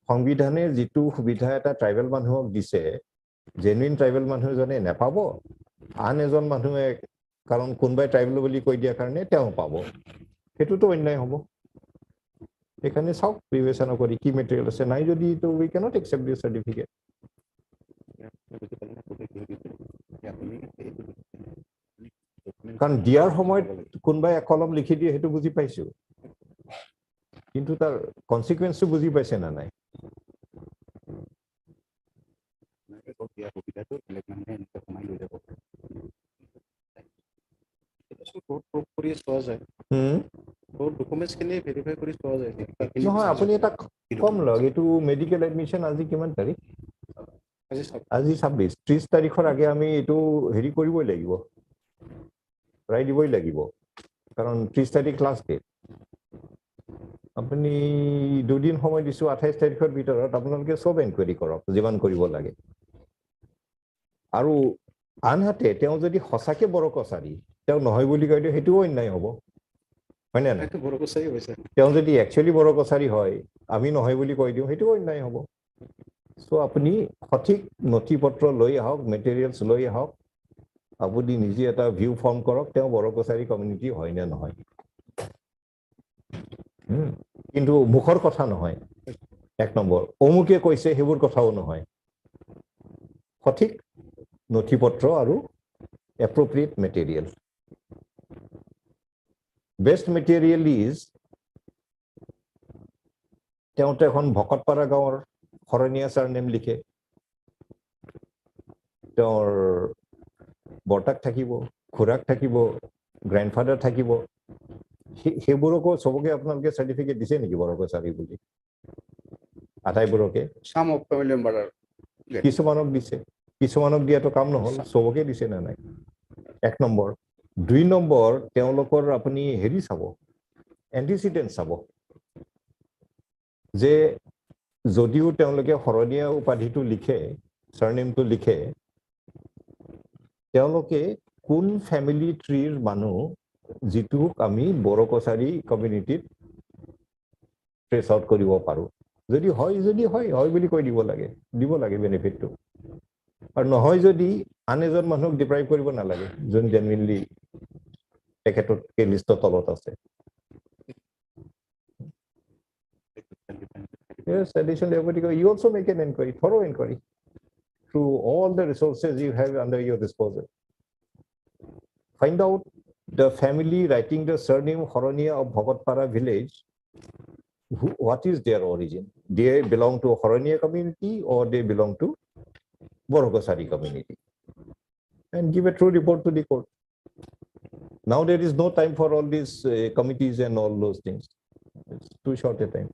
সংবিধানে যিটো সুবিধা এটা ট্ৰাইবেল মানুহক দিছে জেনুইন ট্ৰাইবেল মানুহজনে নাপাব আন এজন মানুহে কাৰণ কোনবাই ট্ৰাইবেল বুলি কৈ দিয়াৰ কাৰণে তেওঁ পাব সেইটোতো অন্যায় হ'ব এখানে চাওক বিবেচনা কৰি কি মেটেৰিয়েল আছে নাই যদি তো we can't accept this certificate কাৰণ দিয়াৰ সময়ত কোনবাই কলম লিখি দিয়ে সেইটো বুজি পাইছো কিন্তু তাৰ কনসিকুৱেন্সটো বুজি পাইছে না নাই নহয় আপুনি এটা কম লগ এইটো মেডিকেল এডমিশন আজি কিমান তাৰিখ আজি 26 তাৰিখৰ আগে আমি এইটো হেৰি কৰিবই লাগিব ৰায় দিবই লাগিব কাৰণ 30 তাৰিখ লাষ্ট ডেট আপুনি দুদিন সময় দিছো 28 তাৰিখৰ ভিতৰত আপোনালোকে সব এনকুৱাৰী কৰক যিমান কৰিব লাগে আৰু আনহাতে তেওঁ যদি সঁচাকে বড়ো কছাৰী তেওঁ নহয় বুলি কৈ দিয়ে সেইটোও অন্যায় হ'ব হয় না নাই তেওঁ যদি একচুয়ালি বড়ো কছাৰী হয় আমি নহয় বুলি কৈ দিওঁ সেইটোও অন্যায় হ'ব সো আপুনি সঠিক নথিপত্ৰ লৈ আহক মেটেৰিয়েলছ লৈ আহক আপুনি নিজে এটা ভিউ ফৰ্ম কৰক তেওঁ বড়ো কছাৰী কমিউনিটি হয় নে নহয় কিন্তু মুখৰ কথা নহয় এক নম্বৰ অমুকে কৈছে সেইবোৰ কথাও নহয় সঠিক নথিপত্ৰ আৰু এপ্ৰোপ্ৰিয়েট মেটেৰিয়েল বেষ্ট মেটেৰিয়েল ইজ তেওঁতে এখন ভকতপাৰা গাঁৱৰ শৰণীয়া ছাৰ নেম লিখে তেওঁৰ বৰ্তাক থাকিব খুৰাক থাকিব গ্ৰেণ্ডফাদাৰ থাকিব সেইবোৰকো চবকে আপোনালোকে সাৰ্টিফিকেট দিছে নেকি বড়ো কছাৰী বুলি আটাইবোৰকে সাম অফ ফ্যামিলি মেম্বাৰ কিছুমানক দিছে কিছুমানক দিয়াটো কাম নহল চবকে দিছে না নাই এক নম্বৰ দুই নম্বৰ তেওঁলোকৰ আপুনি হেৰি চাব এন্টিসিডেন্ট চাব যে যদিও তেওঁলোকে শৰণীয়া উপাধিটো লিখে সাৰনেমটো লিখে তেওঁলোকে কোন ফ্যামিলি ট্ৰিৰ মানুহ যিটো আমি বড়ো কছাৰী কমিউনিটিত ট্ৰেস আউট কৰিব পাৰো যদি হয় বুলি কৈ দিব লাগে বেনিফিটটো আৰু নহয় যদি আন এজন মানুহক ডিপ্ৰাইভ কৰিব নালাগে যোন জেনুইনলি তেখেতৰ লিষ্টৰ তলত আছে Yes, additionally, you also make an inquiry, thorough inquiry, through all the resources you have under your disposal. Find out the family writing the surname Horonia of Bhagatpara village. What is their origin? They belong to a Horonia community or they belong to Boro Kosari community? And give a true report to the court. Now there is no time for all these committees and all those things. It's too short a time.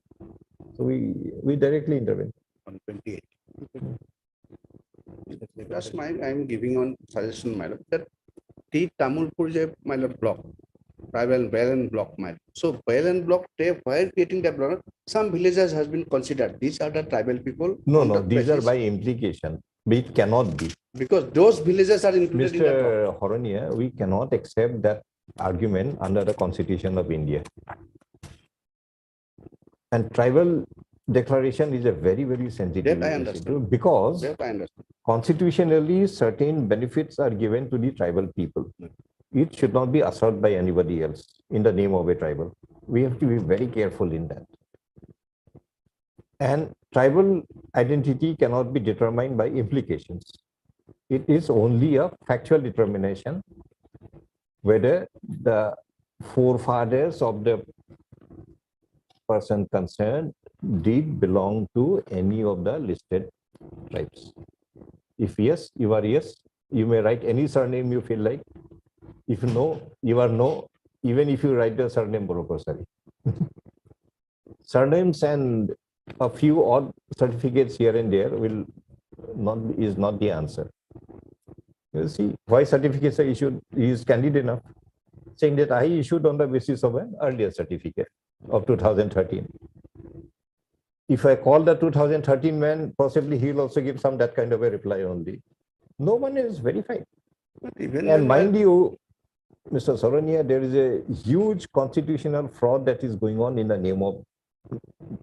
So we directly intervene. On 28. That's my, I'm giving on suggestion, my lord, that the Tamulpur my lord block, tribal Balan block, my lord. So Balan block, they while creating that block, some villages has been considered. These are the tribal people. No, these are by implication. It cannot be. Because those villages are included Mr. in the block. Horonia, we cannot accept that argument under the Constitution of India. And tribal declaration is a very, very sensitive That I issue understand. because That I understand. constitutionally certain benefits are given to the tribal people. It should not be asserted by anybody else in the name of a tribal. We have to be very careful in that. And tribal identity cannot be determined by implications. It is only a factual determination whether the forefathers of the person concerned did belong to any of the listed tribes. If yes, you are yes. You may write any surname you feel like. If no, you are no, even if you write the surname Borokosari. Surnames and a few odd certificates here and there is not the answer. You see, why certificates are issued is candid enough, saying that I issued on the basis of an earlier certificate of 2013. If I call the 2013 man, possibly he'll also give some that kind of a reply only. No one is verified. And mind you, Mr. Soronia, there is a huge constitutional fraud that is going on in the name of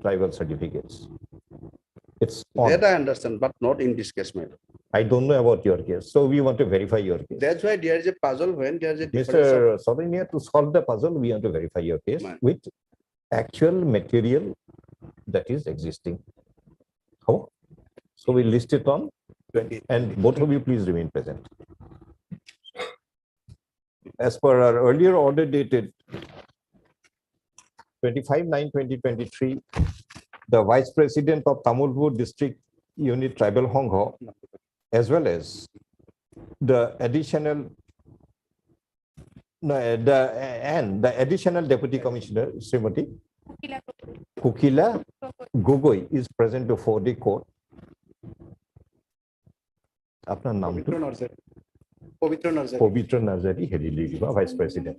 tribal certificates. It's on. That I understand, but not in this case, madam. I don't know about your case, so we want to verify your case. That's why there is a puzzle when there is a difference Mr. Soronia, to solve the puzzle, we want to verify your case with actual material that is existing. How? So we list it on 20, and both of you please remain present. As per our earlier order dated 25/9/2023, the Vice President of Tamulpur District Unit Tribal Hongho, as well as the additional the additional Deputy Commissioner, Srimati Kukila Gogoi, is present before the court. Apna naam to? Pavitra Nazari, Hedili, Vice President.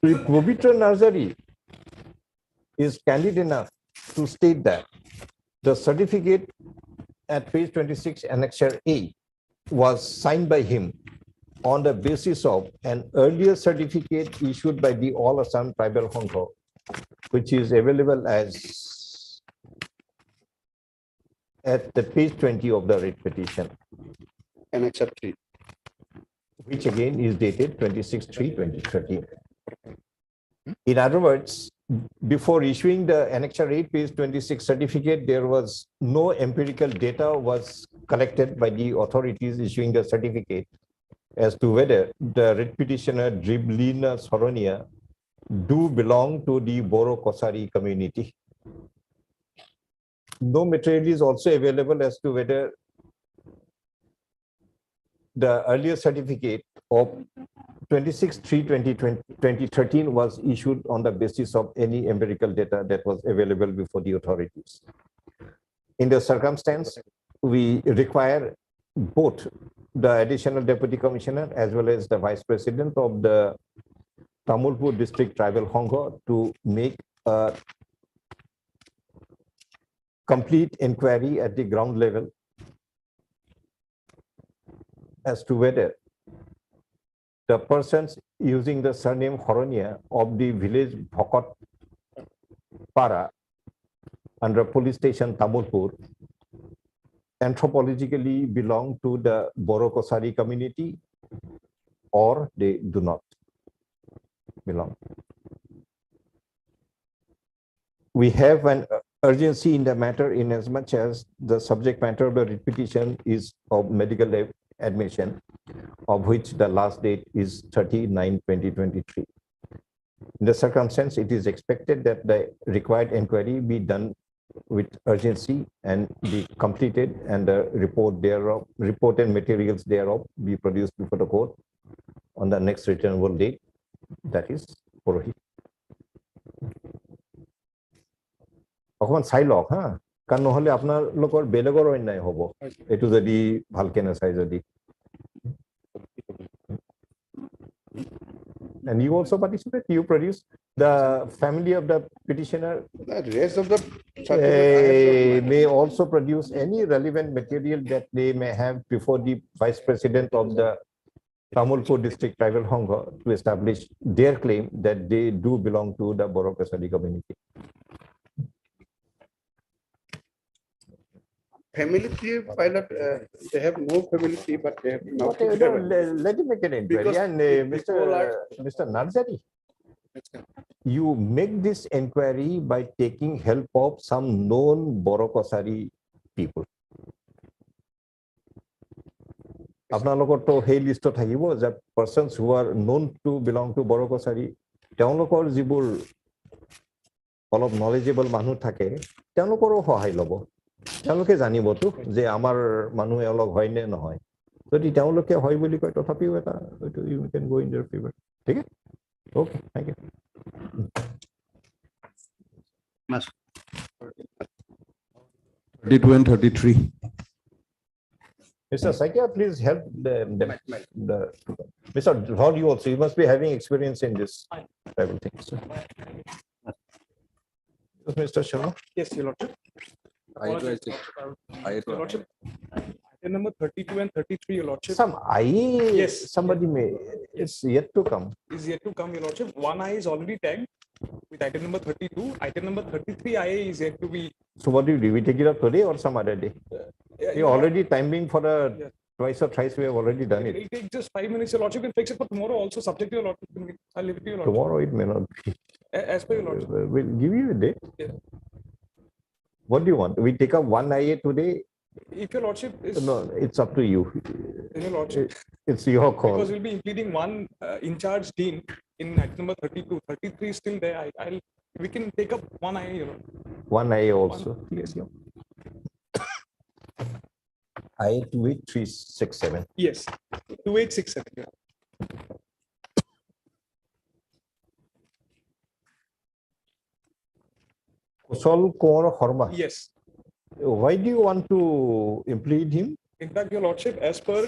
Pavitra Nazari is candid enough to state that the certificate at page 26, Annexure A, was signed by him on the basis of an earlier certificate issued by the All Assam Tribal Hongho, which is available as at the page 20 of the writ petition. Annexure 3. Which again is dated 26/3/2013. In other words, before issuing the Annexure 8 page 26 certificate, there was no empirical data was collected by the authorities issuing the certificate as to whether the writ petitioner Driblina Soronia do belong to the Boro Kosari community. No material is also available as to whether the earlier certificate of 26/3/2013 was issued on the basis of any empirical data that was available before the authorities. In the circumstance, we require both the additional Deputy Commissioner as well as the Vice President of the Tamulpur District Tribal Hongho to make a complete inquiry at the ground level as to whether the persons using the surname Horonia of the village Bhokot Para under police station Tamulpur anthropologically belong to the Boro Kosari community or they do not belong. We have an urgency in the matter in as much as the subject matter of the writ petition is of medical admission, of which the last date is 30/9/2023. In the circumstance, it is expected that the required inquiry be done with urgency and be completed, and the report and materials thereof be produced before the court on the next returnable date, that is Porohi. অকমান চাই লওক হা, কাৰণ নহলে আপোনালোকৰ বেলেগৰ অন্যায় হ'ব এইটো যদি ভালকে নাচাই যদি। And you also participate, you produce the family of the petitioner. The rest of the May also produce any relevant material that they may have before the Vice President of the Tamulpur District Tribal Hongho to establish their claim that they do belong to the Borokasari community. Family tree pilot, they have no family tree, but they have now. Let him make an inquiry. Because And Mr. Narzari, you make this inquiry by taking help of some known Borokasari people. আপোনালোকৰ তো সেই লিষ্টত থাকিব যে persons who are known to belong to Borokasari, তেওঁলোকৰ যিবোৰ অলপ knowledgeable মানুহ থাকে তেওঁলোকৰো সহায় ল'ব। তেওঁলোকে জানিবতো যে আমাৰ মানুহে অলপ হয় নে নহয়। যদি তেওঁলোকে হয় বুলি কয় তথাপিও এটা you can go in their favor. ঠিক আছে? Okay, thank you. 32 and 33. Mr. Sakya, please help the Mr. Dhol, you also, you must be having experience in this type of thing. Sir. Mr. Sharma? Yes, Your Lordship. Your Lordship. Item number 32 and 33, Your Lordship. Some IA, Yes. somebody may, it's yet to come. Is yet to come, Your Lordship. One I is already tagged with item number 32. Item number 33 IA is yet to be. So what do you do? We take it up today or some other day? You already timing for the twice or thrice, we have already done it. It'll take just 5 minutes, Your Lordship. You can fix it for tomorrow also, subject to Your Lordship. I'll leave it to Your Lordship. Tomorrow it may not be. As per Your Lordship. We'll give you a date. Yeah. What do you want? We take up one IA today? If Your Lordship is. No, it's up to you. Your Lordship. It's your call. Because we'll be including one in charge dean in item number 32. 33 is still there. We can take up one IA, you know. One IA also. Yes. IA 28367. Yes. 2867. Yeah. Kushal Kumar Horma. Yes. Why do you want to implead him? In fact, Your Lordship, as per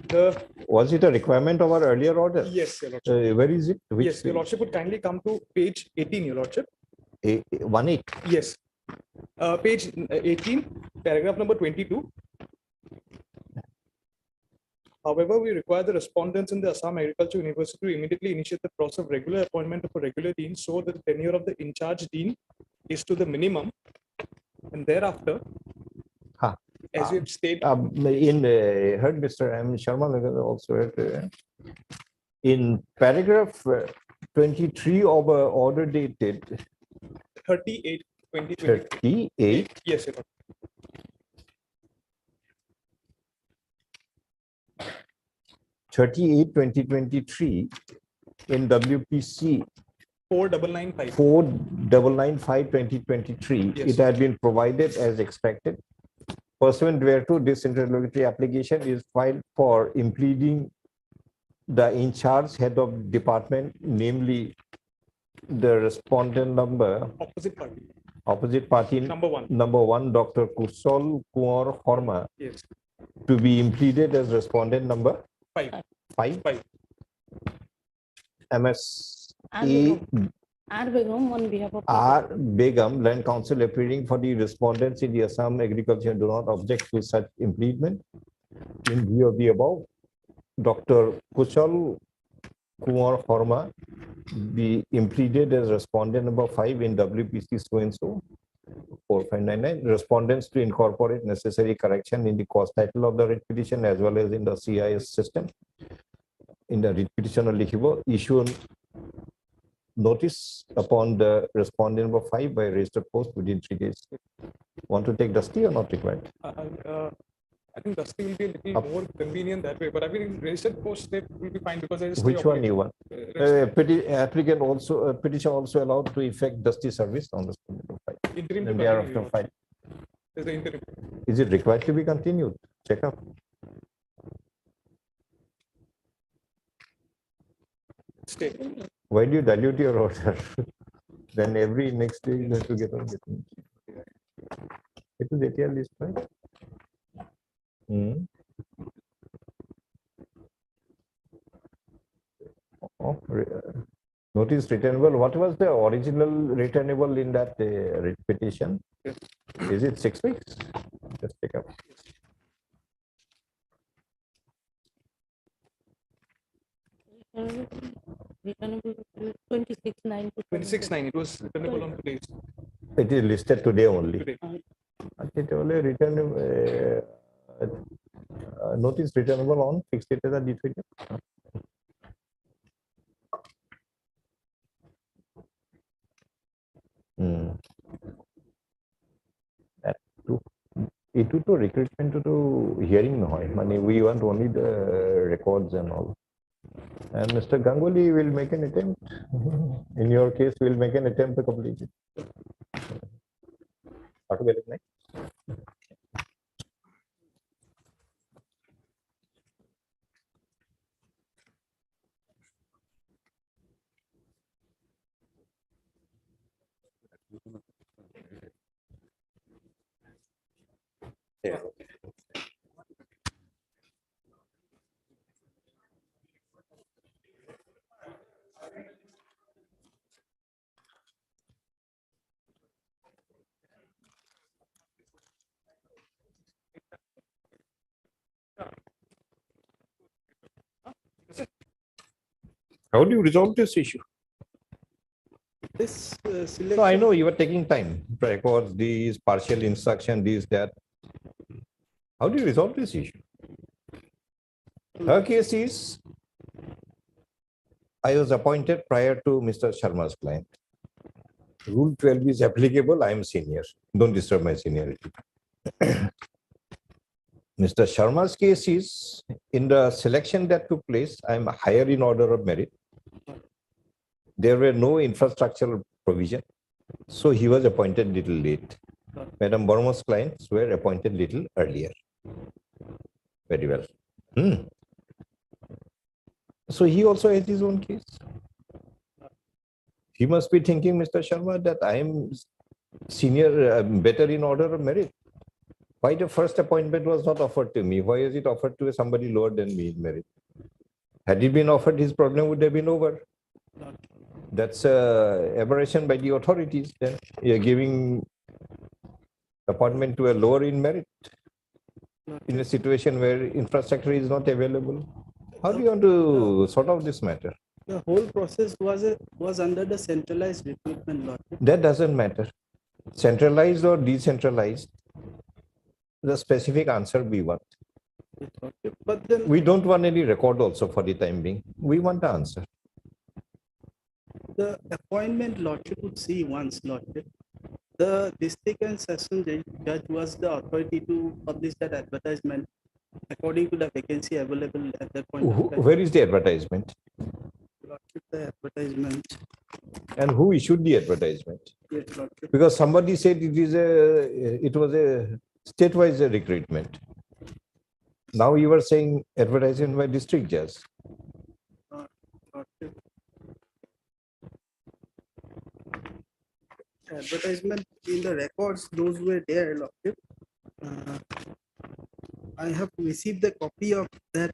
the. Was it a requirement of our earlier order? Yes, Your Lordship. Where is it? Which Yes, Your Lordship would kindly come to page 18, Your Lordship. 18. Yes. Page 18, paragraph number 22. However, we require the respondents in the Assam Agriculture University to immediately initiate the process of regular appointment of a regular dean so that the tenure of the in-charge dean is to the minimum. And thereafter, as you stated, heard Mr. M. Sharma also heard, in paragraph 23 of order dated 38/2020. Yes, Your Lord. 38/2023 in WPC 4995. 4995/2023, Yes. it had been provided as expected. Pursuant whereto, this interlocutory application is filed for impleading the in-charge head of department, namely the respondent number. Opposite party. Number one, Dr. Kushal Kumar Horma. Yes. To be impleaded as respondent number 5. 5. MS R. Begum on behalf of R. Begum, Land Council, appearing for the respondents in the Assam Agriculture, do not object to such impleadment. In view of the above, Dr. Kushal Kumar Horma be impleaded as respondent number 5 in WPC so-and-so 4599. Respondents to incorporate necessary correction in the cause title of the writ petition as well as in the CIS system. In the writ petition or likhbo, issue notice upon the respondent number 5 by registered post within 3 days. Want to take Dusty or not required? I think Dusty will be a little more convenient that way, but I mean, registered post they will be fine because I just. Which one you want? Applicant also, petition also allowed to effect Dusty service on the respondent number 5. Interim Then to they are continue, after 5. There's the interim. Is it required to be continued? Check up. Stay. Why do you dilute your order? Then every next day you have to get on getting. It is ATL list, right? Notice returnable. What was the original returnable in that petition? Is it 6 weeks? Just check up. returnable 26/9 to 26/9, it was returnable on today's. It is listed today only. Today. It only return notice returnable on fixed date as a D3. Itu to recruitment to hearing nohoy. Mane we want only the records and all. And Mr. Ganguly will make an attempt. In your case, will make an attempt to complete it. How to get it next? Yeah. How do you resolve this issue? This So I know you are taking time, records, these partial instruction, these, that. How do you resolve this issue? Her case is, I was appointed prior to Mr. Sharma's client. Rule 12 is applicable, I am senior. Don't disturb my seniority. Mr. Sharma's case is, in the selection that took place, I am higher in order of merit. There were no infrastructural provision, so he was appointed little late. Madam Burma's clients were appointed little earlier. Very well. So he also has his own case. He must be thinking, Mr. Sharma, that I am senior, better in order of merit. Why the first appointment was not offered to me? Why is it offered to somebody lower than me in merit? Had it been offered, his problem would have been over. That's aberration by the authorities. Then you're giving appointment to a lower in merit in a situation where infrastructure is not available. How do you want to sort out this matter? The whole process was under the centralized recruitment law. That doesn't matter. Centralized or decentralized, the specific answer we want. But then We don't want any record also for the time being. We want the answer. the appointment lordship would see once lordship. The district and session judge was the authority to publish that advertisement according to the vacancy available at that point. of time. Where is the advertisement? Lordship, the advertisement. And who issued the advertisement? Yes, lordship. Because somebody said it was a state-wise recruitment. Now you are saying advertisement by district judge. Lordship. Advertisement in the records, those were there, lordship. I have received the copy of that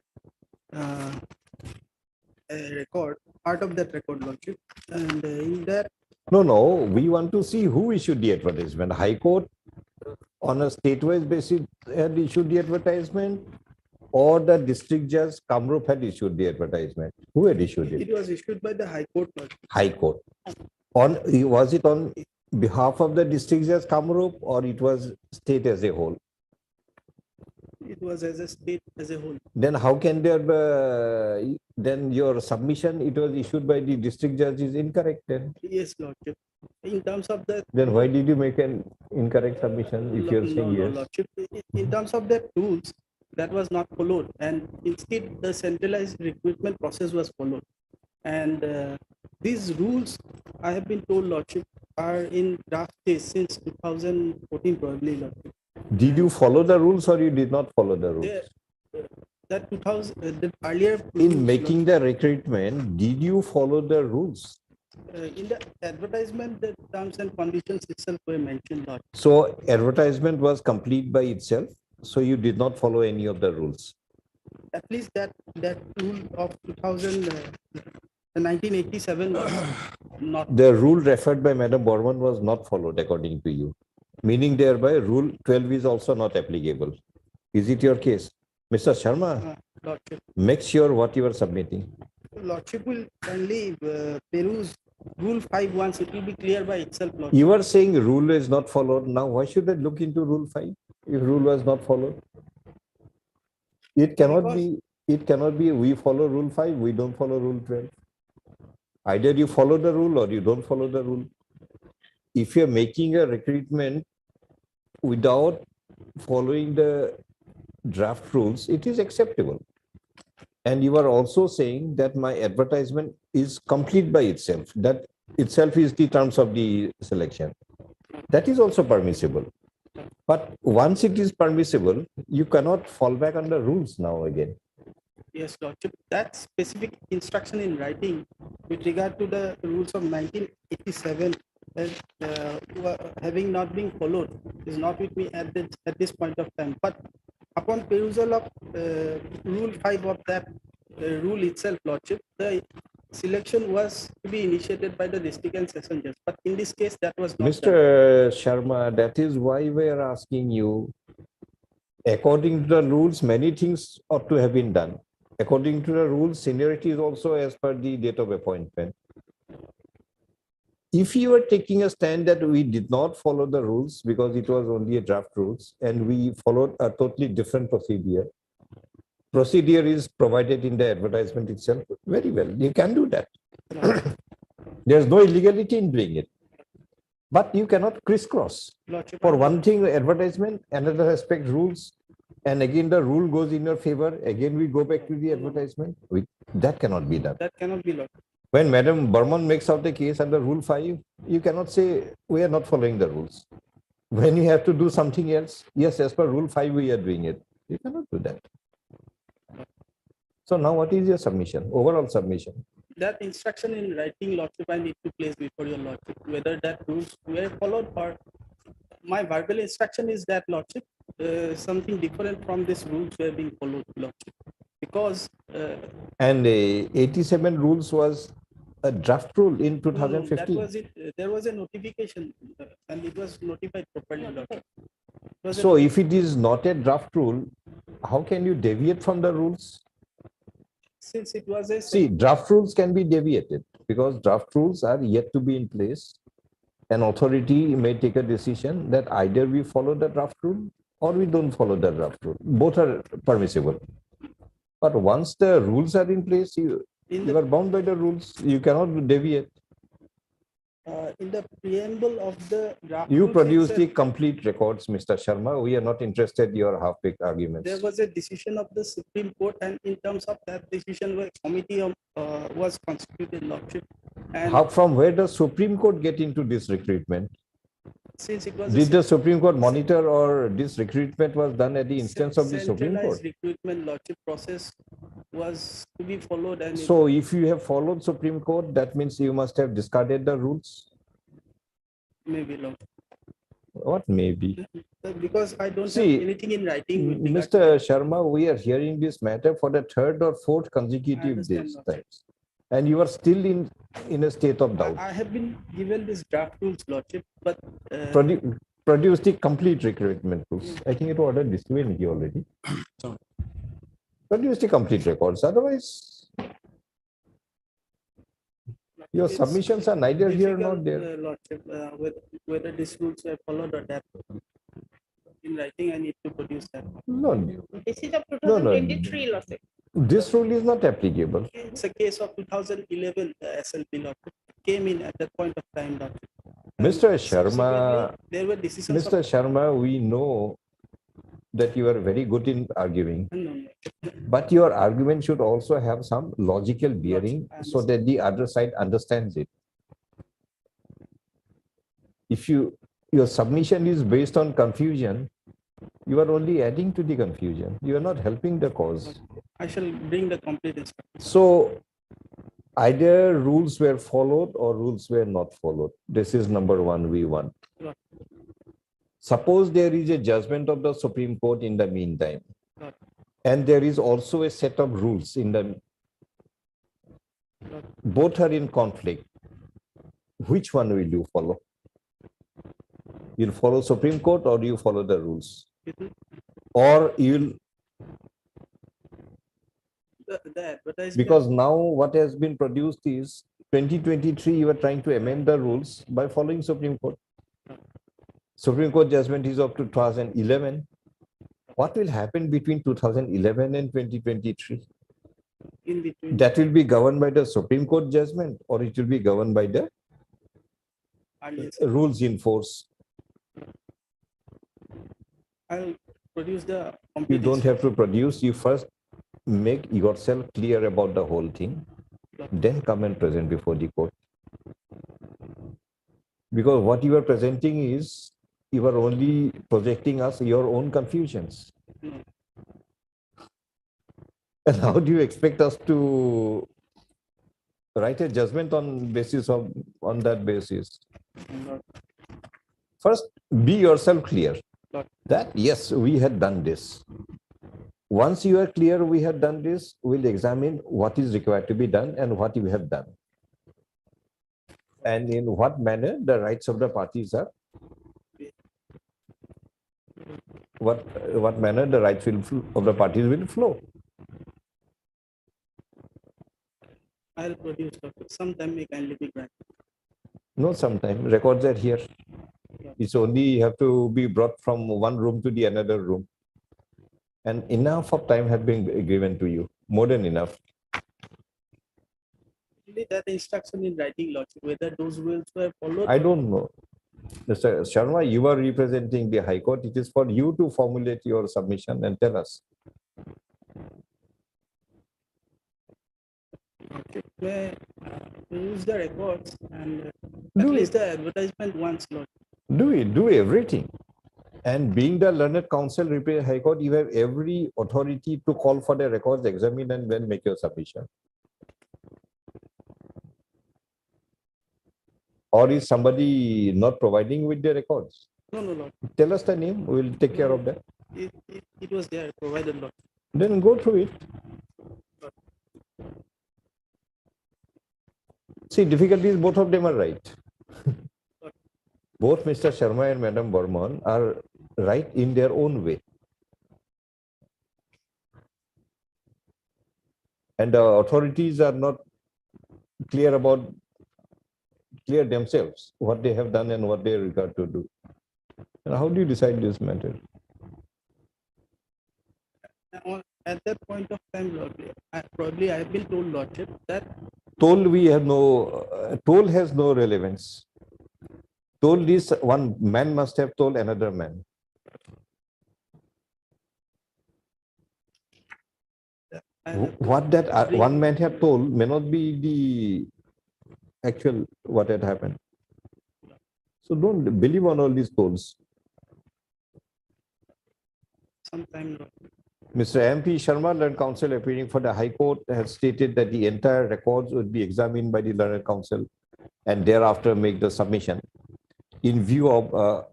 record, part of that record, lordship, and in that. No, we want to see who issued the advertisement. High Court on a state-wise basis had issued the advertisement, or the district judge Kamrup had issued the advertisement. Who had issued it? It was issued by the High Court, lordship. High Court. Was it on behalf of the district judge Kamrup, or it was state as a whole? It was as a state as a whole. Then how can there be, then your submission, it was issued by the district judge is incorrect then? Yes, lordship. In terms of that. Then why did you make an incorrect submission if you're saying yes? Lordship, in terms of that rules, that was not followed, and instead the centralized recruitment process was followed. And these rules, I have been told, lordship, are in draft stage since 2014 probably, lordship. Did you follow the rules or you did not follow the rules? That 2000, the earlier. In making the recruitment, did you follow the rules? In the advertisement, the terms and conditions itself were mentioned, lordship. So advertisement was complete by itself, so you did not follow any of the rules. At least that rule of 1987 was not. The rule referred by Madam Borman was not followed according to you, meaning thereby Rule 12 is also not applicable. Is it your case? Mr. Sharma, Lordship. make sure what you are submitting. Lordship will kindly peruse Rule 5 once, it will be clear by itself, Lordship. You are saying rule is not followed. Now, why should I look into Rule 5 if rule was not followed? It cannot be. It cannot be. We follow Rule 5. We don't follow Rule 12. Either you follow the rule or you don't follow the rule. If you're making a recruitment without following the draft rules, it is acceptable. And you are also saying that my advertisement is complete by itself. That itself is the terms of the selection. That is also permissible. But once it is permissible, you cannot fall back on the rules now again. Yes, Lordship. That specific instruction in writing with regard to the rules of 1987 having not been followed is not with me at this point of time. But upon perusal of Rule 5 of that rule itself, Lordship, the selection was to be initiated by the district and session judge. But in this case, that was not Mr. Sharma, that is why we are asking you, according to the rules, many things ought to have been done. According to the rules, seniority is also as per the date of appointment. If you are taking a stand that we did not follow the rules because it was only a draft rules and we followed a totally different procedure is provided in the advertisement itself, very well, you can do that. There's no illegality in doing it. But you cannot crisscross. For one thing, advertisement, another aspect, rules, and again the rule goes in your favor, again we go back to the advertisement. That cannot be done. That cannot be, Lord. When Madam Burman makes out the case under Rule 5, you cannot say we are not following the rules. When you have to do something else, yes, as per Rule 5, we are doing it. You cannot do that. So now what is your submission, overall submission? That instruction in writing, Lordship, I need to place before your Lordship, whether that rules were followed or my verbal instruction is that, Lordship, something different from this rules were being followed, Lordship. Because and 87 rules was a draft rule in 2015. that was it. There was a notification and it was notified properly, Lordship. So if it is not a draft rule, how can you deviate from the rules? Since it was a See, draft rules can be deviated because draft rules are yet to be in place. An authority may take a decision that either we follow the draft rule or we don't follow the draft rule. Both are permissible. But once the rules are in place, you are bound by the rules. You cannot deviate. In the preamble of the draft You rules produce itself, the complete records, Mr. Sharma. We are not interested in your half-baked arguments. there was a decision of the Supreme Court, and in terms of that decision, a committee was constituted, Lordship. And From where does Supreme Court get into this recruitment? since it was Did the Supreme Court monitor or this recruitment was done at the instance of the Supreme Court? centralized recruitment, Lordship, process was to be followed, and So if you have followed Supreme Court, that means you must have discarded the rules. maybe, Lord. What maybe? Because I don't See, have anything in writing with regard Mr. Sharma, we are hearing this matter for the third or fourth consecutive days. Times. And you are still in a state of doubt. I have been given this draft rules, Lordship, but Produce the complete recruitment rules. I think it was ordered distributed already. Produce the complete records. Otherwise, your submissions are neither here nor there. Lordship, whether these rules were followed or that. In writing, I need to produce that. No, This is of No, no. 2023, Lordship. this rule is not applicable. It's a case of 2011 SLP, Lordship. Came in at that point of time, Lordship. Mr. Sharma, There were decisions Mr. Sharma, we know that you are very good in arguing, but your argument should also have some logical bearing so that the other side understands it. If your submission is based on confusion, you are only adding to the confusion. You are not helping the cause. I shall bring the complete instruction. So either rules were followed or rules were not followed. This is number one we want. Right. Suppose there is a judgment of the Supreme Court in the meantime, Right. and there is also a set of rules in the, both are in conflict. Which one will you follow? You'll follow Supreme Court or you follow the rules? Or you'll the advertisement. Because now what has been produced is 2023, you are trying to amend the rules by following Supreme Court. Supreme Court judgment is of 2011. What will happen between 2011 and 2023? In between. That will be governed by the Supreme Court judgment, or it will be governed by the rules in force. I'll produce the. You don't have to produce, you first make yourself clear about the whole thing, then come and present before the court. Because what you are presenting is, you are only projecting us your own confusions. And how do you expect us to write a judgment on that basis? First, be yourself clear that yes, we had done this. Once you are clear we have done this, we'll examine what is required to be done and what you have done, and in what manner the rights of the parties are, what manner the rights of the parties will flow. I'll produce sometime. May kindly be granted. No, sometime records are here. It's only have to be brought from one room to the another room, and enough of time have been given to you, more than enough. Really, that instruction in writing, Lordship, whether those rules were followed. I don't know. Mr. Sharma, you are representing the High Court. It is for you to formulate your submission and tell us. May use the records and at least the advertisement once, Lord. Do everything. And being the learned counsel, High Court, you have every authority to call for the records, examine, and then make your submission. Or is somebody not providing with the records? No, Lord. Tell us the name, we will take care of that. It was there, provided, Lord. Then go through it. See, difficulty is both of them are right. Both Mr. Sharma and Madam Burman are right in their own way. And the authorities are not clear themselves what they have done and what they regard to do. And how do you decide this matter? At that point of time, Lord, I have been told, Lordship, that Toll has no relevance. Told is one man must have told another man. What that one man have told may not be the actual what had happened. So don't believe on all these tolls. sometime, Lord. Mr. M.P. Sharma, learned counsel appearing for the High Court, has stated that the entire records would be examined by the learned counsel and thereafter make the submission. In view of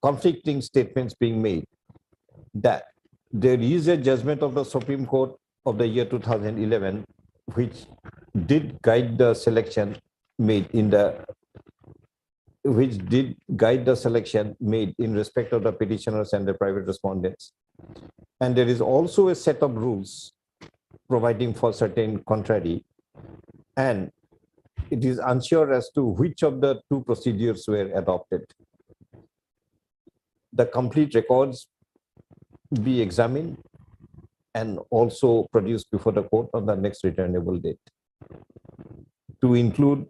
conflicting statements being made, that there is a judgment of the Supreme Court of the year 2011, which did guide the selection made in respect of the petitioners and the private respondents. And there is also a set of rules providing for certain contrary, and it is unsure as to which of the two procedures were adopted. The complete records be examined and also produced before the court on the next returnable date, to include,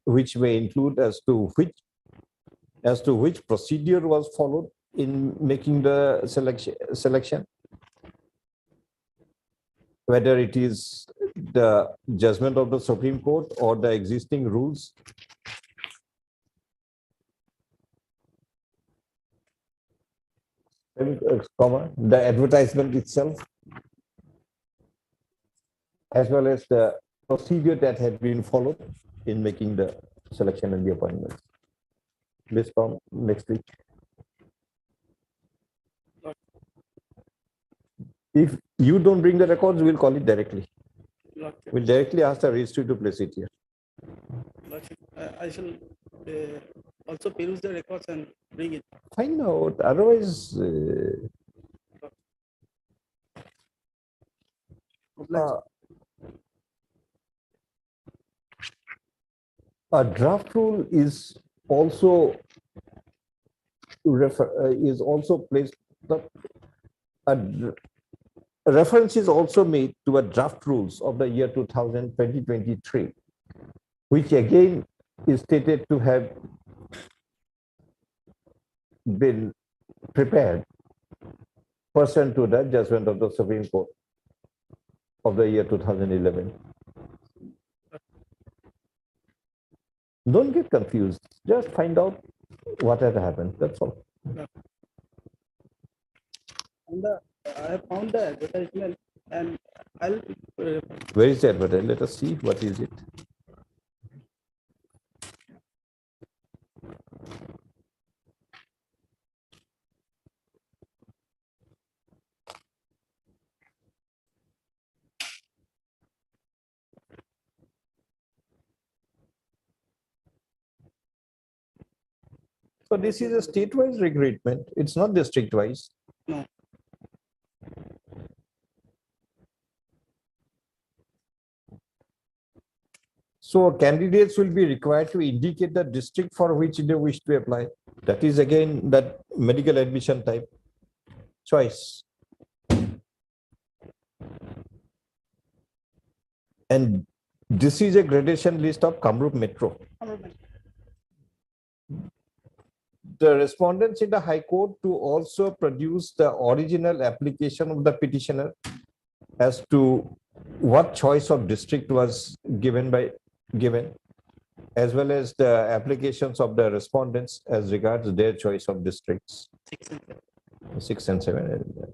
which may include as to which procedure was followed in making the selection, whether it is the judgment of the Supreme Court or the existing rules. The advertisement itself, as well as the procedure that had been followed in making the selection and the appointments. Please come next week. If you don't bring the records, we'll call it directly. We'll directly ask the registry to place it here. I shall also peruse the records and bring it. Find out, otherwise A draft rule is also placed. A reference is also made to a draft rules of the year 2023, which again is stated to have been prepared pursuant to the judgment of the Supreme Court of the year 2011. Don't get confused. Just find out what had happened. That's all. And I found the advertisement, and I'll. Where is the advertisement? Let us see. What is it? So this is a state-wise recruitment. It's not district-wise. No. So candidates will be required to indicate the district for which they wish to apply. That is again that medical admission type choice. And this is a gradation list of Kamrup Metro. The respondents in the High Court to also produce the original application of the petitioner as to what choice of district was given, as well as the applications of the respondents as regards their choice of districts. 6 and 7.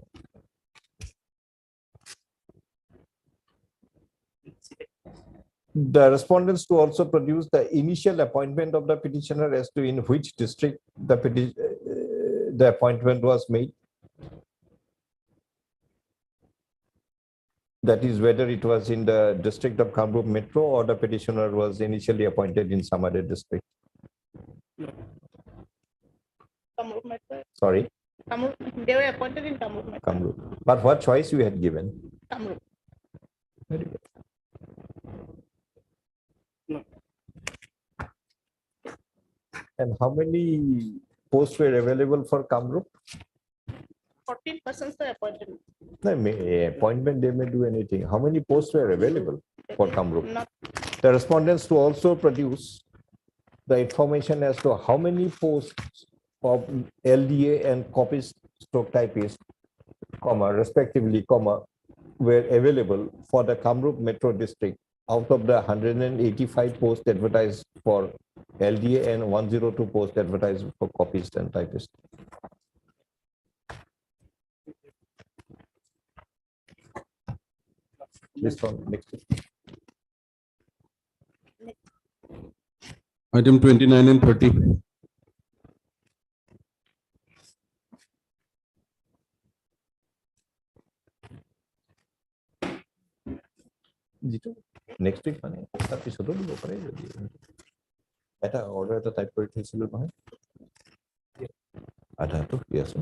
The respondents to also produce the initial appointment of the petitioner as to in which district the appointment was made. That is whether it was in the district of Kamrup Metro or the petitioner was initially appointed in some other district. Kamrup Metro. Sorry? They were appointed in Kamrup Metro. Kamrup. But what choice you had given? Kamrup. Very good. No. And how many posts were available for Kamrup? 14 persons were appointed. No, appointment, they may do anything. How many posts were available for Kamrup? Not. The respondents to also produce the information as to how many posts of LDA and copyist stroke typist, respectively, were available for the Kamrup Metro district out of the 185 posts advertised for LDA and 102 posts advertised for copyist and typist. This one, next. Item 29 and 30. Next week মানে তাৰ পিছতো দিব পাৰে যদি এটা order এটা type কৰি থৈছিলো নহয় আধাটো দি আছো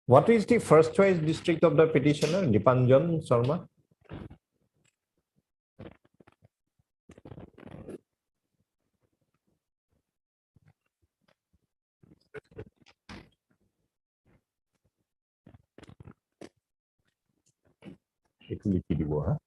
What is the first choice district of the petitioner, Dipanjan Sharma? Huh?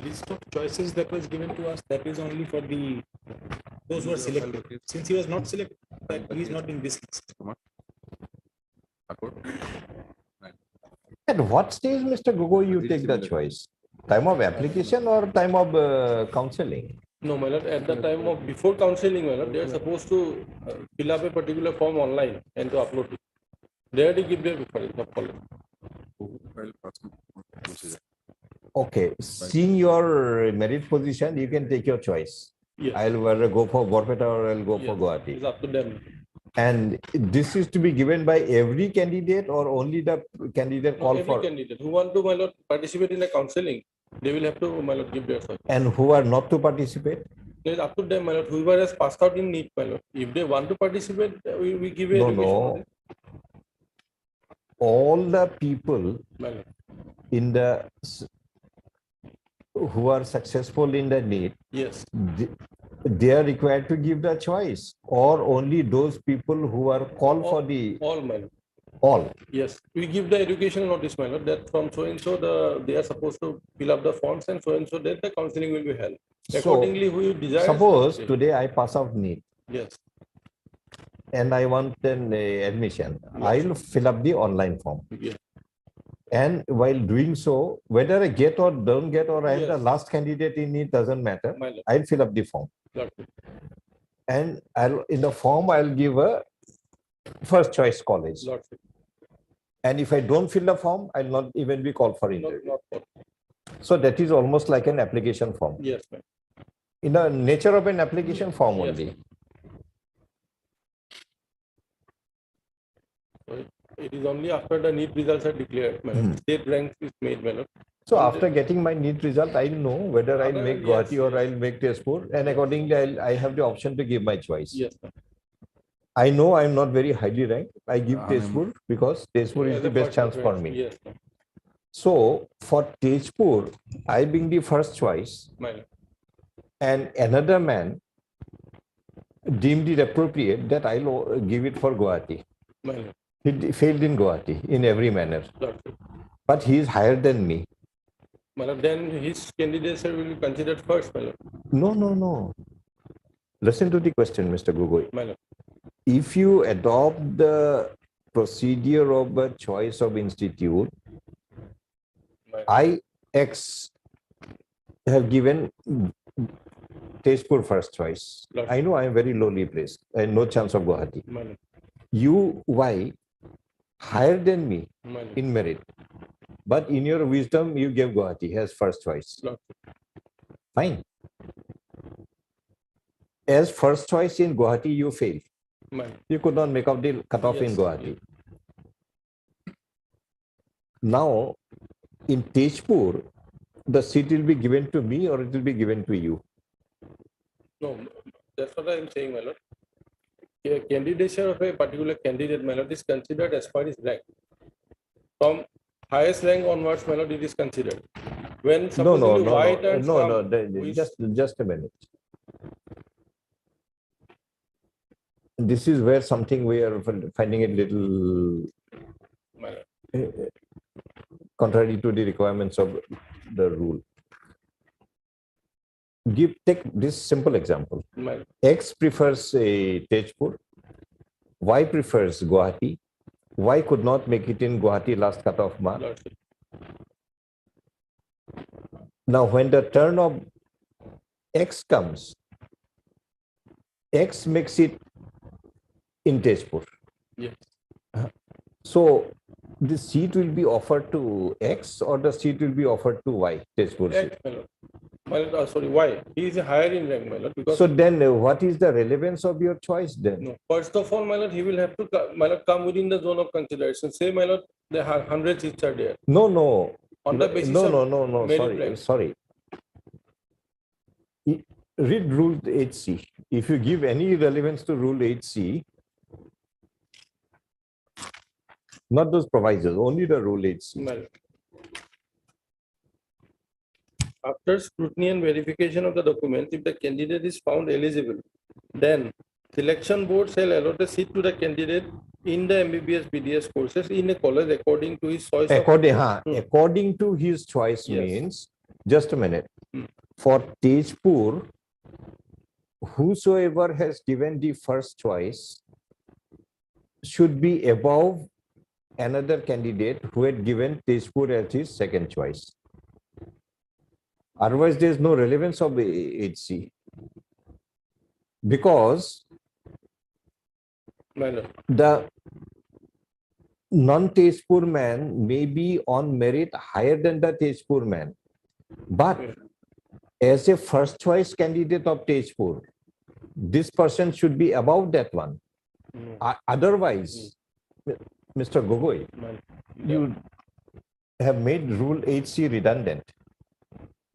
list of choices that was given to us, that is only for the those who are selected. Since he was not selected, he is not in this list. At what stage, Mr. Gogoi, you take the choice? Time of application or time of counseling? No, my lord, at the time of before counseling, my lord, they are supposed to fill up a particular form online and to upload it. They have to give their preference of college. Okay, seeing your merit position, you can take your choice. Yes. I'll rather go for Borpeta or I'll go for Guwahati. It's up to them. And this is to be given by every candidate or only the candidate called Every for? candidate who want to, my lord, participate in a counseling, they will have to, my lord, give their choice. And who are not to participate? It's up to them, my lord. Whoever has passed out in NEET, my lord. If they want to participate, we give a No, education. no. All the people My lord. in the who are successful in the NEET, Yes. they are required to give the choice, or only those people who are called for the All, my lord. all. Yes, we give the educational notice, my lord, that from so and so they are supposed to fill up the forms and so that the counseling will be held. Accordingly, who desires. Suppose today I pass out NEET Yes. and I want an admission, I'll fill up the online form. Yes. And while doing so, whether I get or don't get, or I am the Yes. last candidate in it, doesn't matter. My lord. I'll fill up the form. Lord. And in the form, I'll give a first choice college. Lord. And if I don't fill the form, I'll not even be called for interview. Not. So that is almost like an application form. Yes, ma'am. In the nature of an application form only. So it is only after the NEET results are declared, madam. State rank is made, madam. So after getting my NEET result, I'll know whether I'll make Yes, Guwahati or I'll make Tezpur, and accordingly, I have the option to give my choice. Yes, ma'am. I know I'm not very highly ranked. I give Tezpur because Tezpur is As the a best first chance for preference. me. Yes, ma'am. So for Tezpur, I being the first choice, Madam. and another man deemed it appropriate that I'll give it for Guwahati. Madam. He failed in Guwahati in every manner, Lord. but he is higher than me. Madam, then his candidature will be considered first, madam. No. Listen to the question, Mr. Gogoi. Madam. If you adopt the procedure of a choice of institute, I X have given Tezpur first choice. Lord. I know I am very lowly placed and no chance of Guwahati. Madam. You Y higher than me Madam. in merit, but in your wisdom you gave Guwahati as first choice. Lord. Fine. As first choice in Guwahati, you failed. Madam. You could not make up the cutoff in Yes, Guwahati. Now, in Tezpur, the seat will be given to me or it will be given to you. No, that's what I am saying, my lord. A candidature of a particular candidate, my lord, is considered as per his rank. From highest rank onwards, my lord, it is considered. When supposedly Y turns from, just a minute. This is where something we are finding it little my lord. contrary to the requirements of the rule. Take this simple example. My lord. X prefers a Tezpur, Y prefers Guwahati. Y could not make it in Guwahati last cutoff mark. Lord. Now, when the turn of X comes, X makes it in Tezpur. Yes. So the seat will be offered to X or the seat will be offered to Y, Tezpur seat. X, my lord. My lord, sorry, Y. He is higher in rank, my lord. Because So then what is the relevance of your choice then? no, first of all, my lord, he will have to my lord, come within the zone of consideration. Say, my lord, there are 100 seats are there. No. On the basis No, of no. merit rank. Sorry. Read rule 8C. If you give any relevance to rule 8C, not those provisos, only the rule 8C. My lord. After scrutiny and verification of the document, if the candidate is found eligible, then selection board shall allot a seat to the candidate in the MBBS BDS courses in a college according to his choice. According to his choice Yes. means, just a minute. For Tejpur, whosoever has given the first choice should be above another candidate who had given Tejpur as his second choice. Otherwise, there is no relevance of HC. Because the non-Tejpur man may be on merit higher than the Tejpur man. But as a first choice candidate of Tejpur, this person should be above that one. Otherwise, Mr. Gogoi, you have made rule HC redundant.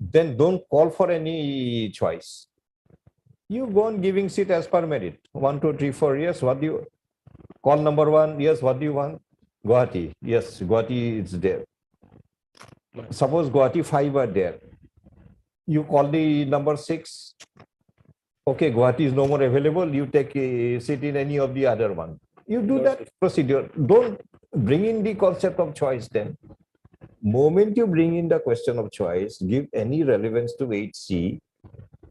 Then don't call for any choice. You go on giving seat as per merit. 1, 2, 3, 4 years. What do you call number 1? Yes, what do you want? Guwahati. Yes, Guwahati is there. Suppose Guwahati 5 are there. You call the number 6. Okay, Guwahati is no more available. You take a seat in any of the other one. You do that procedure. Don't bring in the concept of choice then. Moment you bring in the question of choice, give any relevance to HC,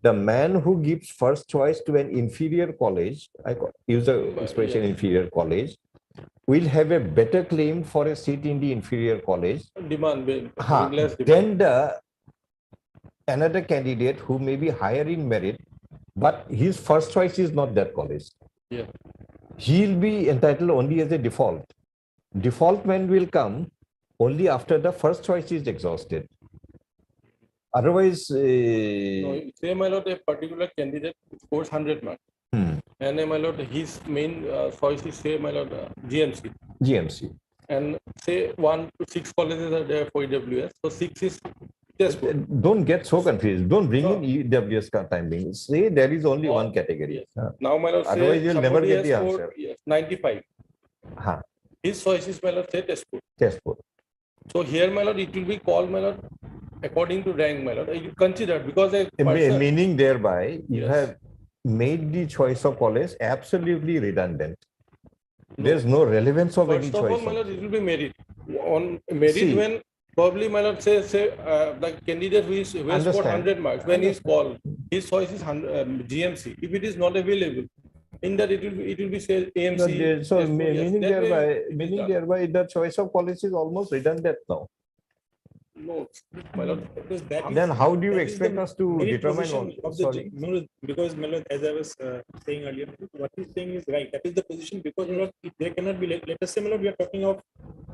the man who gives first choice to an inferior college, I use the expression inferior college, will have a better claim for a seat in the inferior college than the another candidate who may be higher in merit, but his first choice is not that college. He'll be entitled only as a default. Default man will come only after the first choice is exhausted. Otherwise, No, say my lord, a particular candidate scores 100 marks. And my lord, his main choice is say my lord GMC. GMC. And say 1 to 6 colleges are there for EWS. So 6 is Tejpur. Don't get so confused. Don't bring in EWS timing. Say there is only one category. Now my lord, say otherwise you'll never somebody get the has answer. scored 95. His choice is my lord, say Tejpur. Tejpur. So here my lord, it will be called my lord according to rank my lord. You consider because a person, Meaning thereby you have made the choice of college absolutely redundant. There's no relevance of any first of all choice. my lord, it will be merit. On merit See. when probably my lord say the candidate who has scored Understand. 100 marks when he is called, his choice is GMC. If it is not available, in that it will be say AMC. So Tejpur, yes. meaning That way thereby the choice of college is almost redundant now. No, my lord. Because that is, Then how do you that is expect the us to merit determine position all- of the sorry? no, because my lord, as I was saying earlier, what he's saying is right. That is the position because my lord, there cannot be let us say my lord, we are talking of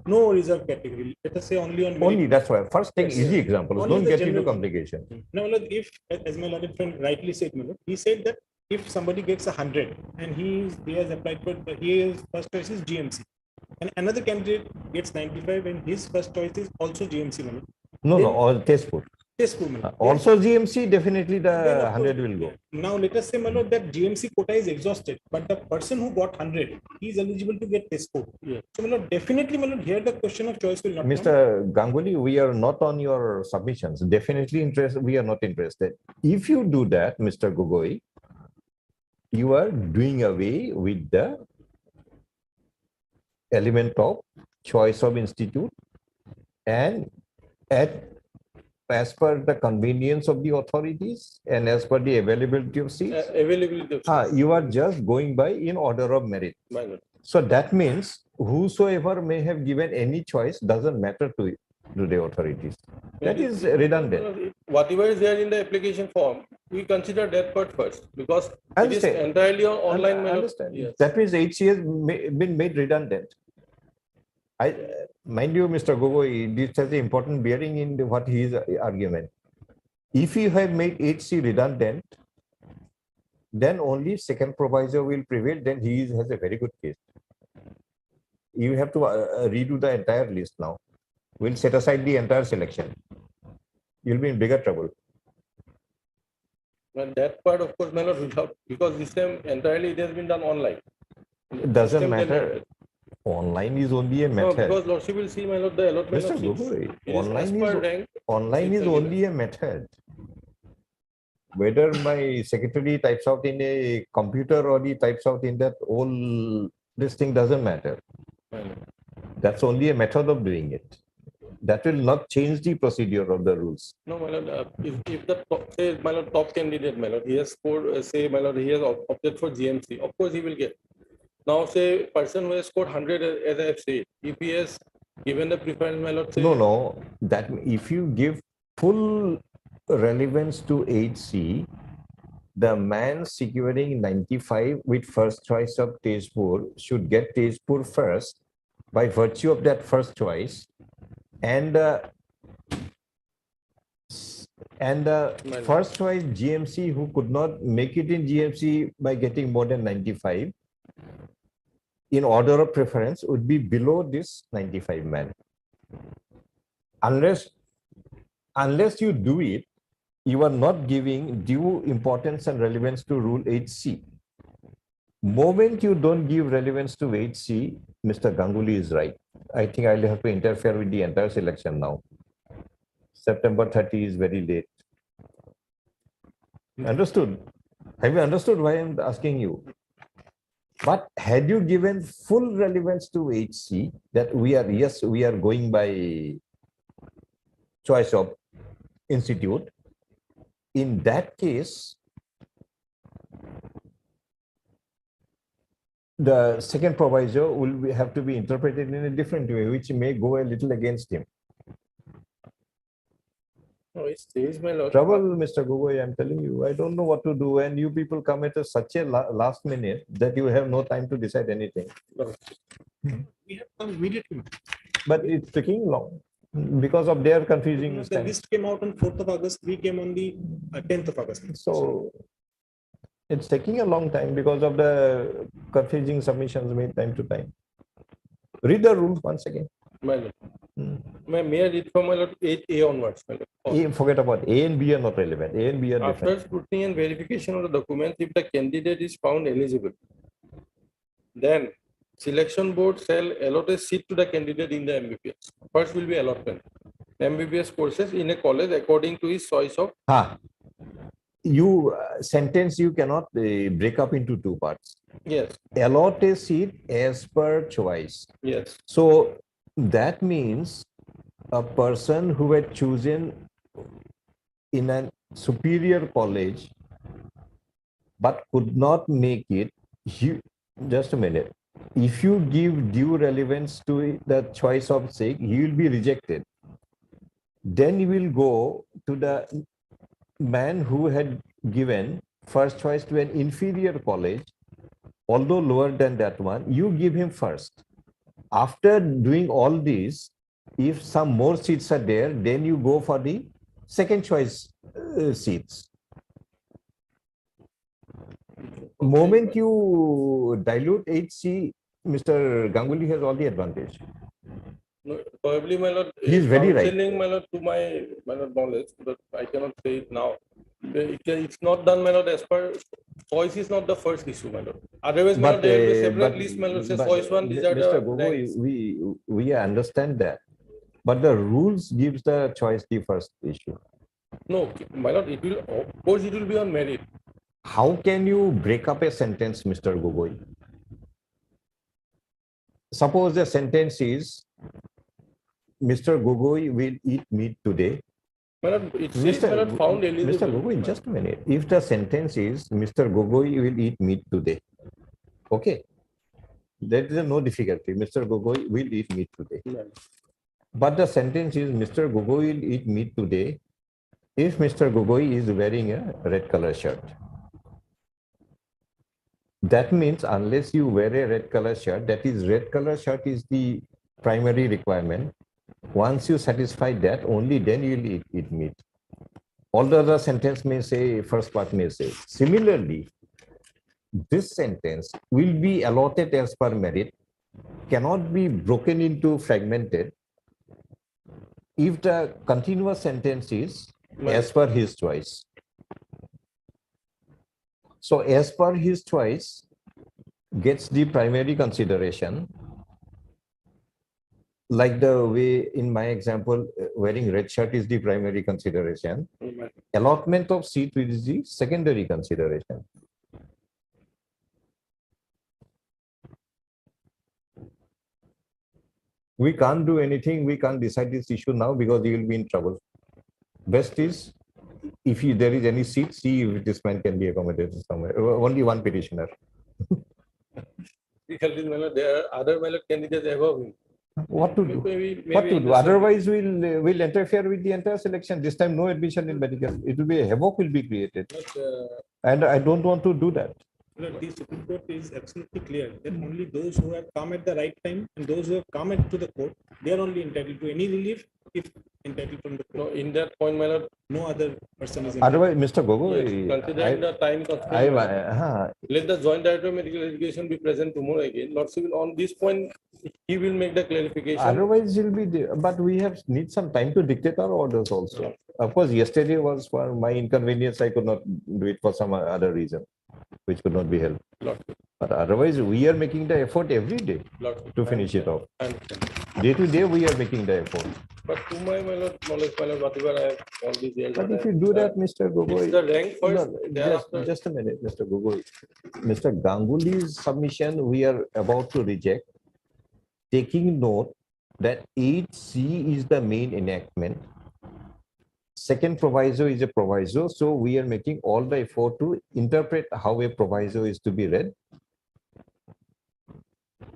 no reserve category. Let us say only on Only merit. that's why. First take Yes. easy examples. Only Don't the get into general- complication. Now, my lord, if as my lord friend rightly said, my lord, he said that if somebody gets 100 and he has applied for his first choice is GMC, and another candidate gets 95 and his first choice is also GMC, my lord. No, all Tejpur. Tejpur, my lord. Also GMC, definitely the Then, of 100 course, will go. Now let us say, my lord, that GMC quota is exhausted, but the person who got 100, he is eligible to get Tejpur. So, my lord, definitely, my lord, here the question of choice will not come. Mr. Ganguly, we are not on your submissions. Definitely interested. We are not interested. If you do that, Mr. Gogoi, you are doing away with the element of choice of institute and as per the convenience of the authorities and as per the availability of seats. Availability of seats. You are just going by in order of merit. My lord. So that means whosoever may have given any choice doesn't matter to the authorities. That is redundant. Whatever is there in the application form, we consider that part first because it is Understand. entirely on online. my lord. Understand. Yes. That means HC has been made redundant. Mind you, Mr. Gogoi, this has an important bearing in what his argument. If you have made HC redundant, then only second provisor will prevail. Then he has a very good case. You have to redo the entire list now. We'll set aside the entire selection. You'll be in bigger trouble. And that part, of course, my lord, without because this time entirely it has been done online. It doesn't System can- matter. Online is only a No, method. because lordship will see my lord the allotment Mr. of seats. Gogoi, It is as per rank. online is only a method. Whether my secretary types out in a computer or he types out in that old, this thing doesn't matter. That's only a method of doing it. That will not change the procedure of the rules. No, my lord, if the top, say, my lord, top candidate, my lord, he has scored, say, my lord, he has opted for GMC, of course he will get. Now, say, person who has scored 100, as I have said, if he has given the preference, my lord, say. No, that if you give full relevance to HC, the man securing 95 with first choice of Tezpur should get Tezpur first by virtue of that first choice, and first choice GMC who could not make it in GMC by getting more than 95 in order of preference would be below this 95 man. Unless you do it, you are not giving due importance and relevance to rule 8C. Moment you don't give relevance to 8C, Mr. Ganguly is right. I think I'll have to interfere with the entire selection now. September 30 is very late. Understood? Have you understood why I'm asking you? But had you given full relevance to HC, that we are going by choice of institute, in that case, the second proviso will have to be interpreted in a different way, which may go a little against him. No, it stays, my lord. Trouble, Mr. Gogoi, I'm telling you, I don't know what to do, and you people come at such a last minute that you have no time to decide anything. We have come immediately. But it's taking long because of their confusing. The list came out on 4th of August, we came on the 10th of August. So it's taking a long time because of the confusing submissions made time to time. Read the rules once again. My lord. May I read from my lord 8A onwards, my lord? Forget about A and B are not relevant. A and B are After different. scrutiny and verification of the documents, if the candidate is found eligible, then selection board shall allot a seat to the candidate in the MBBS. First will be allotment. MBBS courses in a college according to his choice of. You sentence you cannot break up into two parts. Yes. Allot a seat as per choice. Yes. So that means a person who had chosen in a superior college but could not make it, just a minute. If you give due relevance to the choice of sake, he will be rejected. Then you will go to the man who had given first choice to an inferior college, although lower than that one, you give him first. After doing all this, if some more seats are there, then you go for the second choice seats. Moment you dilute HC, Mr. Ganguly has all the advantage. No, probably, my lord. He is very right. Counseling, my lord, to my lord knowledge, but I cannot say it now. It's not done, my lord, as per choice is not the first issue, my lord. Otherwise, my lord, there will be separate list, my lord, says choice one, these are Mr. the Gogoi, we understand that, but the rules gives the choice the first issue. No, my lord, it will, of course, it will be on merit. How can you break up a sentence, Mr. Gogoi? Suppose the sentence is, Mr. Gogoi will eat meat today. My lord, it says, my lord, found eligible. Mr. Gogoi, just a minute. If the sentence is, Mr. Gogoi will eat meat today, okay, there is no difficulty. Mr. Gogoi will eat meat today. No. But the sentence is, Mr. Gogoi will eat meat today if Mr. Gogoi is wearing a red color shirt. That means unless you wear a red color shirt, that is red color shirt is the primary requirement. Once you satisfy that, only then you will eat meat. All the other sentence may say, first part may say. Similarly, this sentence will be allotted as per merit, cannot be broken into fragmented if the continuous sentence is as per his choice. So as per his choice gets the primary consideration, like the way in my example, wearing red shirt is the primary consideration. Allotment of seat is the secondary consideration. We can't do anything. We can't decide this issue now because you will be in trouble. Best is, if there is any seat, see if this man can be accommodated somewhere. Only one petitioner. Difficulties, my lord, there are other my lord candidates above him. What to do? Maybe What to in do? the Otherwise, we'll interfere with the entire selection. This time, no admission in medical. It will be a havoc will be created, and I don't want to do that. The Supreme Court is absolutely clear that only those who have come at the right time and those who have come to the court, they are only entitled to any relief if entitled from the court. No, in that point, my lord, no other person is entitled. Otherwise, Mr. Gogoi, considering the time constraint, let the Joint Director of Medical Education be present tomorrow again. Lordship will, on this point, he will make the clarification. Otherwise, he'll be there. But we need some time to dictate our orders also. Of course, yesterday was for my inconvenience. I could not do it for some other reason, which could not be helped. But otherwise, we are making the effort every day to finish it off. Day to day, we are making the effort. But to my lord, knowledge, my lord, whatever I have all these years. But if you do that, Mr. Gogoi, the rank first, just a minute, Mr. Gogoi. Mr. Ganguly's submission we are about to reject, taking note that 8C is the main enactment. Second proviso is a proviso, so we are making all the effort to interpret how a proviso is to be read.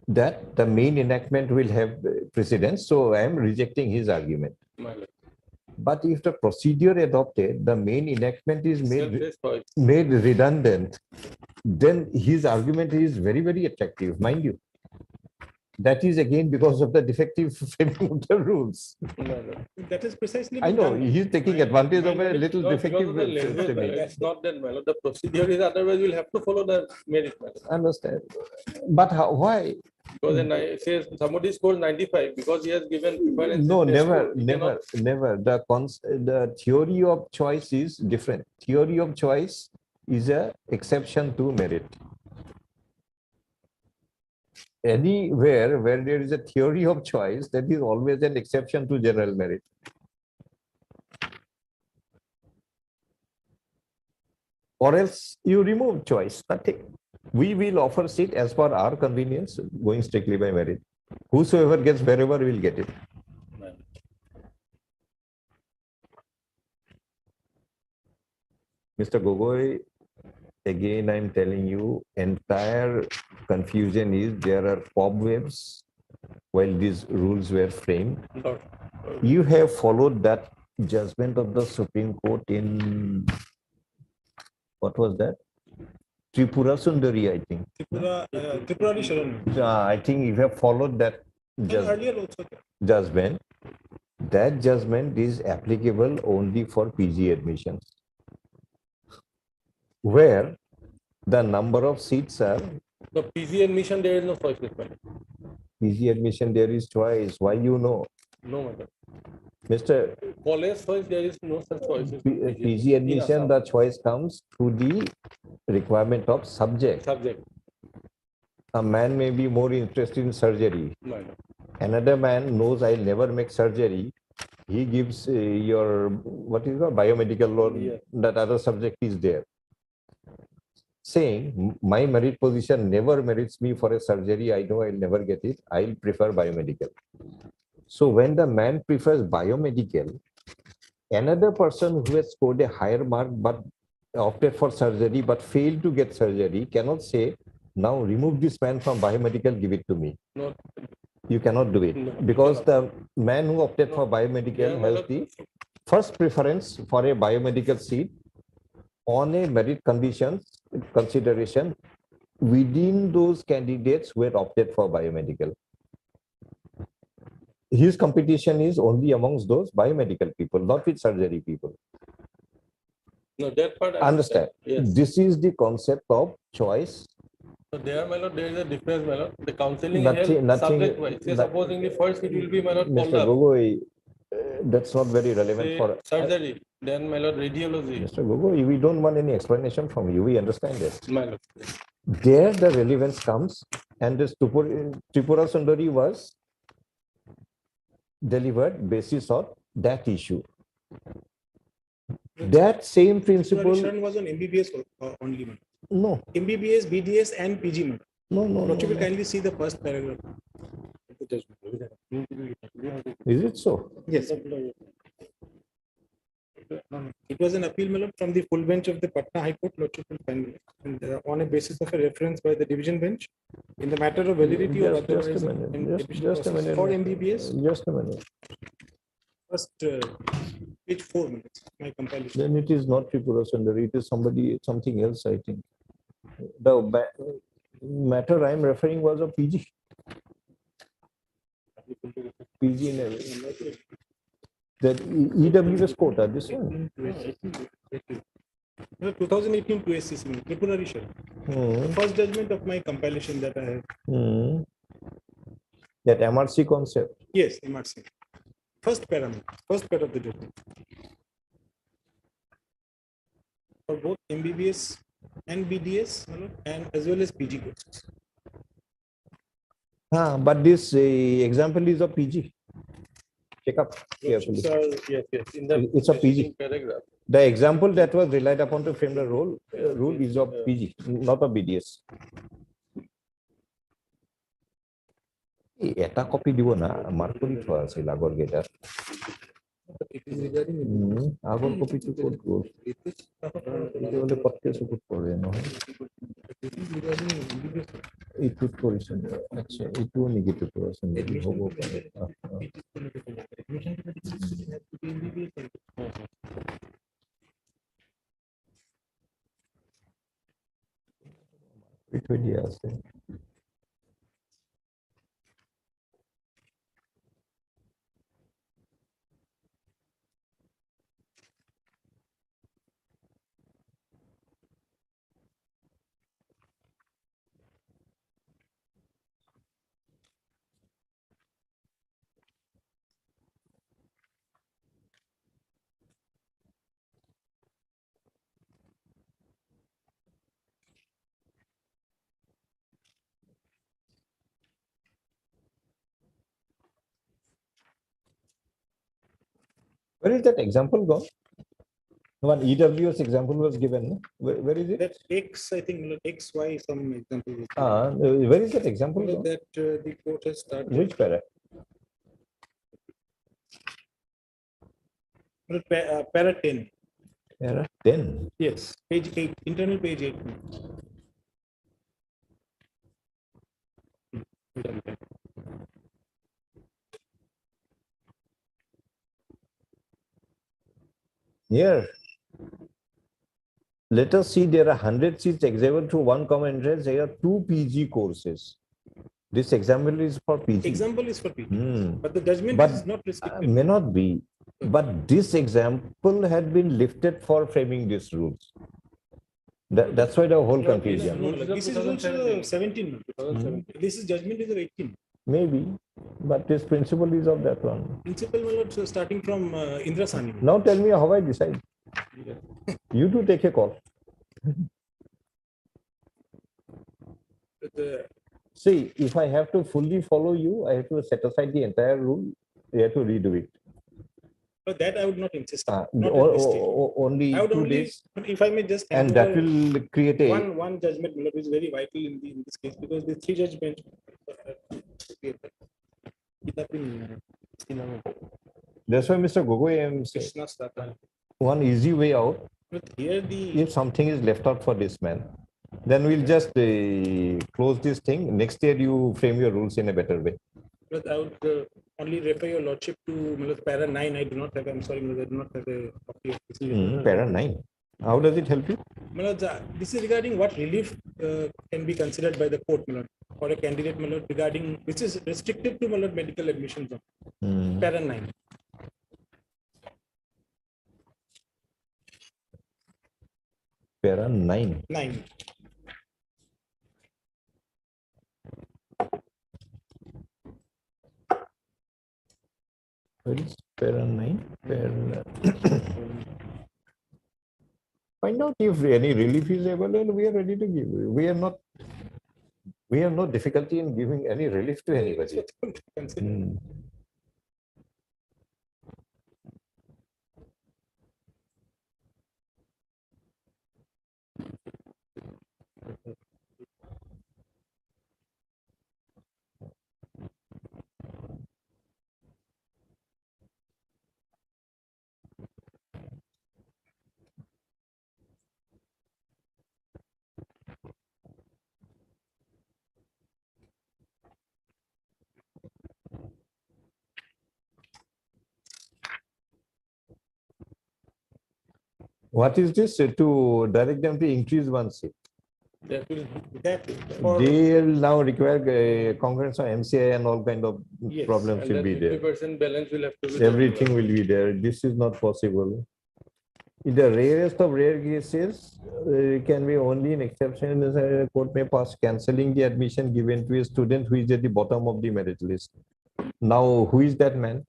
That the main enactment will have precedence, so I am rejecting his argument. But if the procedure adopted, the main enactment is made redundant, then his argument is very, very attractive, mind you. That is again because of the defective framing of the rules. That is precisely. I know he's taking advantage of a little defective framing. That's not that, my lord. The procedure is otherwise we'll have to follow the merit. I understand. But how, why? Because then it says somebody scores 95 because he has given preference. No, never. The theory of choice is different. Theory of choice is a exception to merit. Anywhere where there is a theory of choice, that is always an exception to general merit. Or else you remove choice, nothing. We will offer seat as per our convenience, going strictly by merit. Whosoever gets wherever will get it. Mr. Gogoi, again, I'm telling you, entire confusion is there are cobwebs while these rules were framed. You have followed that judgment of the Supreme Court in, what was that? Tripura Sundari, I think. Tripurari Sharan. I think you have followed that judgment. That judgment is applicable only for PG admissions, where the number of seats are. The PG admission, there is no choice. PG admission, there is choice. Why you know? No, madam. Mr. College choice, there is no such choice. PG admission, the choice comes through the requirement of subject. A man may be more interested in surgery. No. Another man knows I'll never make surgery. He gives your, what is the biomedical law, that other subject is there. Saying my merit position never merits me for a surgery, I know I'll never get it, I'll prefer biomedical. So when the man prefers biomedical, another person who has scored a higher mark but opted for surgery but failed to get surgery cannot say, now remove this man from biomedical, give it to me. No. You cannot do it because the man who opted for biomedical has the first preference for a biomedical seat on a merit consideration within those candidates who had opted for biomedical. His competition is only amongst those biomedical people, not with surgery people. No, that part I understand. Yes. This is the concept of choice. So there, my lord, there is a difference, my lord. The counseling Nothing- is subject wise. Say, supposing first it will be, my lord, called Mr. up. Gogoi, that's not very relevant Say, for surgery, then my lord, radiology. Mr. Gogoi, we don't want any explanation from you. We understand this. My lord. There the relevance comes, and this Tripura Sundari was delivered basis of that issue. That same principle. Sharan was on MBBS only. Man. No. MBBS, BDS, and PG. Man. No. Lordship will kindly see the first paragraph. Is it so? Yes. It was an appeal, my lord, from the full bench of the Patna High Court, Lordship will find it. And on a basis of a reference by the division bench in the matter of validity or Just a otherwise minute, in admission just a process minute. for MBBS. Just a minute. First, page 4 minutes, my compilation. Then it is not Tripura Sundari, it is something else, I think. The matter I am referring was a PG. PG in everything. That EWS quota, this one. 2018 to SCC, Tripura Rishar. First judgment of my compilation that I have. That MRC concept. Yes, MRC. First parameter, first part of the judgment. For both MBBS and BDS, and as well as PG courses. But this example is a PG. Check up carefully. Yes, in the It's a PG. paragraph. The example that was relied upon to frame the rule is of PG, not a BDS. এটা copy দিব না mark কৰি থোৱা আছিল আগৰ gather আগৰ কপিটো ক'ত গ'ল তেতিয়াহ'লে পটকে চকুত পৰে নহয় এইটোত কৰিছে আচ্ছা এইটো নেকি টুকুৰা আছে হ'ব পাৰে 20 আছে Where is that example gone? One EWS example was given. No? Where is it? That X, I think, X, Y, some example. Where is that example gone? That the court has started. Which para? Para 10. Para 10? Yes, page 8, internal page 8. Here, let us see there are 100 seats examined through one common entrance. There are 2 PG courses. This example is for PG. Example is for PG, but the judgment is not restricted. May not be. But this example had been lifted for framing these rules. That's why the whole confusion. No, this is also 17. This is judgment is of 18. Maybe, but this principle is of that one. Principle was starting from Indra Sani. Now tell me how I decide. You two take a call. See, if I have to fully follow you, I have to set aside the entire rule. You have to redo it. But that I would not insist on. Only 2 days. If I may just. And that will create a. One judgment which is very vital in this case because the 3 judge bench. That's why Mr. Gogoi, I am saying one easy way out. If something is left out for this man, then we'll just close this thing. Next year, you frame your rules in a better way. But I would only refer your lordship to para 9. I do not have. I'm sorry, I do not have a copy of this. Para 9. How does it help you? This is regarding what relief can be considered by the court, or a candidate, regarding which is restricted to medical admissions. Para 9. Para 9. 9. Where is para 9? Find out if any relief is available, we are ready to give. We have no difficulty in giving any relief to anybody. What is this? To direct them to increase one seat. That will, that for, They'll now require concurrence on MCI and all kind of Yes, problems And will then be there. 50% balance will have to be. Everything will be there. This is not possible. In the rarest of rare cases, it can be only an exception. A court may pass cancelling the admission given to a student who is at the bottom of the merit list. Now, who is that man?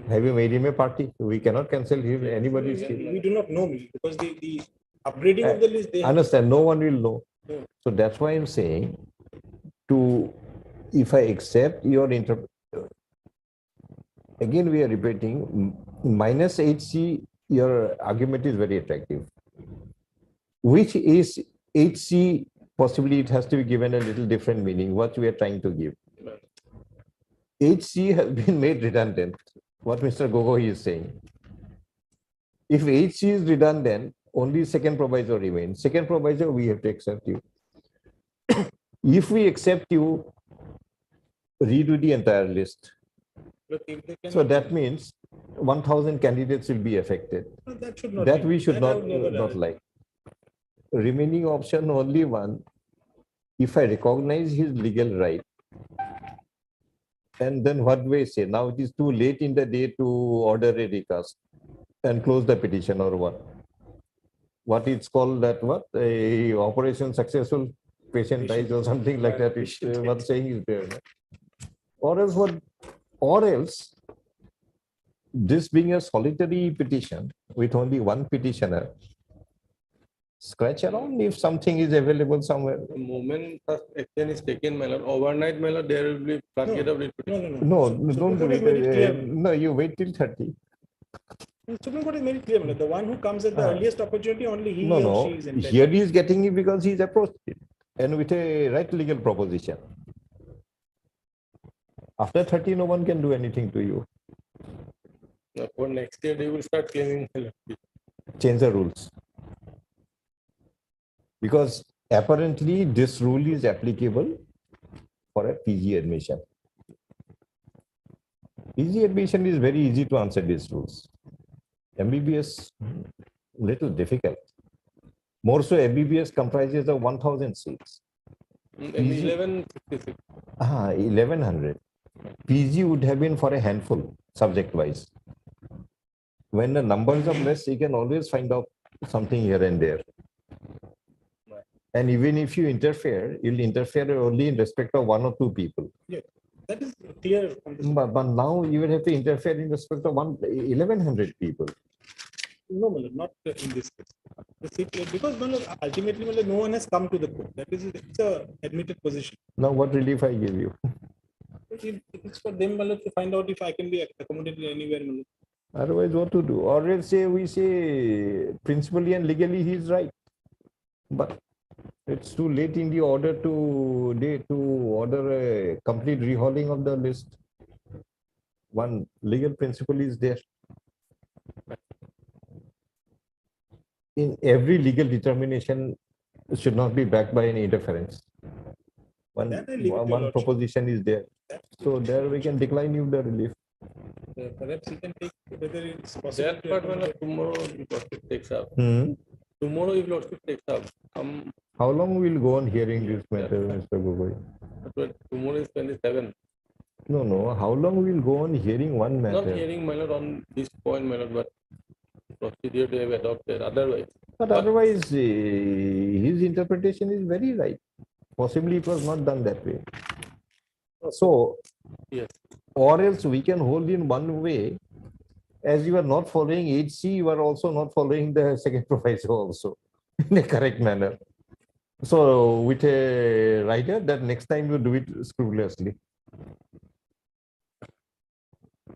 Have you made him a party? We cannot cancel him. Anybody. we do not know because the upgrading of the list, they have Understand? No one will know. Yeah. So that's why I'm saying if I accept your again, we are repeating minus HC, your argument is very attractive. Which is HC, possibly it has to be given a little different meaning, what we are trying to give. HC has been made redundant, what Mr. Gogoi is saying. If HC is redundant, only second proviso remains. Second proviso, we have to accept you. If we accept you, redo the entire list. Look, if they can, So that means 1,000 candidates will be affected. no, that should not. That be. we should That I not, would never not allow. like. Remaining option only one. If I recognize his legal right, and then what do I say? Now it is too late in the day to order a recast and close the petition or what? What it's called that what? A operation successful, patient dies or something like that. It's, what saying is there. No? Or else what? Or else, this being a solitary petition with only one petitioner, scratch around if something is available somewhere. The moment first action is taken, my lord, overnight, my lord, there will be floodgate of repetition. No, Supreme don't Court do has made it it. clear. No, you wait till 30. Supreme Court has made it clear, Malad, the one who comes at the earliest opportunity, only he No, or no. she is entitled. Here he is getting it because he is approached it and with a right legal proposition. After 30, no one can do anything to you. Now, for next year, they will start claiming. my lord. Change the rules. Because apparently this rule is applicable for a PG admission. PG admission is very easy to answer these rules. MBBS, little difficult. More so, MBBS comprises of 1,000 seats. PG 1156. 1,100. PG would have been for a handful, subject-wise. When the numbers are less, you can always find out something here and there. And even if you interfere, you'll interfere only in respect of one or two people. Yeah, that is clear from this. But now you will have to interfere in respect of 1,100 people. No, Malad, not in this case. Because Malad, ultimately, Malad, no one has come to the court. That is, it's a admitted position. Now what relief I give you? It's for them, Malad, to find out if I can be accommodated anywhere, Malad. Otherwise, what to do? Or else we say principally and legally he is right. But it's too late in the order to order a complete rehauling of the list. One legal principle is there. In every legal determination should not be backed by any interference. One proposition is there. So there we can decline you the relief. Perhaps you can take whether it's possible. That part, my lord, tomorrow, if lordship takes up. Tomorrow, if lordship takes up, How long will go on hearing this matter, Mr. Gogoi? tomorrow is 27. No. How long will go on hearing one matter? Not hearing, my lord, on this point, my lord, but procedure they have adopted. Otherwise, But otherwise, his interpretation is very right. Possibly it was not done that way. So, yes. Or else we can hold in one way. As you are not following HC, you are also not following the second proviso also in a correct manner. So, with a writer, that next time you do it scrupulously.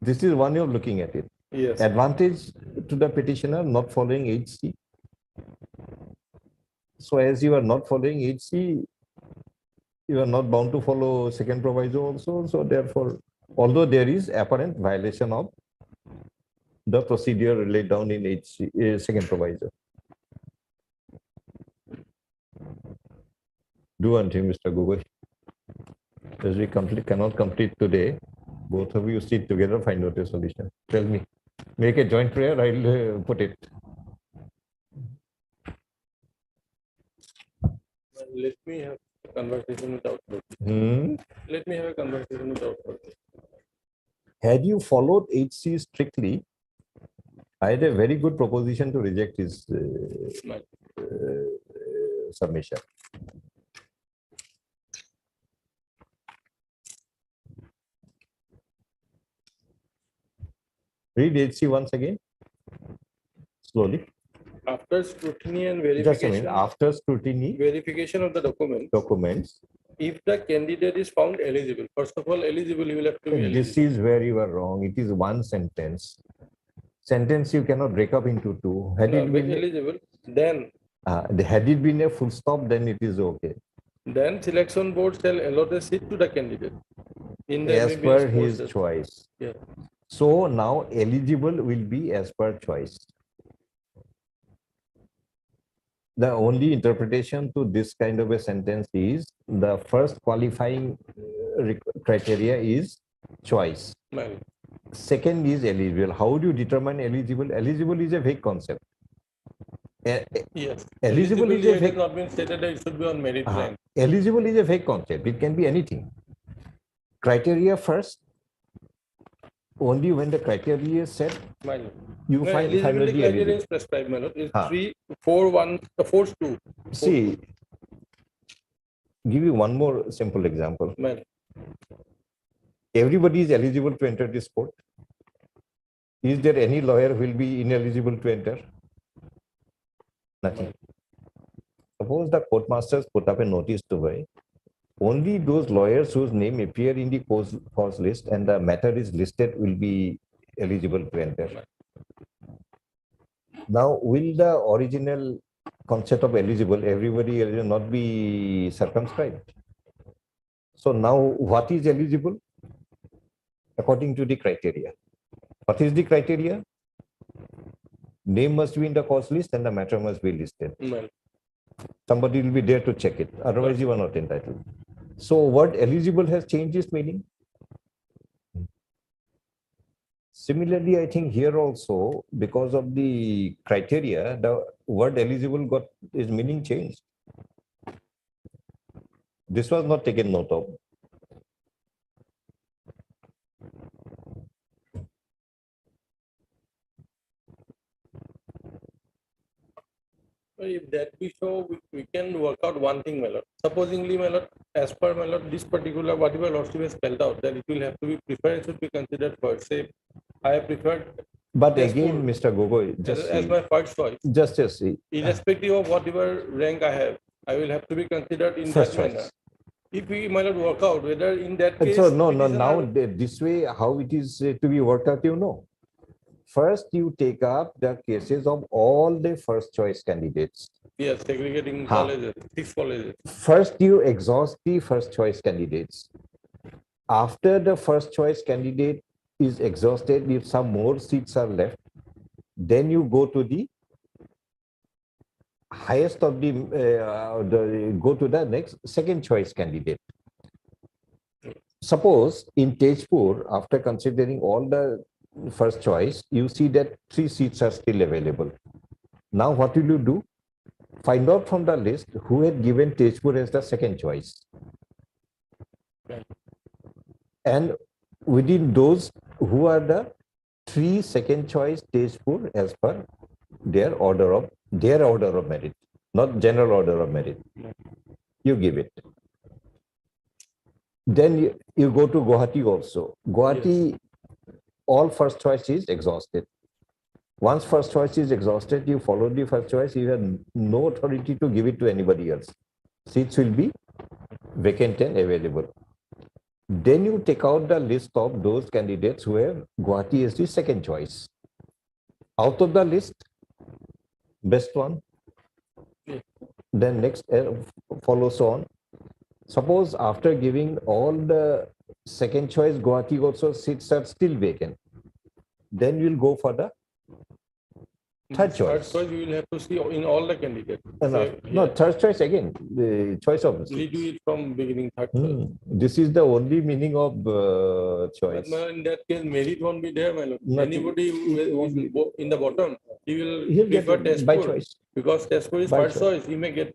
This is one way of looking at it. Yes. Advantage to the petitioner not following HC. So as you are not following HC, you are not bound to follow second proviso also. So therefore, although there is apparent violation of the procedure laid down in HC, second proviso. Do one thing, Mr. Gogoi. As we cannot complete today, both of you sit together, find out a solution. Tell me. Make a joint prayer, I'll put it. Let me have a conversation with authority. Hmm? Let me have a conversation with authority. Had you followed HC strictly, I had a very good proposition to reject his submission. Read HC once again, slowly. After scrutiny and Just a verification. minute. After scrutiny, Verification of the documents. If the candidate is found eligible, first of all, eligible, you will have to be eligible. This is where you are wrong. It is one sentence. Sentence you cannot break up into two. Had No, it but been eligible, then had it been a full stop, then it is okay. then selection board shall allot a seat to the candidate in the As MBBS per his courses. choice. Yeah. So now eligible will be as per choice. The only interpretation to this kind of a sentence is the first qualifying criteria is choice. Right. Second is eligible. How do you determine eligible? Eligible is a vague concept. Yes. Eligible is Eligibility a has vague. not been stated that it should be on merit rank. Eligible is a vague concept. It can be anything. Criteria first. Only when the criteria is set, you No, find eligibility finally criteria eligible. is prescribed, my lord. It's Ah. 3, 4, 1, 4, 2. See, give you one more simple example. Man. Everybody is eligible to enter this court. Is there any lawyer who will be ineligible to enter? Nothing. Suppose the court masters put up a notice to buy. Only those lawyers whose name appear in the cause list and the matter is listed will be eligible to enter. Now, will the original concept of eligible, everybody eligible, not be circumscribed? So now what is eligible? According to the criteria. What is the criteria? Name must be in the cause list and the matter must be listed. Well, Somebody will be there to check it. Otherwise, you are not entitled. So word eligible has changed its meaning. Similarly, I think here also, because of the criteria, the word eligible got its meaning changed. This was not taken note of. if that be so, we can work out one thing, my lord. Supposingly, my lord, as per my lord, this particular whatever lordship has spelled out, that it will have to be preference should be considered first. Say, I have preferred. But again, Mr. Gogoi, just as see, my first choice. just see. Irrespective of whatever rank I have, I will have to be considered in First that manner. choice. If we might not work out whether in that case. So no, now this way, how it is to be worked out, you know. First, you take up the cases of all the first choice candidates. Yes, segregating colleges, 6 colleges. First, you exhaust the first choice candidates. After the first choice candidate is exhausted, if some more seats are left, then you go to the highest of the, go to the next second choice candidate. Suppose in Tejpur, after considering all the first choice, you see that 3 seats are still available. Now, what will you do? Find out from the list who had given Tejpur as the second choice. And within those, who are the 3 second choice Tejpur as per their order of merit, not general order of merit. You give it. Then you go to Guwahati also. Guwahati, all first choice is exhausted. Once first choice is exhausted, you follow the first choice, you have no authority to give it to anybody else. Seats will be vacant and available. Then you take out the list of those candidates who have Guwahati as the second choice. Out of the list, best one. Then next follows on. Suppose after giving all the second choice, Guwahati also seats are still vacant. Then you'll go for the Third Third choice. choice, we will have to see in all the candidates. No, Say, no, yeah, third choice again, the choice of. we do it from beginning, third choice. This is the only meaning of But choice. in that case, merit won't be there, my lord. Nothing. Anybody who is in the bottom, he He'll will get prefer test by score. choice. Because test score is By first choice, he may get.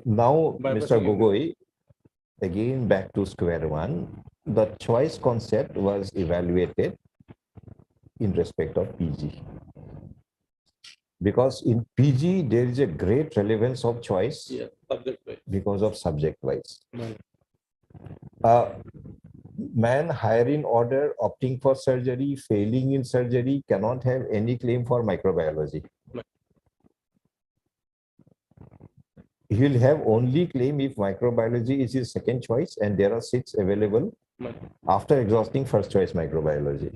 Now, by Mr. passing Gogoi, again back to square one, the choice concept was evaluated in respect of PG. Because in PG, there is a great relevance of choice Subject wise. because of subject wise. Right. Man higher in order, opting for surgery, failing in surgery, cannot have any claim for microbiology. He will have only claim if microbiology is his second choice and there are seats available after exhausting first choice microbiology.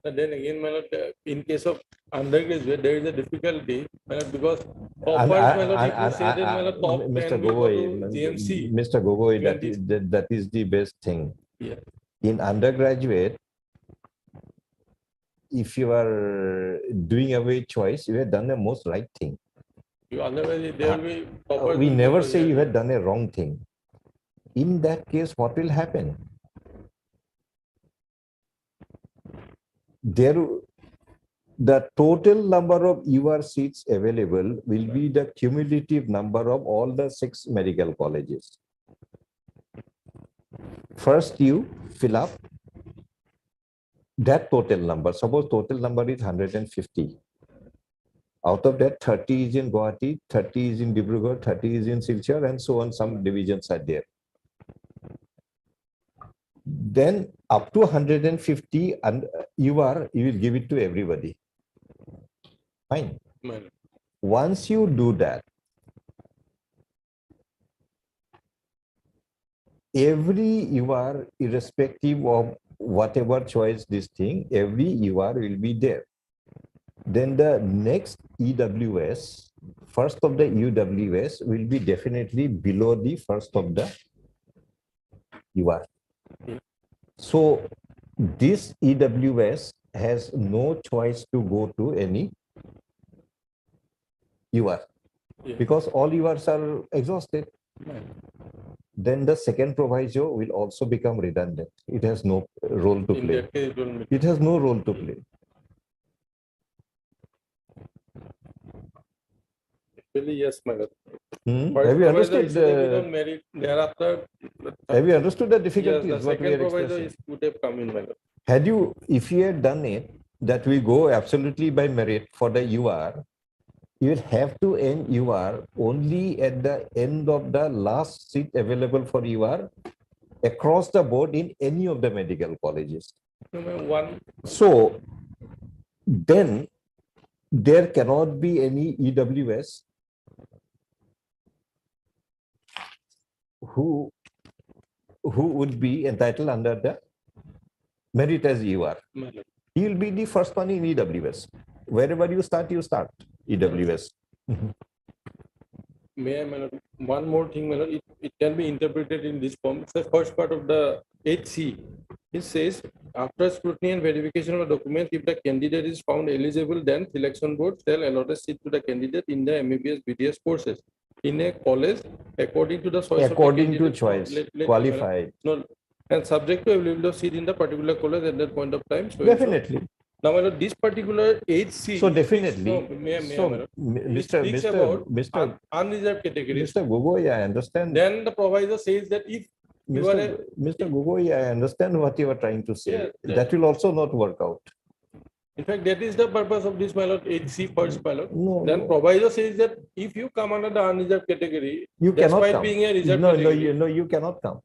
But then again, my lord, in case of undergraduate, there is a difficulty, my lord, because toppers, my lord, if you say that, my lord, top Mr. 10 will go Gogoi, to GMC. Mr. Gogoi, 20. that is the best thing. Yeah. In undergraduate, if you are doing away choice, you have done the most right thing. Otherwise, there will be toppers. We will never go to say you here. had done a wrong thing. In that case, what will happen? The total number of UR seats available will be the cumulative number of all the 6 medical colleges. First, you fill up that total number. Suppose total number is 150. Out of that, 30 is in Guwahati, 30 is in Dibrugarh, 30 is in Silchar, and so on. Some divisions are there. Then up to 150, and you will give it to everybody. Fine. Right. Once you do that, every UR, irrespective of whatever choice this thing, every UR will be there. Then the next EWS, first of the UWS will be definitely below the first of the UR. So this EWS has no choice to go to any UR because all URs are exhausted. Then the second proviso will also become redundant. It has no role to In play. that case, it will be. It has no role to play. Actually, yes, my lord. Have you proviso understood is without merit. Thereafter, Have you understood the yes, difficulties? the what we second are proviso expressing? is would have come in, my lord. Had you, if you had done it, that we go absolutely by merit for the UR, you will have to end UR only at the end of the last seat available for UR across the board in any of the medical colleges. No, ma'am, one. So then there cannot be any EWS who would be entitled under the merit as UR. My lord. He will be the first one in EWS. Wherever you start EWS. May I, my lord, one more thing, my lord, it can be interpreted in this form. It's the first part of the 8C. It says, after scrutiny and verification of the documents, if the candidate is found eligible, then selection board shall allot a seat to the candidate in the MBBS BDS courses in a college according to the choice According of the to candidate. choice, qualified. No, and subject to availability of seat in the particular college at that point of time. So Definitely. now, my lord, this particular 8C. So definitely. Mr. Unreserved categories. Mr. Gogoi, I understand. Then the proviso says that if you are a, Mr. Gogoi, I understand what you are trying to say. Yeah, That will also not work out. in fact, that is the purpose of this, my lord, 8C first, my lord. No, Then proviso says that if you come under the unreserved category, you cannot despite come. being a reserved No, category. you cannot come.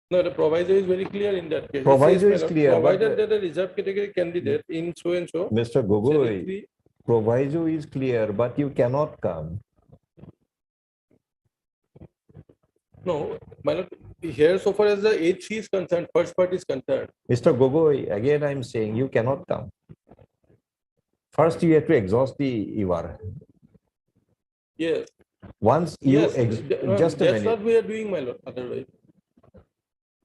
No, the proviso is very clear in that case. It Proviso says, my is lord, clear, but- provided that the reserved category candidate in so and so. Mr. Gogoi, proviso is clear, but you cannot come. No, my lord, here so far as the 8C is concerned, first part is concerned. Mr. Gogoi, again, I'm saying you cannot come. First, you have to exhaust the UR. Yes. Once you Yes, just a that's minute. what we are doing, my lord. Otherwise,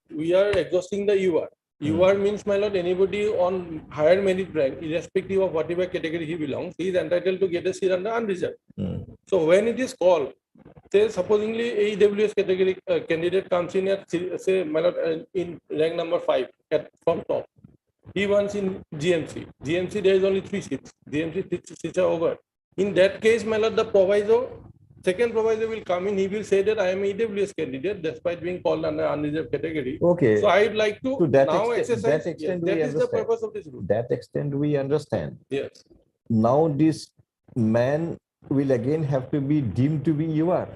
we are exhausting the UR. UR means, my lord, anybody on higher merit rank, irrespective of whatever category he belongs, he is entitled to get a seat under unreserved. So when it is called, say supposingly AEWS category candidate comes in at, say, my lord, in rank number 5 from top. He wants in GMC. GMC there is only 3 seats. GMC seats are over. In that case, my lord, the proviso, second proviso will come in. He will say that I am EWS candidate despite being called under unreserved category. Okay. So I'd like to that now extent, exercise. that extent Yes, we that is the understand. purpose of this rule. That extent we understand. Yes. Now this man will again have to be deemed to be UR.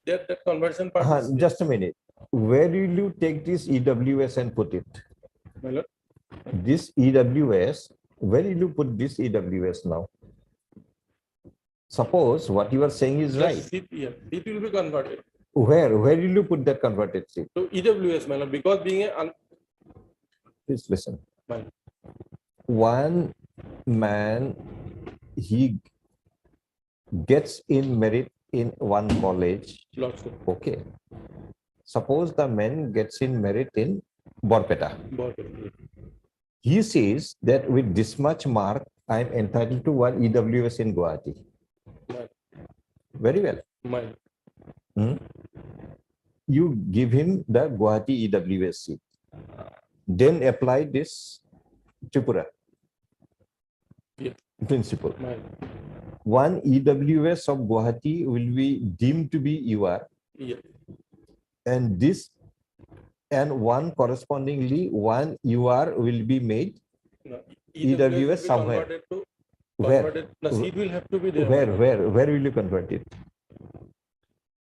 That conversion part. is- Just a minute. Where will you take this EWS and put it? My lord. This EWS, where will you put this EWS now? Suppose what you are saying is The right. seat, yeah, it will be converted Where will you put that converted seat? to EWS, my lord, because being a Please listen. my lord. One man, he gets in merit in one college. Lots of Okay. Suppose the man gets in merit in Borpeta. bottom. He says that with this much mark, I am entitled to one EWS in Guwahati. My, Very well. my, You give him the Guwahati EWS seat. Then apply this Tripura yes, principle. my, One EWS of Guwahati will be deemed to be UR, yeah, and this and one correspondingly one UR will be made no, EWS will be somewhere. converted to Where? converted. The seat will have to be there. Where will you convert it?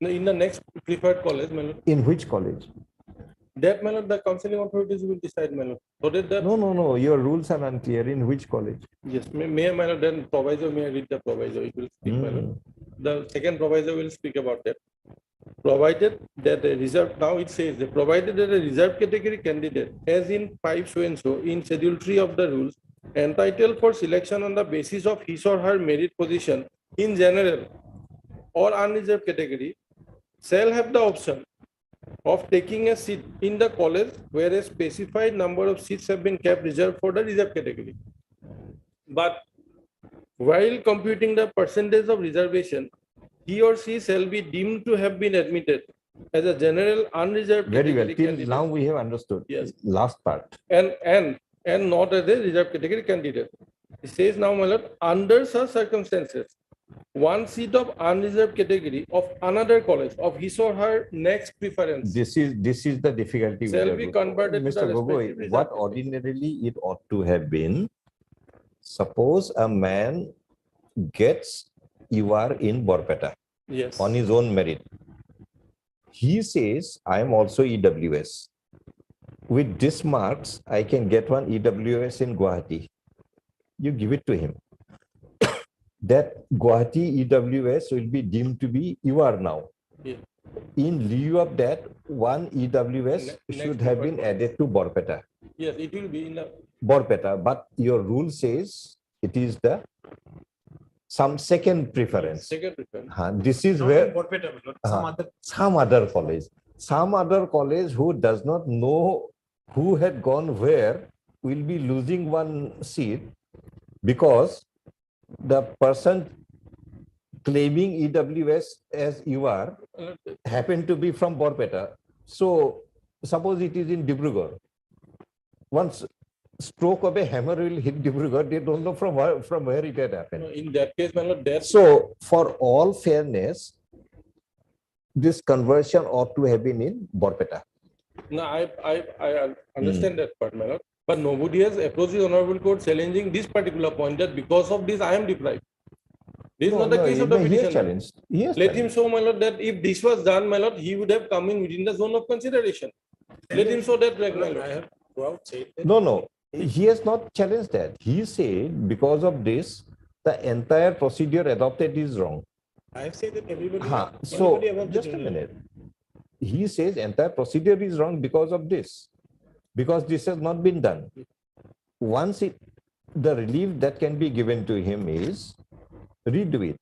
No, in the next preferred college, my lord. In which college? That, my lord, the counseling authorities will decide, my lord. So that the No. Your rules are unclear. In which college? yes, may my lord, then proviso, may I read the proviso? It will speak, my lord. The second proviso will speak about that. Provided that a reserve, now it says that provided that a reserve category candidate, as in 5 so and so in Schedule 3 of the rules, entitled for selection on the basis of his or her merit position in general or unreserved category, shall have the option of taking a seat in the college where a specified number of seats have been kept reserved for the reserved category. But while computing the percentage of reservation, he or she shall be deemed to have been admitted as a general unreserved Very well. category Till candidate. now we have understood. Yes. Last part. And not as a reserved category candidate. It says now, my lord, under such circumstances, one seat of unreserved category of another college of his or her next preference This is the difficulty. with shall the be rule. converted to Mr. the Gogoi, respective what reserved ordinarily it ought to have been, suppose a man gets UR in Borpeta Yes. on his own merit. He says, I am also EWS. With this marks, I can get one EWS in Guwahati. You give it to him. That Guwahati EWS will be deemed to be UR now. Yeah. In lieu of that, one EWS should have been added to Borpeta. Yes, it will be in the Borpeta, but your rule says it is the some second preference. second preference. This is Not where in Borpeta, my lord, some other. some other college who does not know who had gone where will be losing one seat because the person claiming EWS as UR happened to be from Borpeta. So suppose it is in Dibrugarh. Once stroke of a hammer will hit Dibrugarh, they don't know from where it had happened. No, in that case, my lord, that So for all fairness, this conversion ought to have been in Borpeta. no, I understand that part, my lord. But nobody has approached the honorable court challenging this particular point that because of this I am deprived. This is not the case of the he has petitioner. challenged. He has Let him show, my lord, that if this was done, my lord, he would have come in within the zone of consideration. Let him show that, my lord. I have throughout said that. No. He has not challenged that. He said because of this, the entire procedure adopted is wrong. I have said that everybody. So everybody above the just a general. minute. He says entire procedure is wrong because of this, because this has not been done. Once the relief that can be given to him is redo it.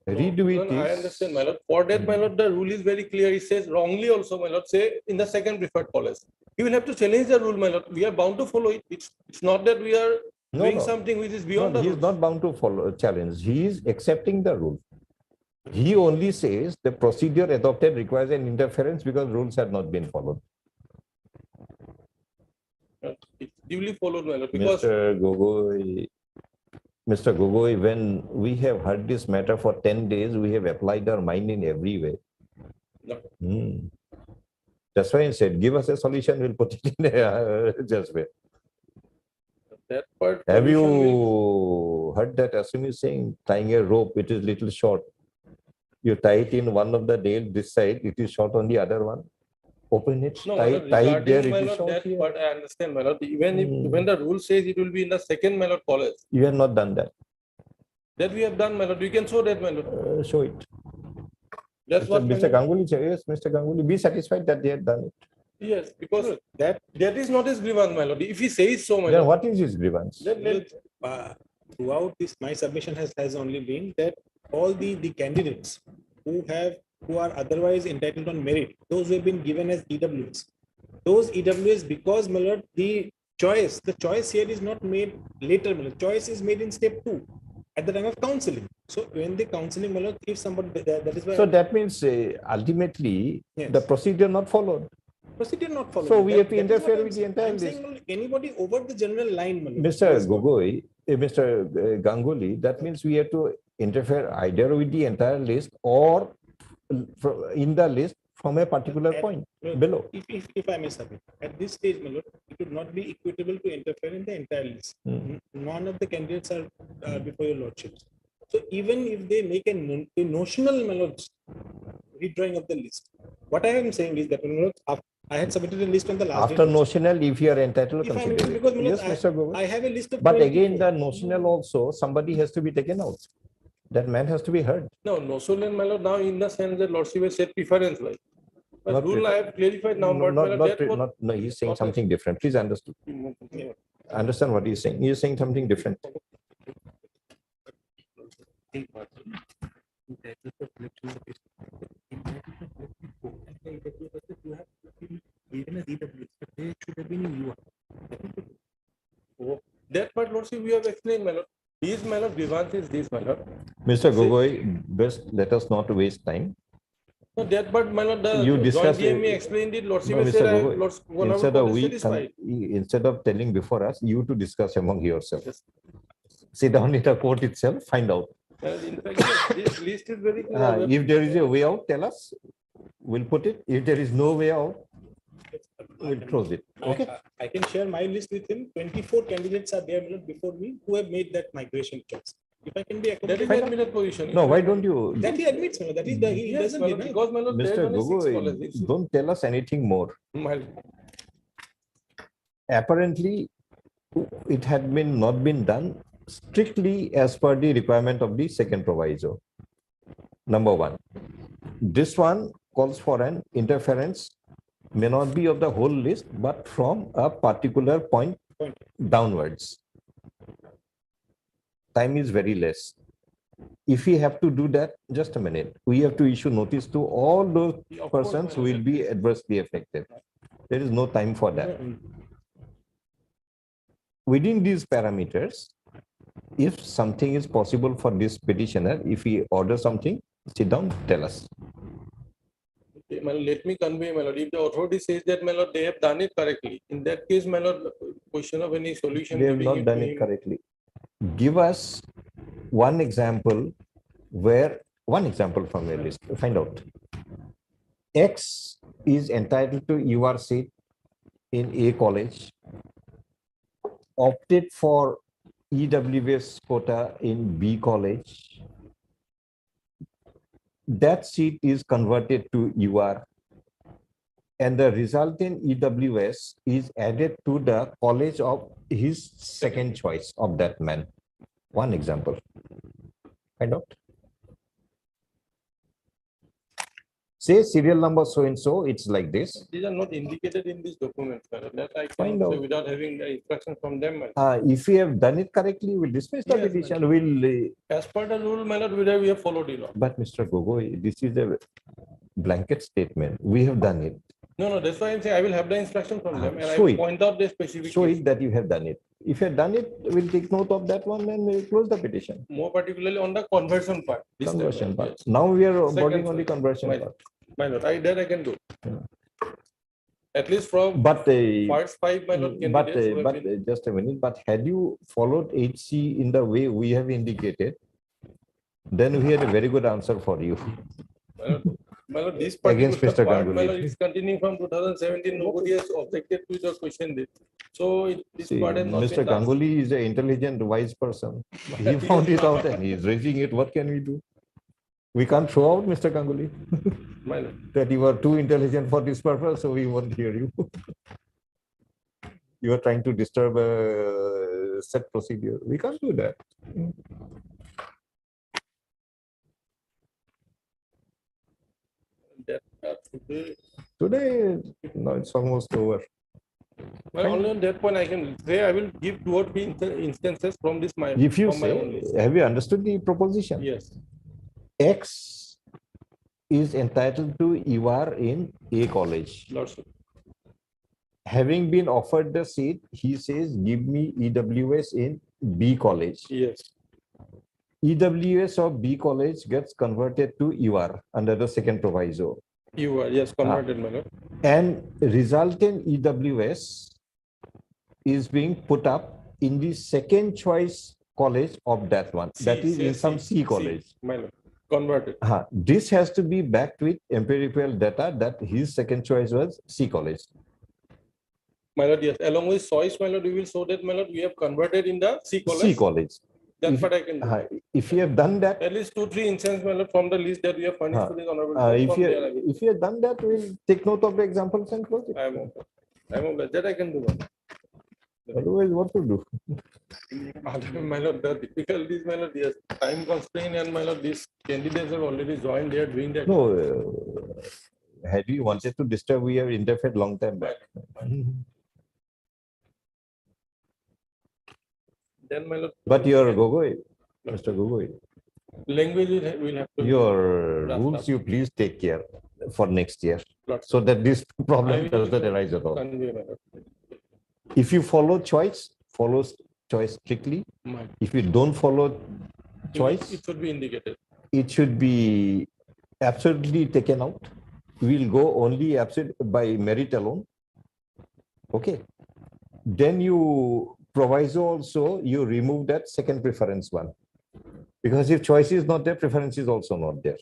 Redo it No, I is understand, my lord. For that, my lord, the rule is very clear. It says wrongly also, my lord, say in the second preferred college. he will have to challenge the rule, my lord. We are bound to follow it. It's not that we are doing something which is beyond No, the he is rules. not bound to follow challenge. He is accepting the rule. He only says the procedure adopted requires an interference because rules have not been followed. It's duly followed, my lord, because Mr. Gogoi, when we have heard this matter for 10 days, we have applied our mind in every way. No. That's why I said, give us a solution, we'll put it in a just way. that part. Have solution you heard that Asim is saying, tying a rope, it is little short. You tie it in one of the nail this side, it is short on the other one. Open it, No, tie, my lord, tie it there, regarding, it my is lord, short that here. part I understand, my lord. Even if when the rule says it will be in the second, my lord, college, You have not done that. that we have done, my lord. We can show that, my lord. Show it. That's what, my Mr. lord. Ganguly, yes, Mr. Ganguly, be satisfied that they had done it. Yes, because that is not his grievance, my lord. If he says so, my Then lord. what is his grievance? Throughout this, my submission has only been that all the candidates who are otherwise entitled on merit, those who have been given as EWs, those EWs, because, my lord, the choice here is not made later, my lord. Choice is made in step 2 at the time of counseling. So when the counseling, my lord, if somebody that is why So that means ultimately the procedure not followed. procedure not followed. So we have to That is what interfere I'm with the saying. entire I'm list. saying, my lord, anybody over the general line, my lord, Mr. is what- Gogoi, Mr. Ganguly, that means we have to interfere either with the entire list or in the list from a particular point below. If I may submit, at this stage, my lord, it would not be equitable to interfere in the entire list. None of the candidates are before your lordship. So even if they make a notional, my lord, redrawing of the list, what I am saying is that, my lord, I had submitted a list on the last After day. notional, if you are entitled to If I'm consider able, it. because, my lord, Yes, Mr. Gogoi. I have a list of But 24. again, the notional also, somebody has to be taken out. That man has to be heard. No, no, so then, my lord, now in the sense that lordship has said preference, like. But Not rule I have clarified now, but my lord, that was- no, he's saying something different. Please understand. Understand what he's saying. He's saying something different. That part, lordship, we have explained, my lord. These, my lord, grievance is this, my lord. Mr. Gogoi, best let us not waste time. No, that part, my lord, the You joint discuss DME explained it, lordship No, has Mr. said, Gogoi, Lordship satisfied. instead of telling before us, you to discuss among yourselves. Sit down in the court itself, find out. In fact, yes, this list is very clear. If there is a way out, tell us. We'll put it. If there is no way out, we'll close it. Okay. I can share my list with him. 24 candidates are there, my lord, before me who have made that migration choice. If I can be That is accommodated, admitted position. No, why don't you? that he admits, my lord, that he Yes, doesn't my lord, deny. because, my lord, there is Mr. only 6 Gogoi, colleges. don't tell us anything more. My lord. Apparently, it had been not been done strictly as per the requirement of the second proviso. Number one, this one calls for an interference, may not be of the whole list, but from a particular point downwards. Time is very less. If we have to do that, just a minute, we have to issue notice to all those persons who will be adversely affected. There is no time for that. Within these parameters, if something is possible for this petitioner, if he orders something, sit down, tell us. Okay, my lord, let me convey, my lord. If the authority says that, my lord, they have done it correctly, in that case, my lord, question of any solution. They have giving not done to it him. correctly. Give us one example from your list. Find out. X is entitled to UR seat in A college, opted for EWS quota in B college. That seat is converted to UR, and the resultant EWS is added to the college of his second choice of that man. One example. Find out. Say serial number so and so, it's like this. These are not indicated in this document, my lord. That I Find cannot say out. without having the instruction from them, my lord. If we have done it correctly, we'll dismiss the Yes, petition. We'll. As per the rule, my lord, we have followed it. But Mr. Gogoi, this is a blanket statement. We have done it. No, that's why I'm saying I will have the instruction from them and I show will it. point out the specific. Show case. it that you have done it. If you have done it, we'll take note of that one and we'll close the petition. More particularly on the conversion part. this time, Conversion part. yes. Now we are Second, boarding on the conversion my- part. My lord, that I can do. At least from But first five, my lord, candidates who have been- just a minute, but had you followed HC in the way we have indicated, then we had a very good answer for you. My lord, this Against particular Mr. part, my Ganguly. lord, is continuing from 2017. Nobody has objected to the question. So this See, part has not Mr. been asked. Ganguly is an intelligent, wise person. He found it out and he is raising it. What can we do? We can't throw out Mr. Ganguly. My lord. That you are too intelligent for this purpose, so we won't hear you. You are trying to disturb a set procedure. We can't do that. Today, no, it's almost over. Well, only on that point I can say I will give 2 or 3 instances from this my. If you from my own say, list. have you understood the proposition? Yes. X is entitled to UR in A college. Lordship. Having been offered the seat, he says, give me EWS in B college. Yes. EWS of B college gets converted to UR under the second proviso. You are, yes, converted, my lord. And resultant EWS is being put up in the second choice college of that one. That is in some C college. My lord, converted. This has to be backed with empirical data that his second choice was C college. My lord, yes, along with choice, my lord, we will show that, my lord, we have converted in the C college. C college. That's If- what I can do. If you have done that, At least 2, 3 instances, my lord, from the list that we have furnished to this honorable. court, if from you there I will- if you have done that, we'll take note of the examples and close it. I'm okay. That I can do. my lord. Otherwise, what to do? My lord, the difficulties, my lord, yes, time constraint and my lord, these candidates have already joined, they are doing that. No, had we wanted to disturb, we have interfered long time back. Then, my lord. But your Gogoi, Mr. Gogoi, Language will have to. your draft rules up. you please take care for next year, Lots so that this I problem will does not arise at all. convey, my lord. If you follow choice, follow choice strictly. Right. If you don't follow choice, It should be indicated. it should be absolutely taken out. We'll go only absolute by merit alone. Okay. Then you proviso also, you remove that second preference one. Because if choice is not there, preference is also not there.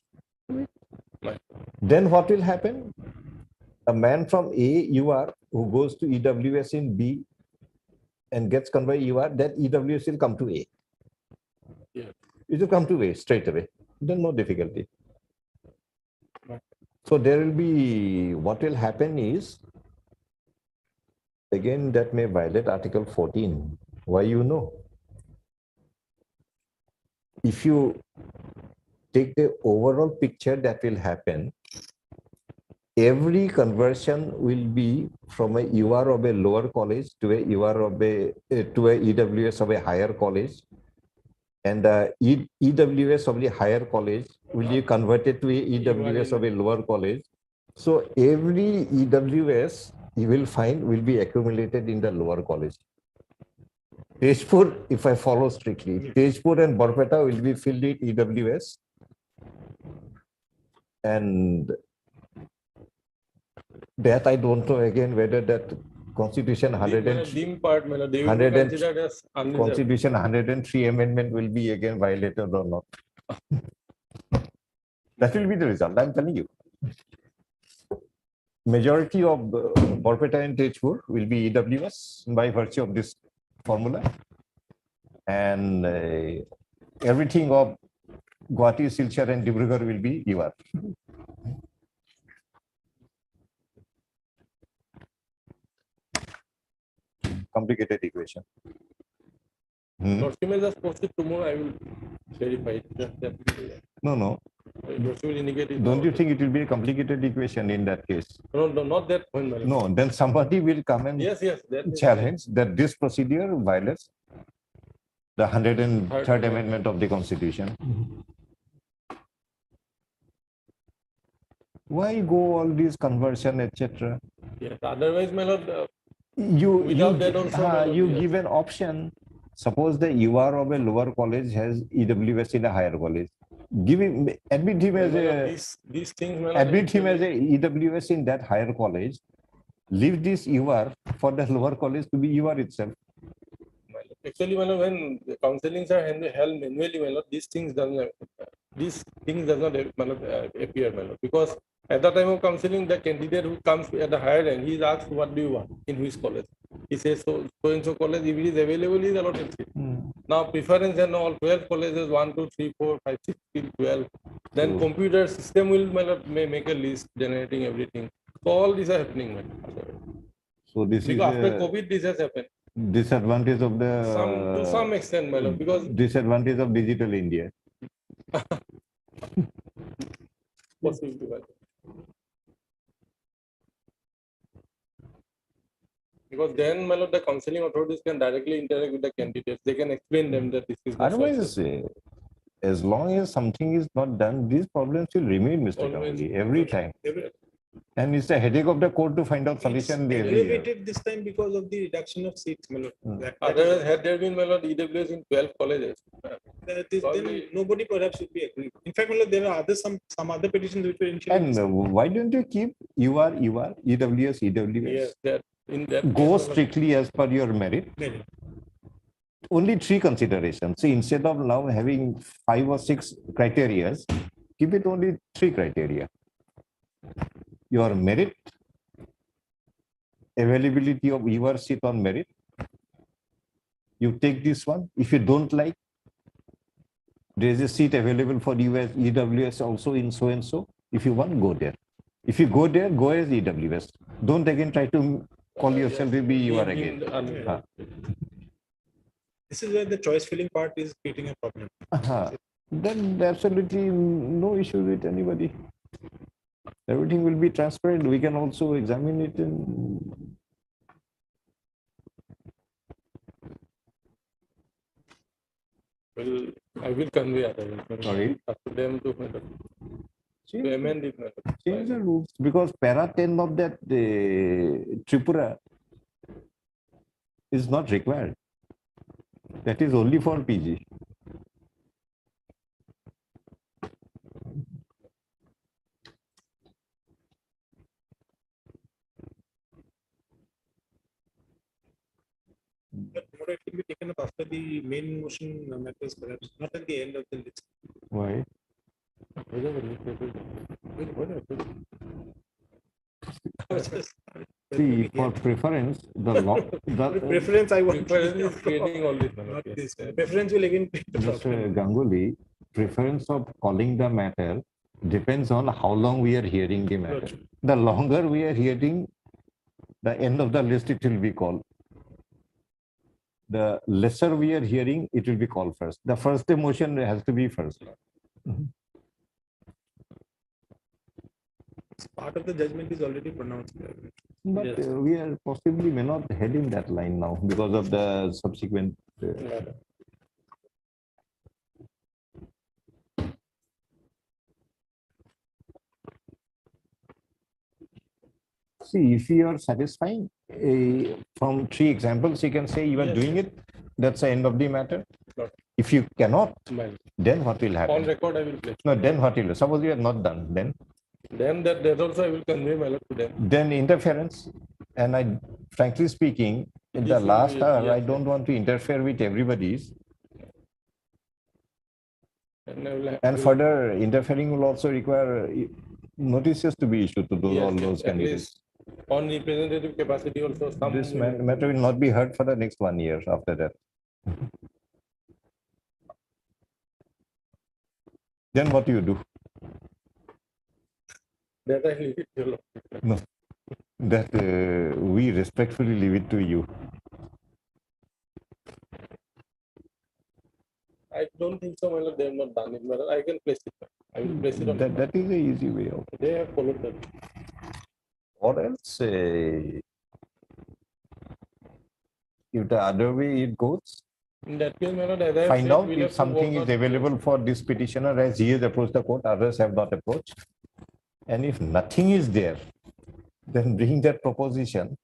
Right. Then what will happen? A man from A, UR, who goes to EWS in B and gets converted UR, that EWS will come to A. Yeah. It will come to A straight away. Then no difficulty. Right. So there will be, what will happen is, again, that may violate Article 14. Why you know? If you take the overall picture that will happen, every conversion will be from a UR of a lower college to a UR of a to a EWS of a higher college, and the EWS of the higher college will be converted to a EWS of a lower college. So every EWS you will find will be accumulated in the lower college. Tejpur, if I follow strictly, Tejpur and Barpeta will be filled with EWS, and that I don't know again whether that Constitution 100 and Dim part, my lord, they will 100 be and considered as unreserved. Constitution 103 amendment will be again violated or not. That will be the result, I'm telling you. Majority of Barpeta and Tejpur will be EWS by virtue of this formula. And everything of Guwahati, Silchar and Dibrugarh will be UR. Complicated equation. Lordship is posted tomorrow, I will verify it. No. Lordship will indicate it. Don't you think it will be a complicated equation in that case? No, not that point, my lord. No, then somebody will come and Yes, that is- challenge that this procedure violates the 103rd Amendment of the Constitution. Why go all these conversion, etc.? Yes, otherwise, my lord, You without that also, my lord, you yes. give an option. Suppose the UR of a lower college has EWS in a higher college. Give him, admit him as My lord, a, these things, my lord, admit him as actually- a EWS in that higher college. Leave this UR for the lower college to be UR itself. Actually, my lord, when the counselings are held manually, my lord, these things does not my lord, appear, my lord, because at the time of counseling, the candidate who comes at the higher end, he is asked, what do you want in which college? He says, so and so college, if it is available, he is allotted seat. Now, preference and all 12 colleges, 1, 2, 3, 4, 5, 6, till 12. Then computer system will, my lord, may make a list generating everything. So all these are happening, my lord. So this Because is after a COVID, this has happened. disadvantage of the To some extent, my lord, because disadvantage of digital India. possibility, my lord. Because then, my lord, the counseling authorities can directly interact with the candidates. They can explain them that this is the Otherwise, as long as something is not done, these problems will remain, Mr. Always. Ganguly, every time. Every- And it's a headache of the court to find out solution every year. Elevated this time because of the reduction of seats, my lord. That Otherwise, had there been, my lord, EWS in 12 colleges, then nobody perhaps would be agreed. In fact, my lord, there are some other petitions which were initially. And why don't you keep UR, EWS, EWS? yes, that in that Go case, my lord, strictly as per your merit. Merit. Only 3 considerations. See, instead of now having 5 or 6 criteria, keep it only 3 criteria. Your merit, availability of your seat on merit. You take this one. If you don't like, there is a seat available for you as EWS also in so and so. If you want, go there. If you go there, go as EWS. Don't again try to call yourself to be UR again. This is where the choice filling part is creating a problem. Then absolutely no issue with anybody. Everything will be transparent. We can also examine it in. Well, I will convey otherwise. Sorry? Up to them to amend it, my lord. Change the rules because para 10 of that Tripura is not required. That is only for PG. But tomorrow it will be taken up after the main motion matters, perhaps not at the end of the list. Why? See, for preference, the law. Preference, I want. Preference is creating all this, my lord. Not this. Preference will again create the Mr. problem. Ganguly, preference of calling the matter depends on how long we are hearing the matter. The longer we are hearing, the end of the list it will be called. The lesser we are hearing, it will be called first. The first emotion has to be first. Part of the judgment is already pronounced. But we are possibly may not head in that line now because of the subsequent. See, if you are satisfying from 3 examples, you can say you are Yes, doing it. That's the end of the matter. Right. If you cannot, Well, then what will on happen? record, I will place. No, then what will? Suppose you are not done, Then that also I will convey, my lord, to them. then interference. And I, frankly speaking, in the This will last be- hour, yes, I don't want to interfere with everybody's. And I will And further interfering will also require notices to be issued to those, all those at candidates. least on representative capacity also some. This matter will not be heard for the next 1 year after that. Then what do you do? That I leave it to you. No, that we respectfully leave it to you. I don't think so, my lord, they have not done it, my lord. I can place it. I will place it on. That is the easy way out. They have followed that. Or else, if the other way it goes, In that case, my lord, as I have find said, out we'll if have to something work is out- available for this petitioner as he has approached the court, others have not approached. And if nothing is there, then bring that proposition.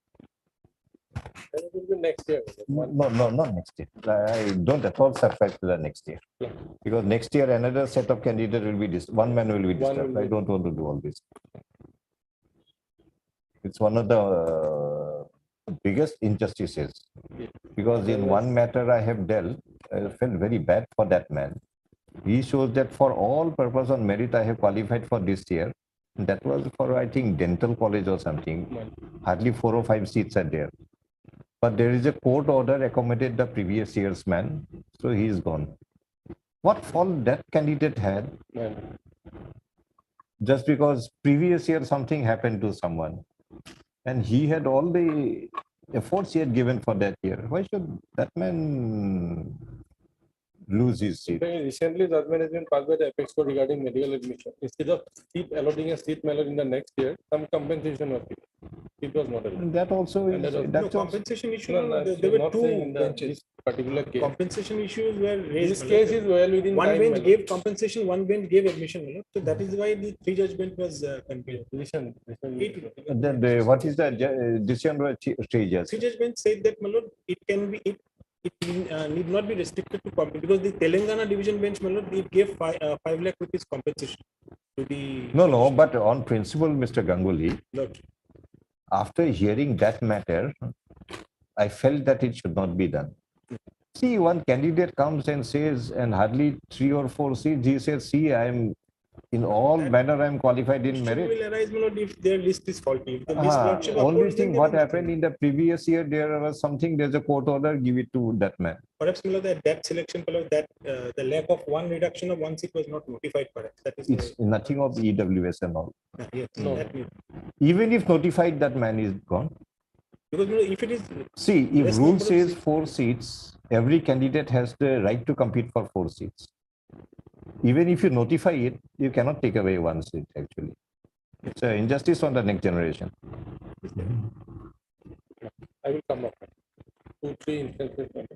Then it will be next year. Not next year. I don't at all surprised to the next year. Because next year another set of candidates will be one man will be disturbed. I don't want to do all this. It's one of the biggest injustices. Because in one matter I have dealt, I felt very bad for that man. He shows that for all purpose on merit I have qualified for this year. That was for, I think, dental college or something. Hardly 4 or 5 seats are there. But there is a court order accommodated the previous year's man, so he is gone. What fault that candidate had? Just because previous year something happened to someone, and he had all the efforts he had given for that year. Why should that man lose his seat? Recently, judgment has been passed by the Apex Court regarding medical admission. Instead of seat allotting a seat mallet in the next year, some compensation was given. It was not allowed. That also is that's also, compensation issue. No, There were not two saying in benches. this particular case. Compensation issues were raised. This case is well within one time, bench my lord. gave compensation, one bench gave admission. So that is why the three judgment was confused. what is the decision by three judges? Three judgment said that, my lord, it can be it need not be restricted to compensation because the Telangana division bench, my lord, it gave 5 lakh rupees compensation to the. No, but on principle, Mr. Ganguly, Lord. after hearing that matter, I felt that it should not be done. See, one candidate comes and says, and hardly 3 or 4 seats, he says, see, I am in all manner, I am qualified in merit. Will arise, my lord, if their list is faulty. If the list lordship Only upholds, then thing they what don't- happened in the previous year, there was something, there's a court order, give it to that man. Perhaps, my lord, that selection, my lord, that the lack of one reduction of 1 seat was not notified. Perhaps that is. It's nothing of EWS and all. Yes, No. that means- Even if notified, that man is gone. because, my lord, if it is. See, if less rule number of says seats- 4 seats, every candidate has the right to compete for 4 seats. Even if you notify it, you cannot take away 1 seat, actually. It's an injustice on the next generation. I will come up. 2, 3 instances. I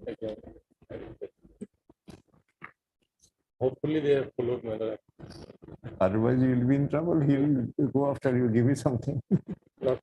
will take. Hopefully they have followed my lord. Otherwise, you will be in trouble. He will go after you, give you something. Not